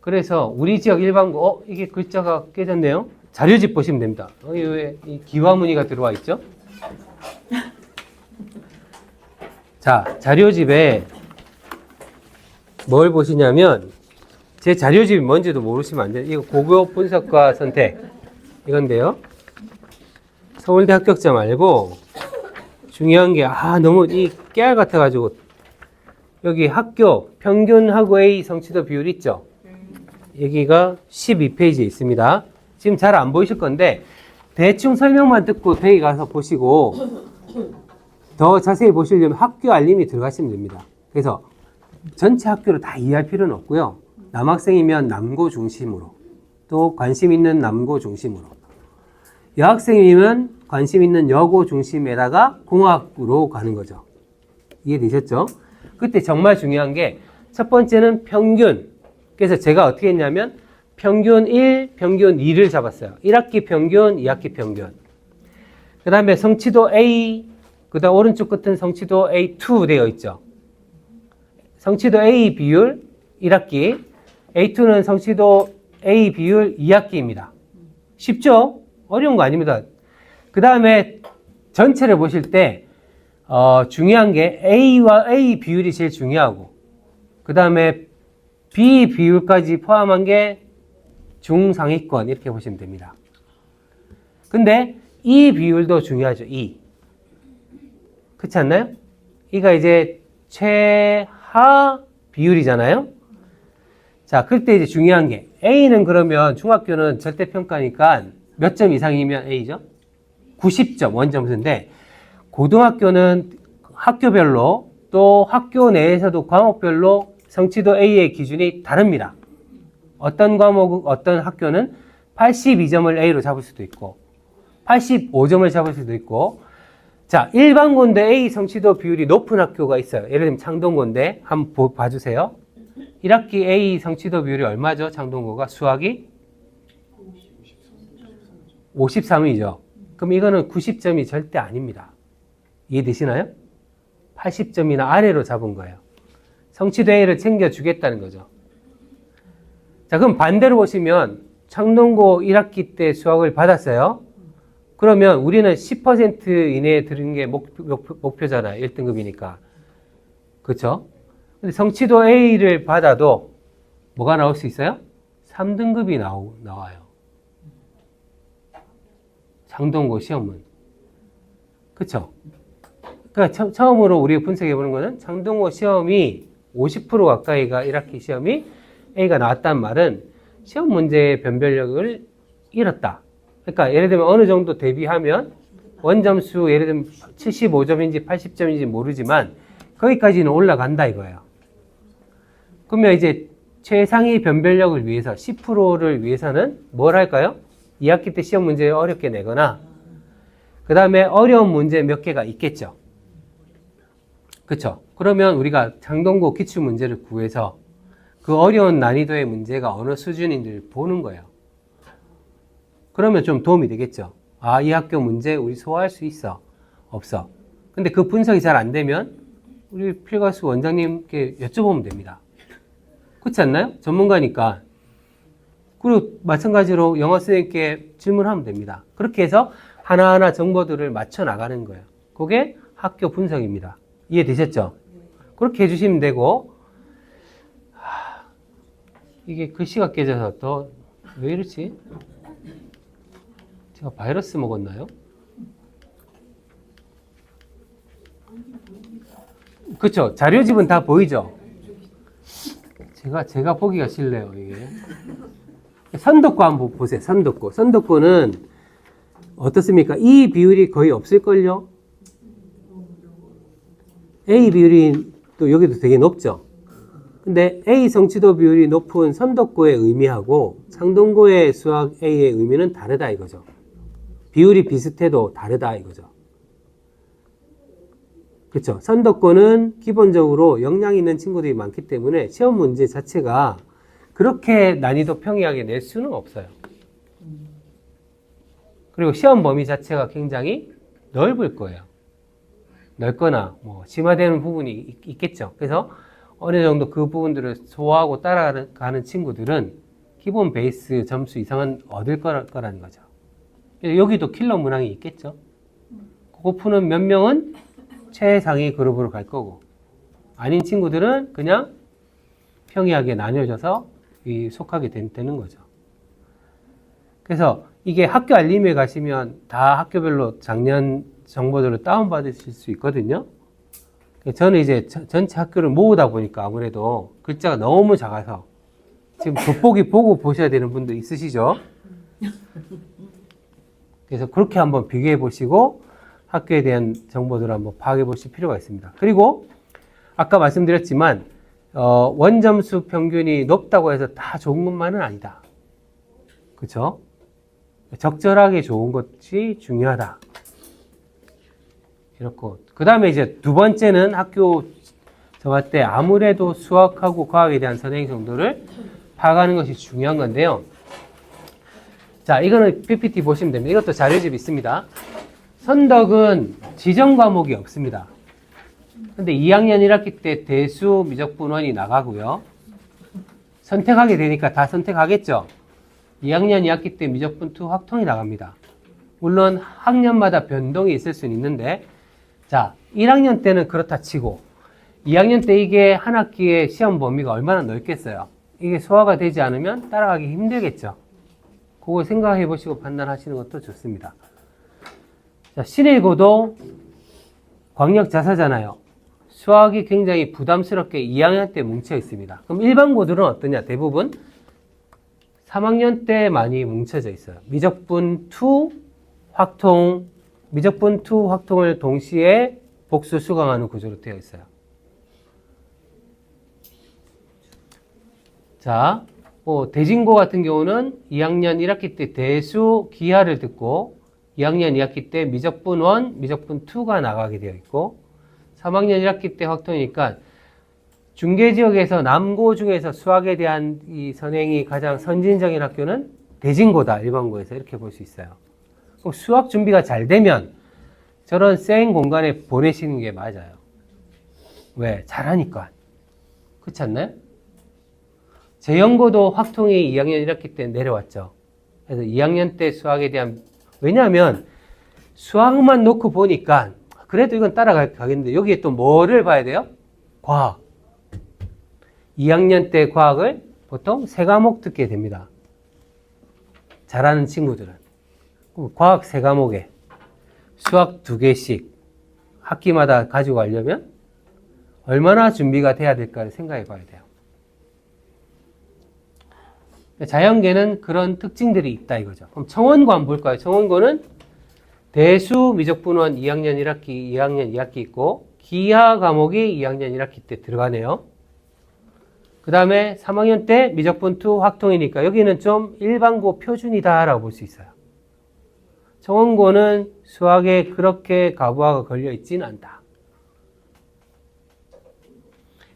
그래서 우리 지역 일반고, 이게 글자가 깨졌네요. 자료집 보시면 됩니다. 여기 왜 이 기화무늬가 들어와 있죠? 자, 자료집에 뭘 보시냐면, 제 자료집이 뭔지도 모르시면 안 돼요. 이거 고교 분석과 선택. 이건데요. 서울대 합격자 말고, 중요한 게, 너무 이 깨알 같아가지고, 여기 학교, 평균하고 A 성취도 비율 있죠? 여기가 12페이지에 있습니다. 지금 잘 안 보이실 건데, 대충 설명만 듣고 대기 가서 보시고, 더 자세히 보시려면 학교 알림이 들어가시면 됩니다. 그래서 전체 학교를 다 이해할 필요는 없고요. 남학생이면 남고 중심으로, 또 관심 있는 남고 중심으로, 여학생이면 관심 있는 여고 중심에다가 공학으로 가는 거죠. 이해되셨죠? 그때 정말 중요한 게 첫 번째는 평균. 그래서 제가 어떻게 했냐면 평균 1, 평균 2를 잡았어요. 1학기 평균, 2학기 평균. 그 다음에 성취도 A, 그 다음 오른쪽 끝은 성취도 A2 되어 있죠. 성취도 A 비율 1학기, A2는 성취도 A 비율 2학기입니다. 쉽죠? 어려운 거 아닙니다. 그 다음에 전체를 보실 때 중요한 게 A와 A 비율이 제일 중요하고 그 다음에 B 비율까지 포함한 게 중상위권 이렇게 보시면 됩니다. 근데 E 비율도 중요하죠. E. 그렇지 않나요? E가 이제 최하 비율이잖아요. 자, 그때 이제 중요한 게 A는 그러면 중학교는 절대평가니까 몇 점 이상이면 A죠? 90점 원점수인데 고등학교는 학교별로 또 학교 내에서도 과목별로 성취도 A의 기준이 다릅니다. 어떤 과목, 어떤 학교는 82점을 A로 잡을 수도 있고 85점을 잡을 수도 있고 자, 일반고인데 A 성취도 비율이 높은 학교가 있어요. 예를 들면 창동고인데 한번 봐주세요. 1학기 A 성취도 비율이 얼마죠? 창동고가 수학이 53이죠. 그럼 이거는 90점이 절대 아닙니다. 이해되시나요? 80점이나 아래로 잡은 거예요. 성취도 A를 챙겨주겠다는 거죠. 자, 그럼 반대로 보시면 창동고 1학기 때 수학을 받았어요. 그러면 우리는 10% 이내에 드는 게 목표잖아요. 1등급이니까. 그렇죠? 근데 성취도 A를 받아도 뭐가 나올 수 있어요? 3등급이 나와요. 창동고 시험은. 그렇죠? 그러니까 처음으로 우리가 분석해 보는 거는 창동고 시험이 50% 가까이가 1학기 시험이 A가 나왔단 말은 시험 문제의 변별력을 잃었다. 그러니까 예를 들면 어느 정도 대비하면 원점수 예를 들면 75점인지 80점인지 모르지만 거기까지는 올라간다 이거예요. 그러면 이제 최상위 변별력을 위해서 10%를 위해서는 뭘 할까요? 2학기 때 시험 문제 어렵게 내거나 그 다음에 어려운 문제 몇 개가 있겠죠. 그렇죠? 그러면 우리가 창동고 기출 문제를 구해서 그 어려운 난이도의 문제가 어느 수준인지를 보는 거예요. 그러면 좀 도움이 되겠죠. 아, 이 학교 문제 우리 소화할 수 있어? 없어? 근데 그 분석이 잘 안 되면 우리 필가수 원장님께 여쭤보면 됩니다. 그렇지 않나요? 전문가니까. 그리고 마찬가지로 영어 선생님께 질문하면 됩니다. 그렇게 해서 하나하나 정보들을 맞춰 나가는 거예요. 그게 학교 분석입니다. 이해되셨죠? 그렇게 해주시면 되고 이게 글씨가 깨져서 또 왜 이러지? 제가 바이러스 먹었나요? 그렇죠. 자료집은 다 보이죠? 제가 보기가 싫네요, 이게. 선덕고 한번 보세요. 선덕고는 어떻습니까? 이 비율이 거의 없을걸요? A 비율이 또 여기도 되게 높죠? 근데 A 성취도 비율이 높은 선덕고의 의미하고 창동고의 수학 A의 의미는 다르다 이거죠. 비율이 비슷해도 다르다 이거죠. 그렇죠? 선덕고는 기본적으로 역량 있는 친구들이 많기 때문에 시험 문제 자체가 그렇게 난이도 평이하게 낼 수는 없어요. 그리고 시험 범위 자체가 굉장히 넓을 거예요. 넓거나 뭐 심화되는 부분이 있겠죠. 그래서 어느 정도 그 부분들을 소화하고 따라가는 친구들은 기본 베이스 점수 이상은 얻을 거라는 거죠. 여기도 킬러 문항이 있겠죠. 그거 푸는 몇 명은 최상위 그룹으로 갈 거고 아닌 친구들은 그냥 평이하게 나뉘어져서 속하게 되는 거죠. 그래서 이게 학교 알림에 가시면 다 학교별로 작년 정보들을 다운받으실 수 있거든요. 저는 이제 전체 학교를 모으다 보니까 아무래도 글자가 너무 작아서 지금 돋보기 보고 보셔야 되는 분도 있으시죠? 그래서 그렇게 한번 비교해 보시고 학교에 대한 정보들을 한번 파악해 보실 필요가 있습니다. 그리고 아까 말씀드렸지만 원점수 평균이 높다고 해서 다 좋은 것만은 아니다. 그렇죠? 적절하게 좋은 것이 중요하다. 이렇고, 그 다음에 이제 두 번째는 학교 정할 때 아무래도 수학하고 과학에 대한 선행 정도를 파악하는 것이 중요한 건데요. 자, 이거는 PPT 보시면 됩니다. 이것도 자료집 있습니다. 선덕은 지정 과목이 없습니다. 근데 2학년 1학기 때 대수 미적분원이 나가고요. 선택하게 되니까 다 선택하겠죠. 2학년 2학기 때 미적분2 확통이 나갑니다. 물론 학년마다 변동이 있을 수는 있는데, 자, 1학년 때는 그렇다 치고 2학년 때 이게 한 학기의 시험 범위가 얼마나 넓겠어요. 이게 소화가 되지 않으면 따라가기 힘들겠죠. 그거 생각해 보시고 판단하시는 것도 좋습니다. 자, 신일고도 광역 자사잖아요. 수학이 굉장히 부담스럽게 2학년 때 뭉쳐 있습니다. 그럼 일반고들은 어떠냐? 대부분 3학년 때 많이 뭉쳐져 있어요. 미적분2 확통, 미적분2 확통을 동시에 복수 수강하는 구조로 되어 있어요. 자, 대진고 같은 경우는 2학년 1학기 때 대수 기하를 듣고 2학년 2학기 때 미적분 1, 미적분 2가 나가게 되어 있고 3학년 1학기 때 확통이니까 중계지역에서 남고 중에서 수학에 대한 이 선행이 가장 선진적인 학교는 대진고다, 일반고에서 이렇게 볼 수 있어요. 수학 준비가 잘 되면 저런 쌩 공간에 보내시는 게 맞아요. 왜? 잘하니까. 그렇지 않나요? 재연고도 확통이 2학년 1학기 때 내려왔죠. 그래서 2학년 때 수학에 대한, 왜냐하면 수학만 놓고 보니까 그래도 이건 따라가겠는데 여기에 또 뭐를 봐야 돼요? 과학. 2학년 때 과학을 보통 3과목 듣게 됩니다. 잘하는 친구들은. 과학 3과목에 수학 2개씩 학기마다 가지고 가려면 얼마나 준비가 돼야 될까를 생각해 봐야 돼요. 자연계는 그런 특징들이 있다 이거죠. 그럼 청원고 한번 볼까요? 청원고는 대수 미적분원 2학년 1학기, 2학년 2학기 있고 기하 과목이 2학년 1학기 때 들어가네요. 그 다음에 3학년 때 미적분2 확통이니까 여기는 좀 일반고 표준이다라고 볼 수 있어요. 청원고는 수학에 그렇게 가부하가 걸려 있지는 않다.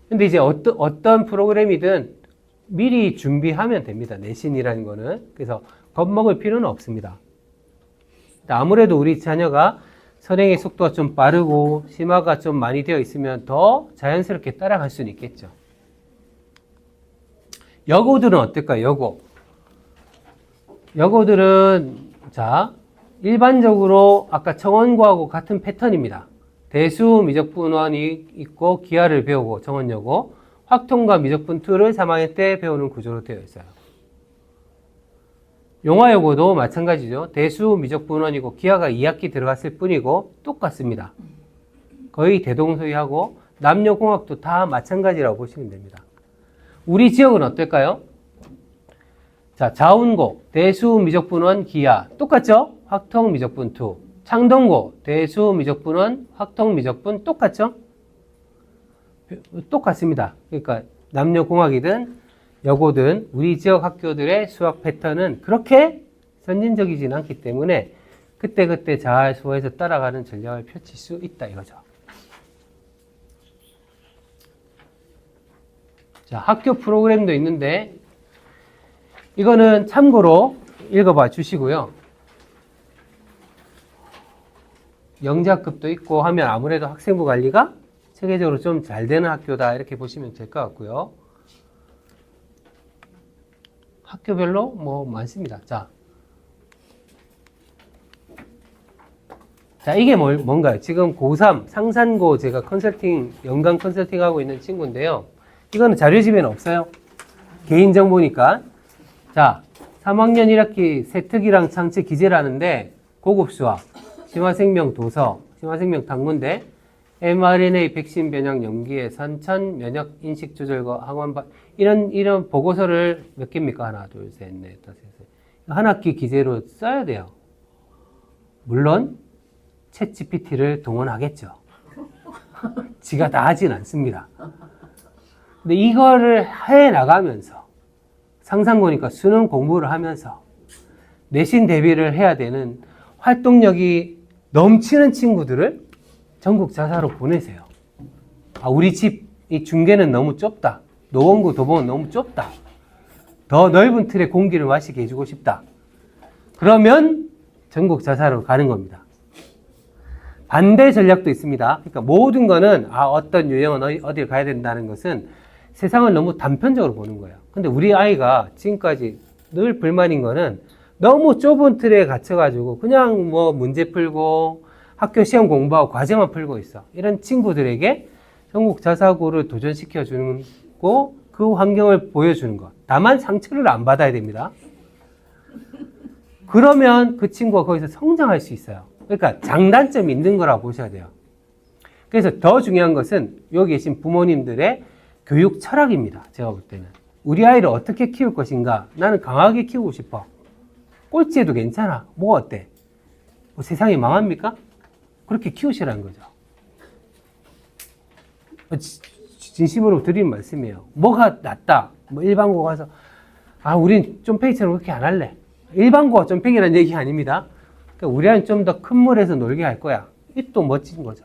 근데 이제 어떤 프로그램이든 미리 준비하면 됩니다. 내신이라는 거는. 그래서 겁먹을 필요는 없습니다. 아무래도 우리 자녀가 선행의 속도가 좀 빠르고 심화가 좀 많이 되어 있으면 더 자연스럽게 따라갈 수는 있겠죠. 여고들은 어떨까요? 여고들은 자 일반적으로 아까 청원고하고 같은 패턴입니다. 대수 미적분원이 있고 기하를 배우고 청원여고, 확통과 미적분2를 3학년 때 배우는 구조로 되어 있어요. 용화여고도 마찬가지죠. 대수 미적분원이고 기하가 2학기 들어갔을 뿐이고 똑같습니다. 거의 대동소이하고 남녀공학도 다 마찬가지라고 보시면 됩니다. 우리 지역은 어떨까요? 자, 자운고 대수 미적분원 기하 똑같죠? 확통 미적분2. 창동고 대수 미적분원 확통 미적분 똑같죠? 똑같습니다. 그러니까 남녀공학이든 여고든 우리 지역 학교들의 수학 패턴은 그렇게 선진적이진 않기 때문에 그때그때 잘 소화해서 따라가는 전략을 펼칠 수 있다 이거죠. 자, 학교 프로그램도 있는데 이거는 참고로 읽어봐 주시고요. 영재학급도 있고 하면 아무래도 학생부 관리가 체계적으로 좀 잘 되는 학교다 이렇게 보시면 될 것 같고요. 학교별로 뭐 많습니다. 자, 이게 뭔가요? 지금 고3 상산고 제가 연강 컨설팅 하고 있는 친구인데요. 이거는 자료집에는 없어요. 개인정보니까. 자, 3학년 1학기 세특이랑 창체 기재라는데 고급 수학, 심화생명 도서, 심화생명 당문대, mRNA 백신 변형 연기의 선천 면역 인식 조절과 항원 이런 보고서를 몇 개입니까? 하나, 둘, 셋, 넷, 다섯, 여섯. 한 학기 기재로 써야 돼요. 물론 챗GPT를 동원하겠죠. 지가 다 하진 않습니다. 근데 이거를 해 나가면서 상상고니까 수능 공부를 하면서 내신 대비를 해야 되는 활동력이 넘치는 친구들을 전국 자사로 보내세요. 아, 우리 집 이 중계는 너무 좁다. 노원구 도봉은 너무 좁다. 더 넓은 틀의 공기를 마시게 해주고 싶다. 그러면 전국 자사로 가는 겁니다. 반대 전략도 있습니다. 그러니까 모든 거는 어떤 유형은 어디를 가야 된다는 것은 세상을 너무 단편적으로 보는 거예요. 근데 우리 아이가 지금까지 늘 불만인 거는 너무 좁은 틀에 갇혀가지고 그냥 뭐 문제 풀고 학교 시험 공부하고 과제만 풀고 있어. 이런 친구들에게 전국 자사고를 도전시켜 주는 거, 그 환경을 보여주는 것. 다만 상처를 안 받아야 됩니다. 그러면 그 친구가 거기서 성장할 수 있어요. 그러니까 장단점이 있는 거라고 보셔야 돼요. 그래서 더 중요한 것은 여기 계신 부모님들의 교육 철학입니다. 제가 볼 때는. 우리 아이를 어떻게 키울 것인가? 나는 강하게 키우고 싶어. 꼴찌해도 괜찮아. 뭐 어때? 뭐 세상이 망합니까? 그렇게 키우시라는 거죠. 진심으로 드리는 말씀이에요. 뭐가 낫다? 뭐 일반고 가서 우린 쫌팽이처럼 그렇게 안 할래. 일반고가 쫌팽이라는 얘기 아닙니다. 그러니까 우리 아이는 좀 더 큰 물에서 놀게 할 거야. 이 또 멋진 거죠.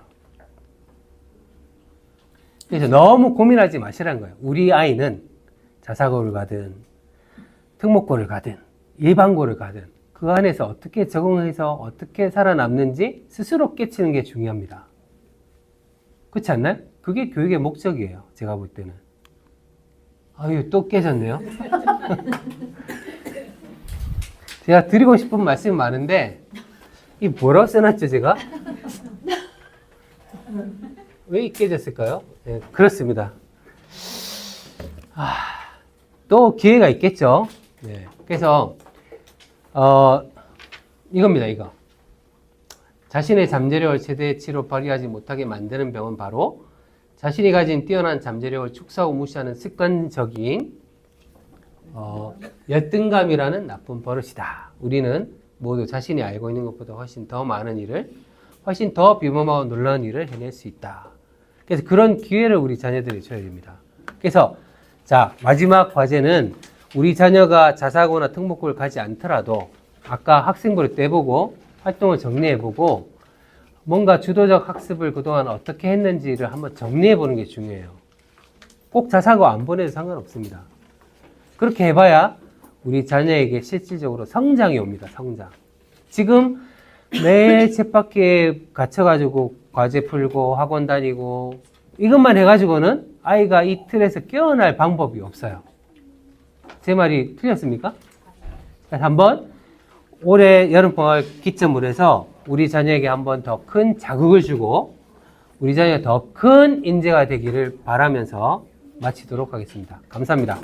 그래서 너무 고민하지 마시라는 거예요. 우리 아이는 자사고를 가든 특목고를 가든 일반고를 가든 그 안에서 어떻게 적응해서 어떻게 살아남는지 스스로 깨치는 게 중요합니다. 그렇지 않나요? 그게 교육의 목적이에요. 제가 볼 때는. 아유, 또 깨졌네요. 제가 드리고 싶은 말씀이 많은데 이 뭐라고 써놨죠, 제가? 왜 깨졌을까요? 네, 그렇습니다. 또 기회가 있겠죠. 네, 그래서 이겁니다, 이거. 자신의 잠재력을 최대치로 발휘하지 못하게 만드는 병은 바로 자신이 가진 뛰어난 잠재력을 축소하고 무시하는 습관적인 열등감이라는 나쁜 버릇이다. 우리는 모두 자신이 알고 있는 것보다 훨씬 더 많은 일을, 훨씬 더 비범하고 놀라운 일을 해낼 수 있다. 그래서 그런 기회를 우리 자녀들이 줘야 됩니다. 그래서 자, 마지막 과제는 우리 자녀가 자사고나 특목고를 가지 않더라도 아까 학생부를 떼보고 활동을 정리해보고 뭔가 주도적 학습을 그동안 어떻게 했는지를 한번 정리해보는 게 중요해요. 꼭 자사고 안 보내도 상관없습니다. 그렇게 해봐야 우리 자녀에게 실질적으로 성장이 옵니다. 성장. 지금 매일 쳇바퀴에 갇혀가지고 과제 풀고 학원 다니고 이것만 해가지고는 아이가 이 틀에서 깨어날 방법이 없어요. 제 말이 틀렸습니까? 한번 올해 여름방학 기점으로 해서 우리 자녀에게 한번 더 큰 자극을 주고 우리 자녀가 더 큰 인재가 되기를 바라면서 마치도록 하겠습니다. 감사합니다.